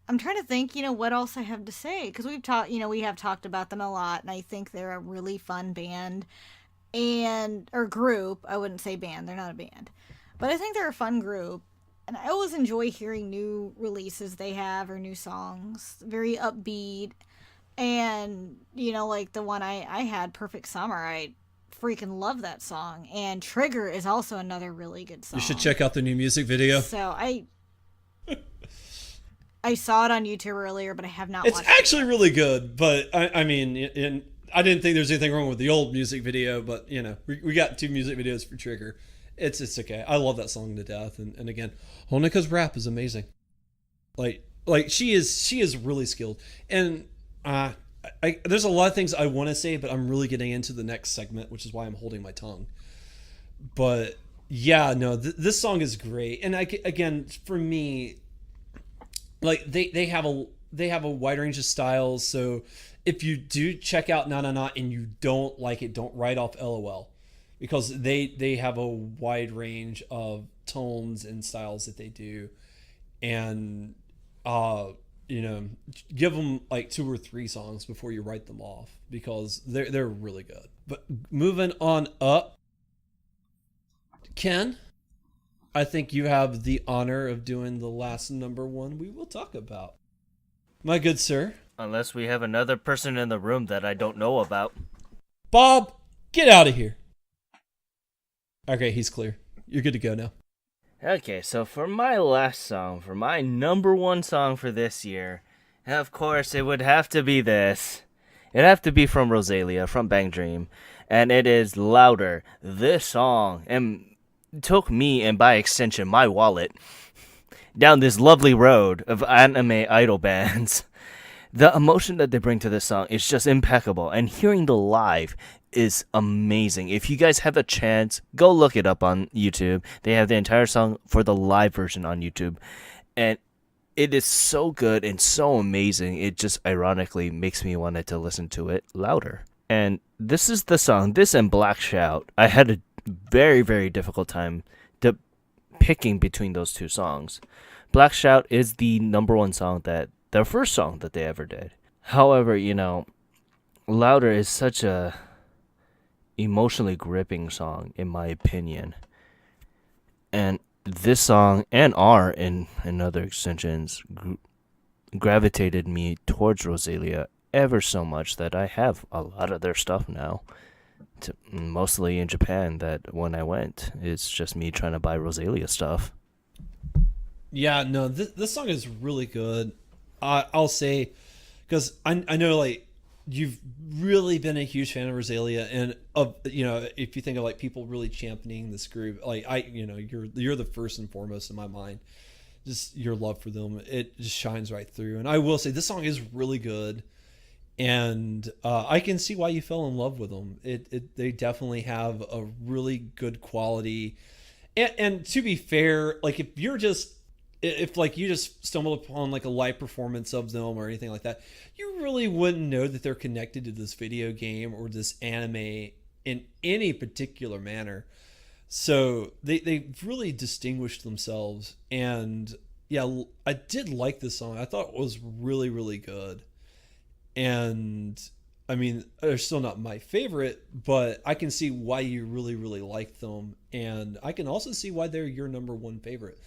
I'm trying to think, what else I have to say, because we have talked about them a lot, and I think they're a really fun band or group. I wouldn't say band; they're not a band, but I think they're a fun group, and I always enjoy hearing new releases they have or new songs. Very upbeat, and like the one I had, Perfect Summer. I freaking love that song, and Trigger is also another really good song. You should check out the new music video. So I saw it on YouTube earlier, but I have not It's watched actually really good, but I mean, I didn't think there's anything wrong with the old music video, but we got 2 music videos for Trigger. It's okay. I love that song to death, and again, Honeka's rap is amazing. Like she is really skilled, and there's a lot of things I want to say, but I'm really getting into the next segment, which is why I'm holding my tongue. But yeah, no, this song is great, and again, for me, like they have a wide range of styles. So if you do check out Na Na Na and you don't like it, don't write off LOL, because they have a wide range of tones and styles that they do, and give them like 2 or 3 songs before you write them off, because they're really good. But moving on up, Ken, I think you have the honor of doing the last number 1 we will talk about. My good sir. Unless we have another person in the room that I don't know about. Bob, get out of here. Okay, he's clear. You're good to go now. Okay, so for my last song, for my number 1 song for this year, of course it would have to be this. It'd have to be from Rosalia, from Bang Dream, and it is Louder. This song took me, and by extension my wallet, down this lovely road of anime idol bands. The emotion that they bring to this song is just impeccable, and hearing the live is amazing. If you guys have a chance, go look it up on YouTube. They have the entire song for the live version on YouTube, and it is so good and so amazing. It just ironically makes me want to listen to it louder. And this is the song, this and Black Shout. I had a very, very difficult time picking between those 2 songs. Black Shout is the number 1 song, their first song that they ever did. However, Louder is such a emotionally gripping song, in my opinion. And this song and R in other extensions gravitated me towards Rosalia ever so much that I have a lot of their stuff now. Mostly in Japan, that when I went, it's just me trying to buy Rosalia stuff. Yeah, no, this song is really good. I'll say, because I know like you've really been a huge fan of Rosalia, and if you think of like people really championing this group, like you're the first and foremost in my mind. Just your love for them, it just shines right through. And I will say this song is really good, and I can see why you fell in love with them. They definitely have a really good quality, and to be fair, like if you just stumbled upon like a live performance of them or anything like that, you really wouldn't know that they're connected to this video game or this anime in any particular manner. So they really distinguished themselves, and yeah, I did like this song. I thought it was really, really good. And I mean, they're still not my favorite, but I can see why you really, really like them, and I can also see why they're your number 1 favorite.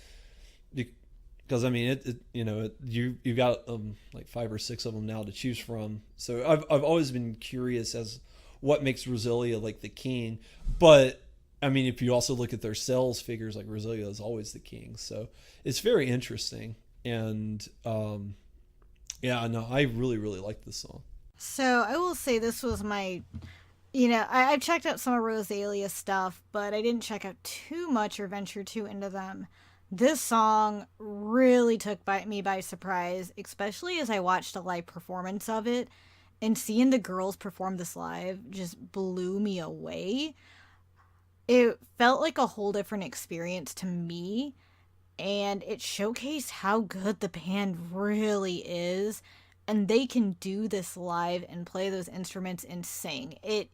because I mean you've got like 5 or 6 of them now to choose from. So I've always been curious as what makes Rosalia like the king, but I mean if you also look at their sales figures, like Rosalia is always the king. So it's very interesting, and yeah, no, I really like this song. So I will say this was my, I've checked out some of Rosalia stuff, but I didn't check out too much or venture too into them. This song really took me by surprise, especially as I watched a live performance of it, and seeing the girls perform this live just blew me away. It felt like a whole different experience to me, and it showcased how good the band really is, and they can do this live and play those instruments and sing. It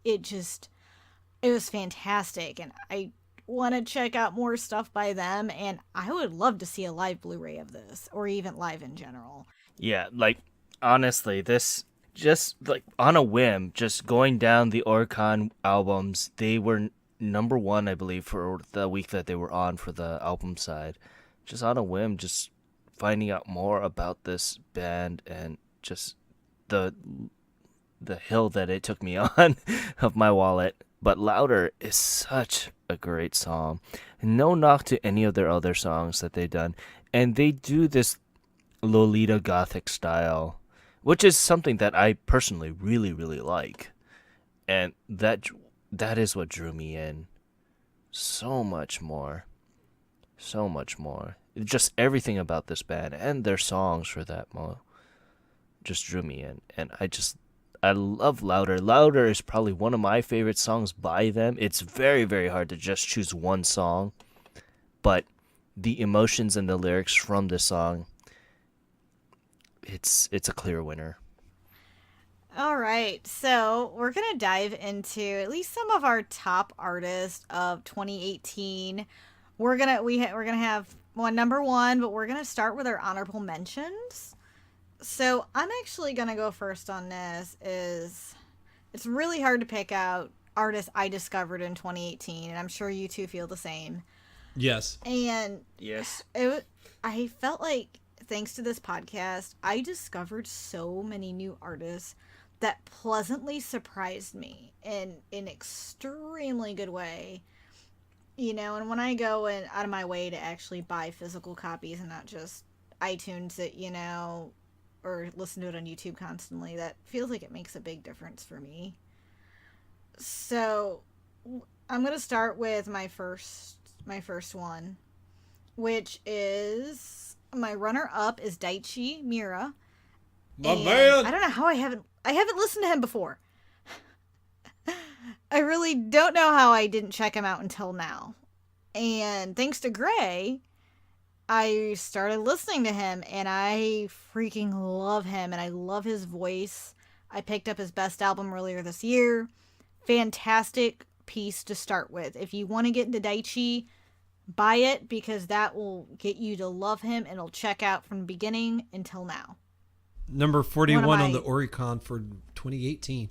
was fantastic, and I want to check out more stuff by them, and I would love to see a live Blu-ray of this, or even live in general. Yeah, like honestly, this just like on a whim, just going down the Oricon albums, they were number one, I believe, for the week that they were on for the album side. Just on a whim, just finding out more about this band and just the hill that it took me on of my wallet. But Louder is such a great song. No knock to any of their other songs that they've done. And they do this Lolita Gothic style, which is something that I personally really like. And that is what drew me in so much more. So much more. Just everything about this band and their songs for that just drew me in. And I love Louder. Louder is probably one of my favorite songs by them. It's very hard to just choose one song, but the emotions and the lyrics from this song, it's a clear winner. All right, so we're gonna dive into at least some of our top artists of 2018. We're gonna have number one, but we're gonna start with our honorable mentions. So I'm actually gonna go first on this. It's really hard to pick out artists I discovered in 2018, and I'm sure you two feel the same. Yes. And Yes. I felt like thanks to this podcast, I discovered so many new artists that pleasantly surprised me in an extremely good way. And when I go out of my way to actually buy physical copies and not just iTunes it, or listen to it on YouTube constantly, that feels like it makes a big difference for me. So I'm going to start with my first one, which is my runner up is Daichi Miura. My man. I don't know how I haven't listened to him before. I really don't know how I didn't check him out until now. And thanks to Gray, I started listening to him, and I freaking love him, and I love his voice. I picked up his best album earlier this year. Fantastic piece to start with. If you want to get into Daichi, buy it, because that will get you to love him, and it'll check out from the beginning until now. Number 41 on the Oricon for 2018.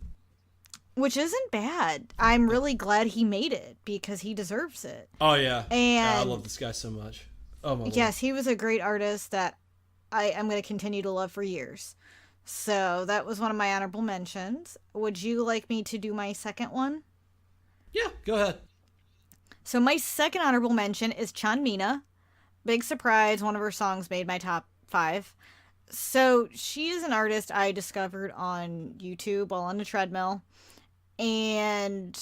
Which isn't bad. I'm really glad he made it, because he deserves it. Oh, yeah. And I love this guy so much. Oh, my yes, he was a great artist that I am going to continue to love for years. So that was one of my honorable mentions. Would you like me to do my second one? Yeah, go ahead. So my second honorable mention is Chanmina. Big surprise, one of her songs made my top 5. So she is an artist I discovered on YouTube while on the treadmill, and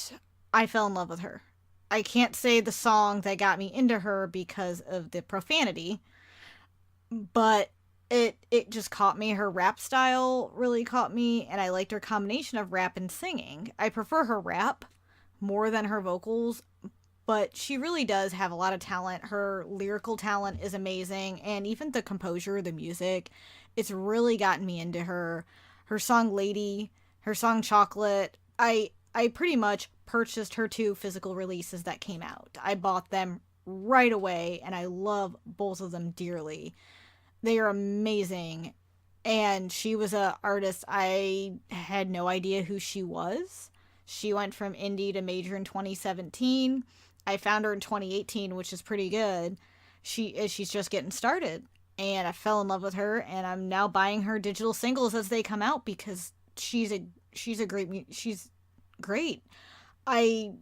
I fell in love with her. I can't say the song that got me into her because of the profanity, but it just caught me. Her rap style really caught me, and I liked her combination of rap and singing. I prefer her rap more than her vocals, but she really does have a lot of talent. Her lyrical talent is amazing, and even the composure, the music, it's really gotten me into her. Her song Lady, her song Chocolate, I pretty much purchased her 2 physical releases that came out. I bought them right away, and I love both of them dearly. They are amazing, and she was an artist I had no idea who she was. She went from indie to major in 2017. I found her in 2018, which is pretty good. She's just getting started, and I fell in love with her, and I'm now buying her digital singles as they come out because she's great. I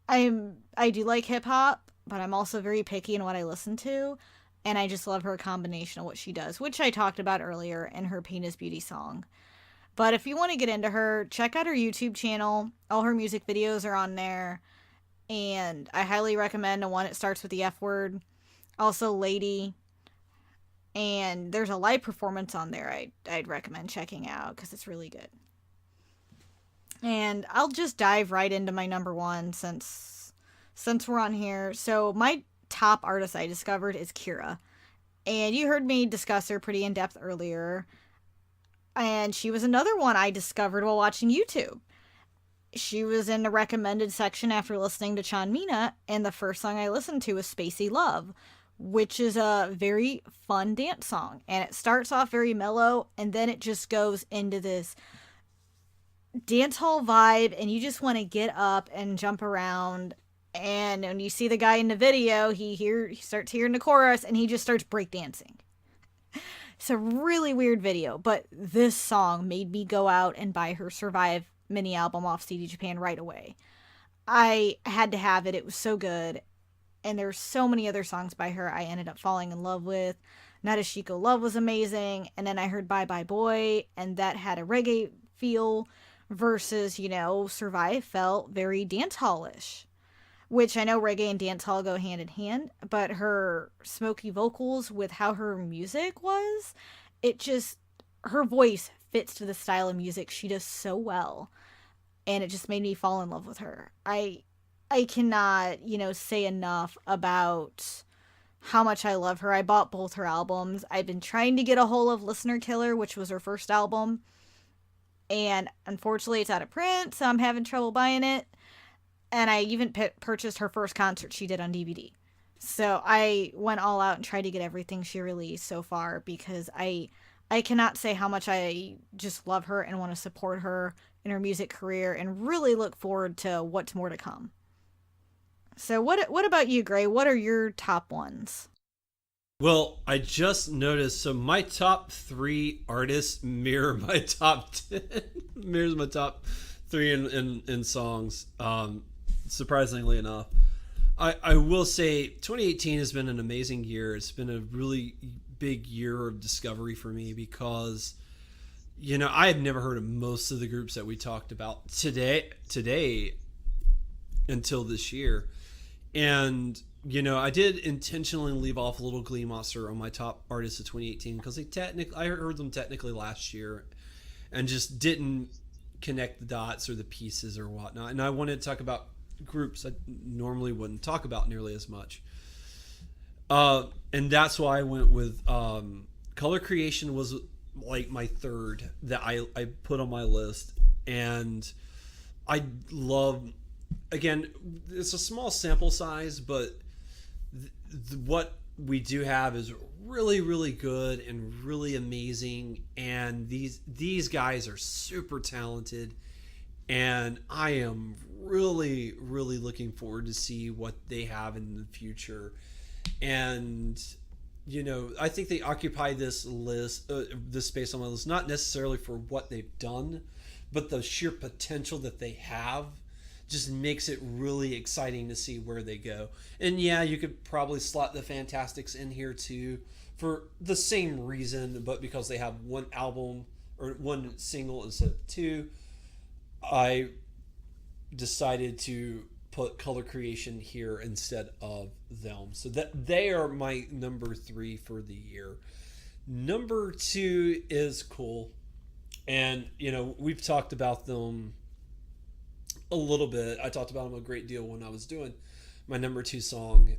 I do like hip hop, but I'm also very picky in what I listen to, and I just love her combination of what she does, which I talked about earlier in her Pain is Beauty song. But if you want to get into her, check out her YouTube channel. All her music videos are on there, and I highly recommend the one that starts with the F word. Also, Lady, and there's a live performance on there I'd recommend checking out because it's really good. And I'll just dive right into my number one since we're on here. So my top artist I discovered is Kira. And you heard me discuss her pretty in depth earlier. And she was another one I discovered while watching YouTube. She was in the recommended section after listening to Chanmina, and the first song I listened to was Spacey Love, which is a very fun dance song. And it starts off very mellow, and then it just goes into this dance hall vibe, and you just want to get up and jump around. And when you see the guy in the video, he starts hearing the chorus, and he just starts breakdancing. It's a really weird video, but this song made me go out and buy her Survive mini album off CD Japan right away. I had to have it. It was so good. And there's so many other songs by her I ended up falling in love with. Nadeshiko Love was amazing. And then I heard Bye Bye Boy, and that had a reggae feel versus, Survive felt very dance hall-ish. Which I know reggae and dancehall go hand in hand, but her smoky vocals with how her music was, her voice fits to the style of music she does so well, and it just made me fall in love with her. I cannot, say enough about how much I love her. I bought both her albums. I've been trying to get a hold of Listener Killer, which was her first album, and unfortunately it's out of print, so I'm having trouble buying it. And I even purchased her first concert she did on DVD. So I went all out and tried to get everything she released so far because I cannot say how much I just love her and want to support her in her music career and really look forward to what's more to come. So what about you, Gray? What are your top ones? Well, I just noticed, so my top 3 artists mirror my top 10. Mirrors my top 3 in songs. Surprisingly enough, I will say 2018 has been an amazing year. It's been a really big year of discovery for me because, I had never heard of most of the groups that we talked about today until this year. And, I did intentionally leave off Little Glee Monster on my top artists of 2018 because I heard them technically last year and just didn't connect the dots or the pieces or whatnot. And I wanted to talk about groups I normally wouldn't talk about nearly as much. And that's why I went with Color Creation was like my third that I put on my list. And I love, again, it's a small sample size, but what we do have is really, really good and really amazing. And these guys are super talented. And I am really, really looking forward to see what they have in the future. And, I think they occupy this list, this space on my list, not necessarily for what they've done, but the sheer potential that they have just makes it really exciting to see where they go. And yeah, you could probably slot the Fantastics in here too for the same reason, but because they have one album or one single instead of 2, I decided to put Color Creation here instead of them. So that they are my number 3 for the year. Number 2 is Cool. And, we've talked about them a little bit. I talked about them a great deal when I was doing my number 2 song.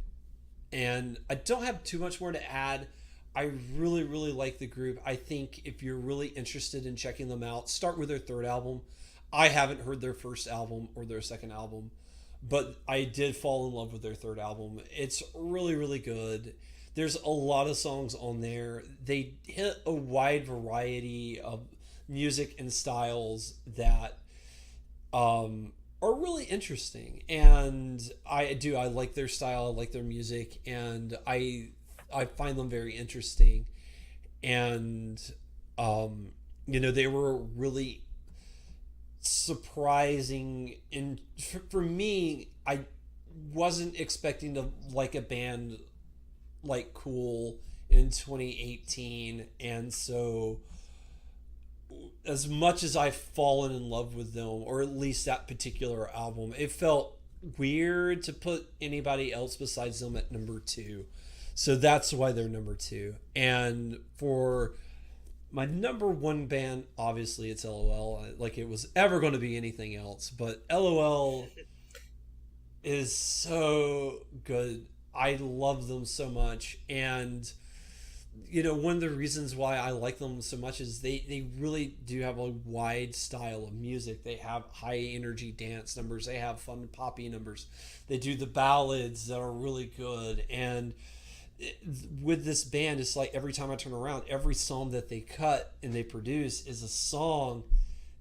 And I don't have too much more to add. I really, really like the group. I think if you're really interested in checking them out, start with their third album. I haven't heard their first album or their second album, but I did fall in love with their third album. It's really, really good. There's a lot of songs on there. They hit a wide variety of music and styles that are really interesting. And I like their style. I like their music. And I I find them very interesting, and they were really surprising. And for me, I wasn't expecting to like a band like Cool in 2018, and so as much as I've fallen in love with them, or at least that particular album, it felt weird to put anybody else besides them at number two. So that's why they're number two. And for my number one band, obviously it's LOL. Like it was ever going to be anything else, but LOL is so good. I love them so much. And one of the reasons why I like them so much is they really do have a wide style of music. They have high energy dance numbers. They have fun poppy numbers. They do the ballads that are really good. And with this band, it's like every time I turn around, every song that they cut and they produce is a song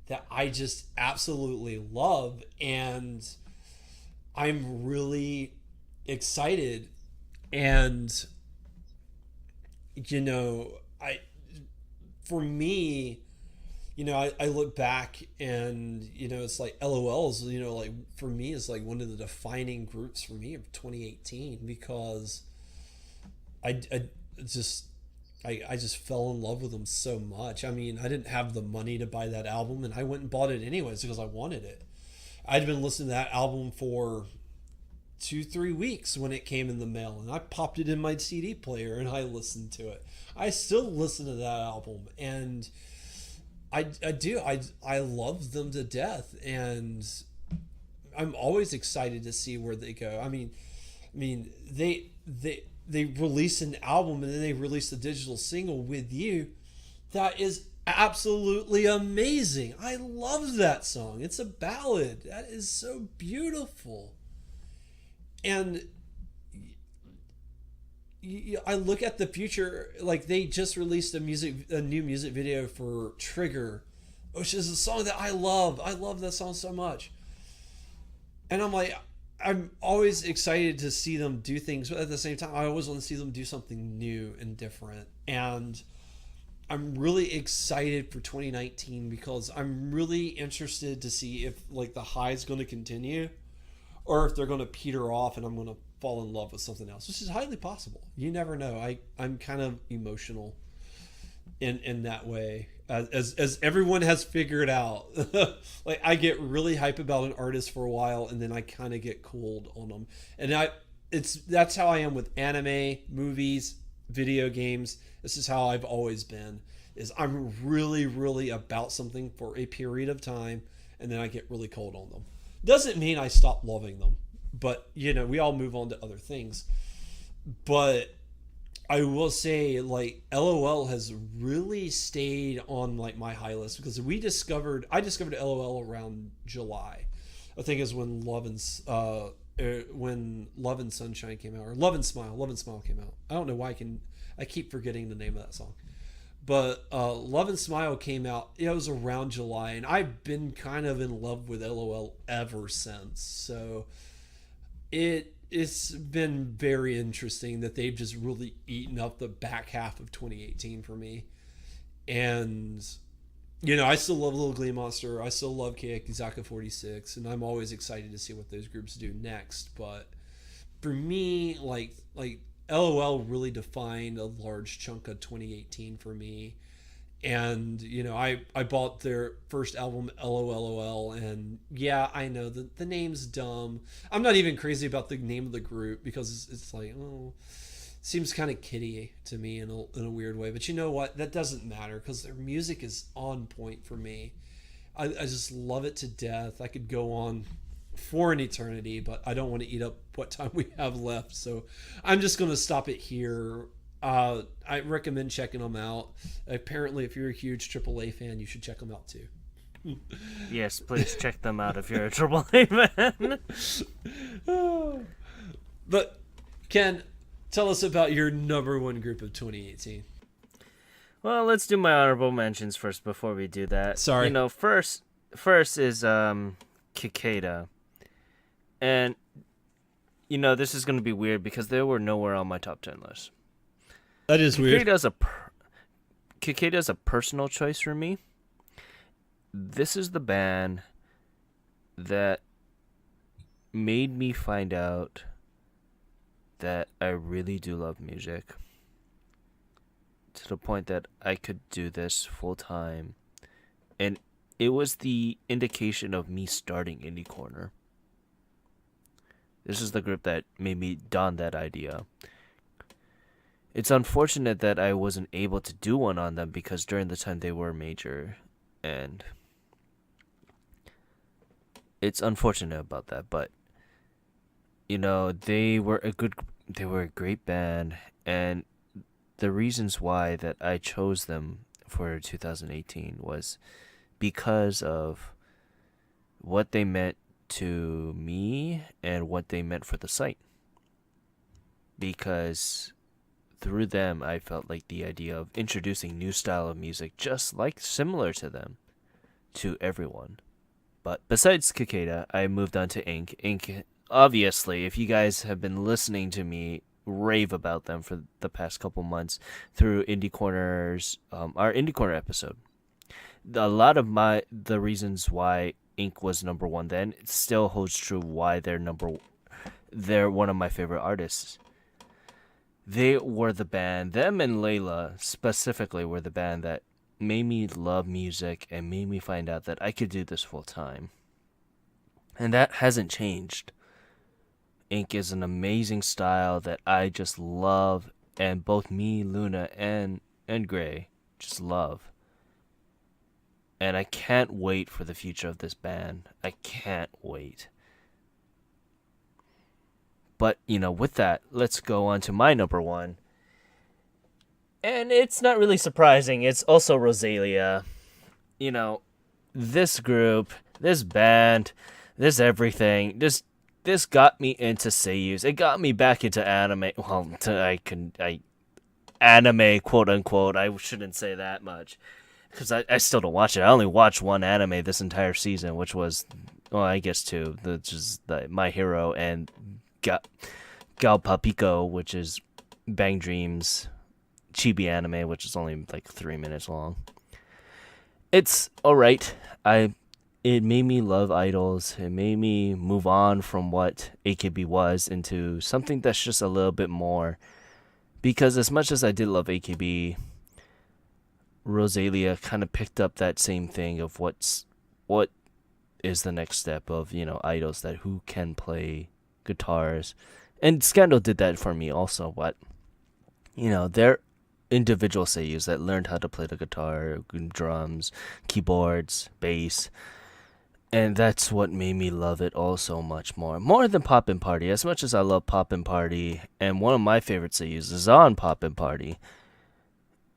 that I just absolutely love. And I'm really excited. And for me, I look back and, it's like LOL's, like for me is like one of the defining groups for me of 2018, because I just fell in love with them so much. I mean, I didn't have the money to buy that album, and I went and bought it anyways because I wanted it. I'd been listening to that album for 2-3 weeks when it came in the mail, and I popped it in my CD player and I listened to it. I still listen to that album, and I love them to death, and I'm always excited to see where they go. I mean they release an album and then they release a digital single with you that is absolutely amazing. I love that song. It's a ballad that is so beautiful. And I look at the future, like they just released a new music video for Trigger, which is a song that I love. I love that song so much. And I'm always excited to see them do things, but at the same time, I always want to see them do something new and different. And I'm really excited for 2019 because I'm really interested to see if like the high is going to continue, or if they're going to peter off and I'm going to fall in love with something else, which is highly possible. You never know. I'm kind of emotional in that way, as everyone has figured out. Like I get really hype about an artist for a while, and then I kind of get cold on them. And that's how I am with anime, movies, video games. This is how I've always been. Is I'm really, really about something for a period of time, and then I get really cold on them. Doesn't mean I stop loving them, but we all move on to other things. But I will say, like, LOL has really stayed on like my high list because I discovered LOL around July. I think is when Love and Sunshine came out, or Love and Smile came out. I don't know why I keep forgetting the name of that song. But Love and Smile came out. It was around July, and I've been kind of in love with LOL ever since. So it's been very interesting that they've just really eaten up the back half of 2018 for me. And I still love Little Glee Monster. I still love Kiyakizaka 46, and I'm always excited to see what those groups do next. But for me, like LOL really defined a large chunk of 2018 for me. And I bought their first album, LOLOL, and yeah, I know the name's dumb. I'm not even crazy about the name of the group because it's like, seems kind of kiddie to me in a weird way. But you know what? That doesn't matter because their music is on point for me. I just love it to death. I could go on for an eternity, but I don't want to eat up what time we have left, so I'm just going to stop it here. I recommend checking them out. Apparently, if you're a huge AAA fan, you should check them out too. Yes, please check them out if you're a AAA fan. But Ken, tell us about your number one group of 2018. Well, let's do my honorable mentions first before we do that. Sorry. First is Cicada. And this is going to be weird because they were nowhere on my top 10 list. That is weird. Cicada's a personal choice for me. This is the band that made me find out that I really do love music to the point that I could do this full time. And it was the indication of me starting Indie Corner. This is the group that made me dawn that idea. It's unfortunate that I wasn't able to do one on them because during the time they were major, and it's unfortunate about that, but they were a great band, and the reasons why that I chose them for 2018 was because of what they meant to me and what they meant for the site. Because through them, I felt like the idea of introducing new style of music, just like similar to them, to everyone. But besides Cicada, I moved on to Ink. Ink, obviously, if you guys have been listening to me rave about them for the past couple months through Indie Corners, our Indie Corner episode, a lot of the reasons why Ink was number one then, it still holds true why they're one of my favorite artists. They were the band, them and Layla specifically were the band that made me love music and made me find out that I could do this full time. And that hasn't changed. Ink is an amazing style that I just love, and both me, Luna, and Gray just love. And I can't wait for the future of this band. I can't wait. But, with that, let's go on to my number one. And it's not really surprising. It's also Rosalia. This group, this band, this everything, this got me into seiyus. It got me back into anime. Well, anime, quote unquote. I shouldn't say that much, because I still don't watch it. I only watched one anime this entire season, which was, well, I guess two. Which is My Hero and Gal Papico, which is Bang Dreams chibi anime, which is only like 3 minutes long. It's alright. It made me love idols. It made me move on from what AKB was into something that's just a little bit more. Because as much as I did love AKB, Rosalia kind of picked up that same thing of what is the next step of, idols that who can play guitars. And Scandal did that for me also, but they're individual seiyus that learned how to play the guitar, drums, keyboards, bass. And that's what made me love it all so much more than Poppin' Party. As much as I love Poppin' Party, and one of my favorite seiyus is on Poppin' Party,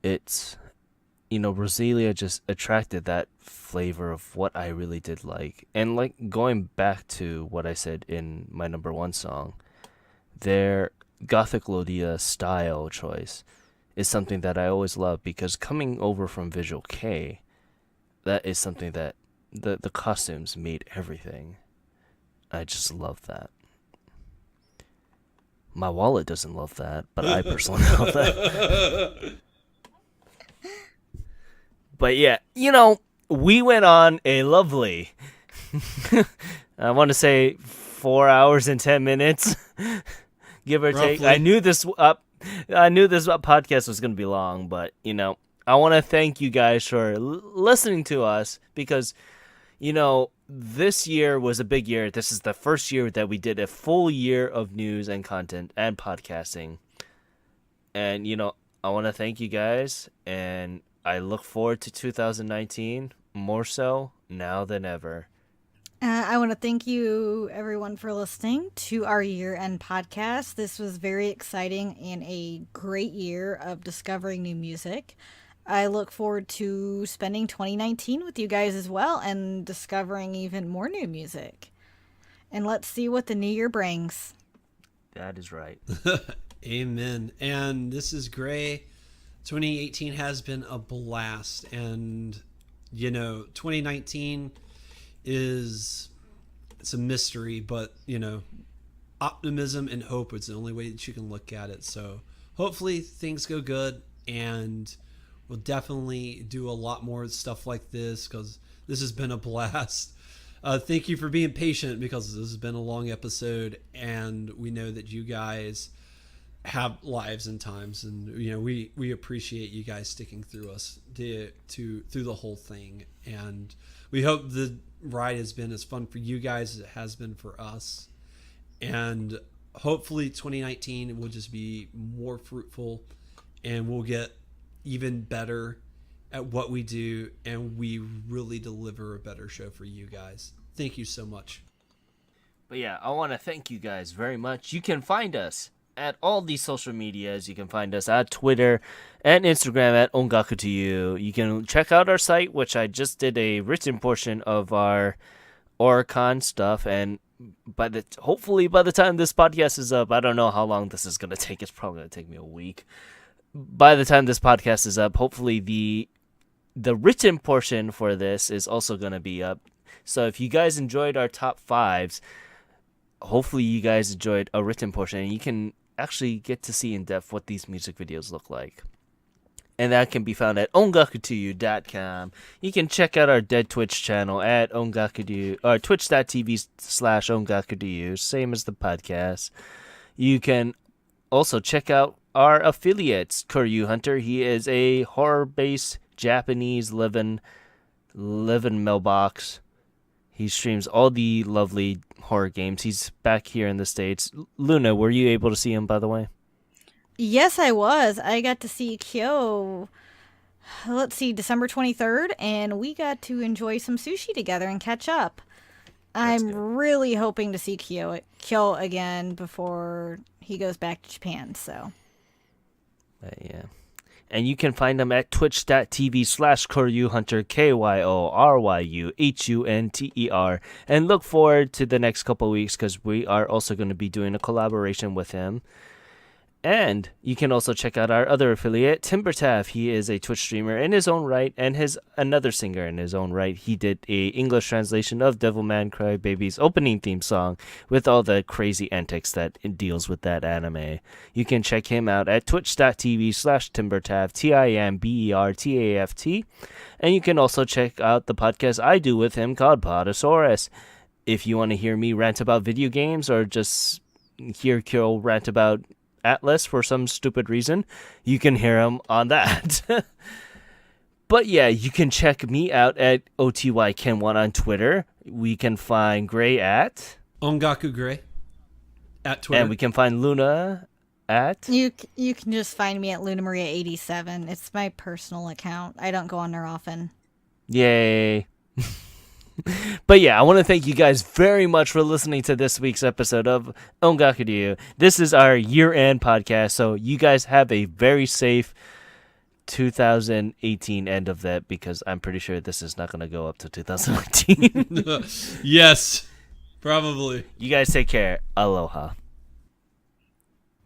it's Rosalia just attracted that flavor of what I really did like. And like going back to what I said in my number one song, their Gothic Lodia style choice is something that I always love, because coming over from Visual K, that is something that the costumes made everything. I just love that. My wallet doesn't love that, but I personally love that. But yeah, we went on a lovely, I want to say 4 hours and 10 minutes, give or take. Roughly. I knew this podcast was going to be long, but, I want to thank you guys for listening to us, because, this year was a big year. This is the first year that we did a full year of news and content and podcasting. And, I want to thank you guys, and I look forward to 2019 more so now than ever. I want to thank you, everyone, for listening to our year-end podcast. This was very exciting and a great year of discovering new music. I look forward to spending 2019 with you guys as well and discovering even more new music. And let's see what the new year brings. That is right. Amen. And this is Gray. 2018 has been a blast, and 2019 it's a mystery, but optimism and hope is the only way that you can look at it. So hopefully things go good, and we'll definitely do a lot more stuff like this because this has been a blast. Thank you for being patient because this has been a long episode, and we know that you guys have lives and times, and we appreciate you guys sticking through us through the whole thing, and we hope the ride has been as fun for you guys as it has been for us, and hopefully 2019 will just be more fruitful, and we'll get even better at what we do, and we really deliver a better show for you guys. Thank you so much. But yeah, I want to thank you guys very much. You can find us at all these social medias. You can find us at Twitter and Instagram at Ongaku to You. You can check out our site, which I just did a written portion of our Oricon stuff, and hopefully by the time this podcast is up, I don't know how long this is gonna take. It's probably gonna take me a week. By the time this podcast is up, hopefully the written portion for this is also gonna be up. So if you guys enjoyed our top fives, hopefully you guys enjoyed a written portion, and you can actually get to see in depth what these music videos look like. And that can be found at ongakutoyou.com. You can check out our dead Twitch channel at ongakutoyou, or twitch.tv/ongakutoyou, same as the podcast. You can also check out our affiliates, Kuryu Hunter. He is a horror-based Japanese live-in mailbox. He streams all the lovely horror games. He's back here in the States. Luna, were you able to see him, by the way? Yes, I was. I got to see Kyo, let's see, December 23rd, and we got to enjoy some sushi together and catch up. I'm really hoping to see Kyo again before he goes back to Japan, so. Yeah. And you can find him at twitch.tv/KoryuHunter, KYORYUHUNTER. And look forward to the next couple weeks because we are also going to be doing a collaboration with him. And you can also check out our other affiliate, Timbertaff. He is a Twitch streamer in his own right and another singer in his own right. He did a English translation of Devilman Crybaby's opening theme song with all the crazy antics that it deals with that anime. You can check him out at twitch.tv/Timbertaft, TIMBERTAFT. And you can also check out the podcast I do with him called Podosaurus. If you want to hear me rant about video games or just hear Kyo rant about Atlas for some stupid reason, you can hear him on that. But yeah, you can check me out at OTYKen1 on Twitter. We can find Gray at Ongaku Gray at Twitter. And we can find Luna at You can just find me at LunaMaria87. It's my personal account. I don't go on there often. Yay. But yeah, I want to thank you guys very much for listening to this week's episode of Ongaku to You. This is our year-end podcast, so you guys have a very safe 2018 end of that because I'm pretty sure this is not going to go up to 2019. Yes, probably. You guys take care. Aloha.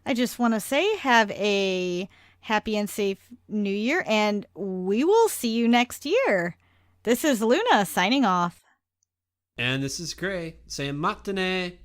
I just want to say have a happy and safe new year, and we will see you next year. This is Luna signing off. And this is Gray saying matane.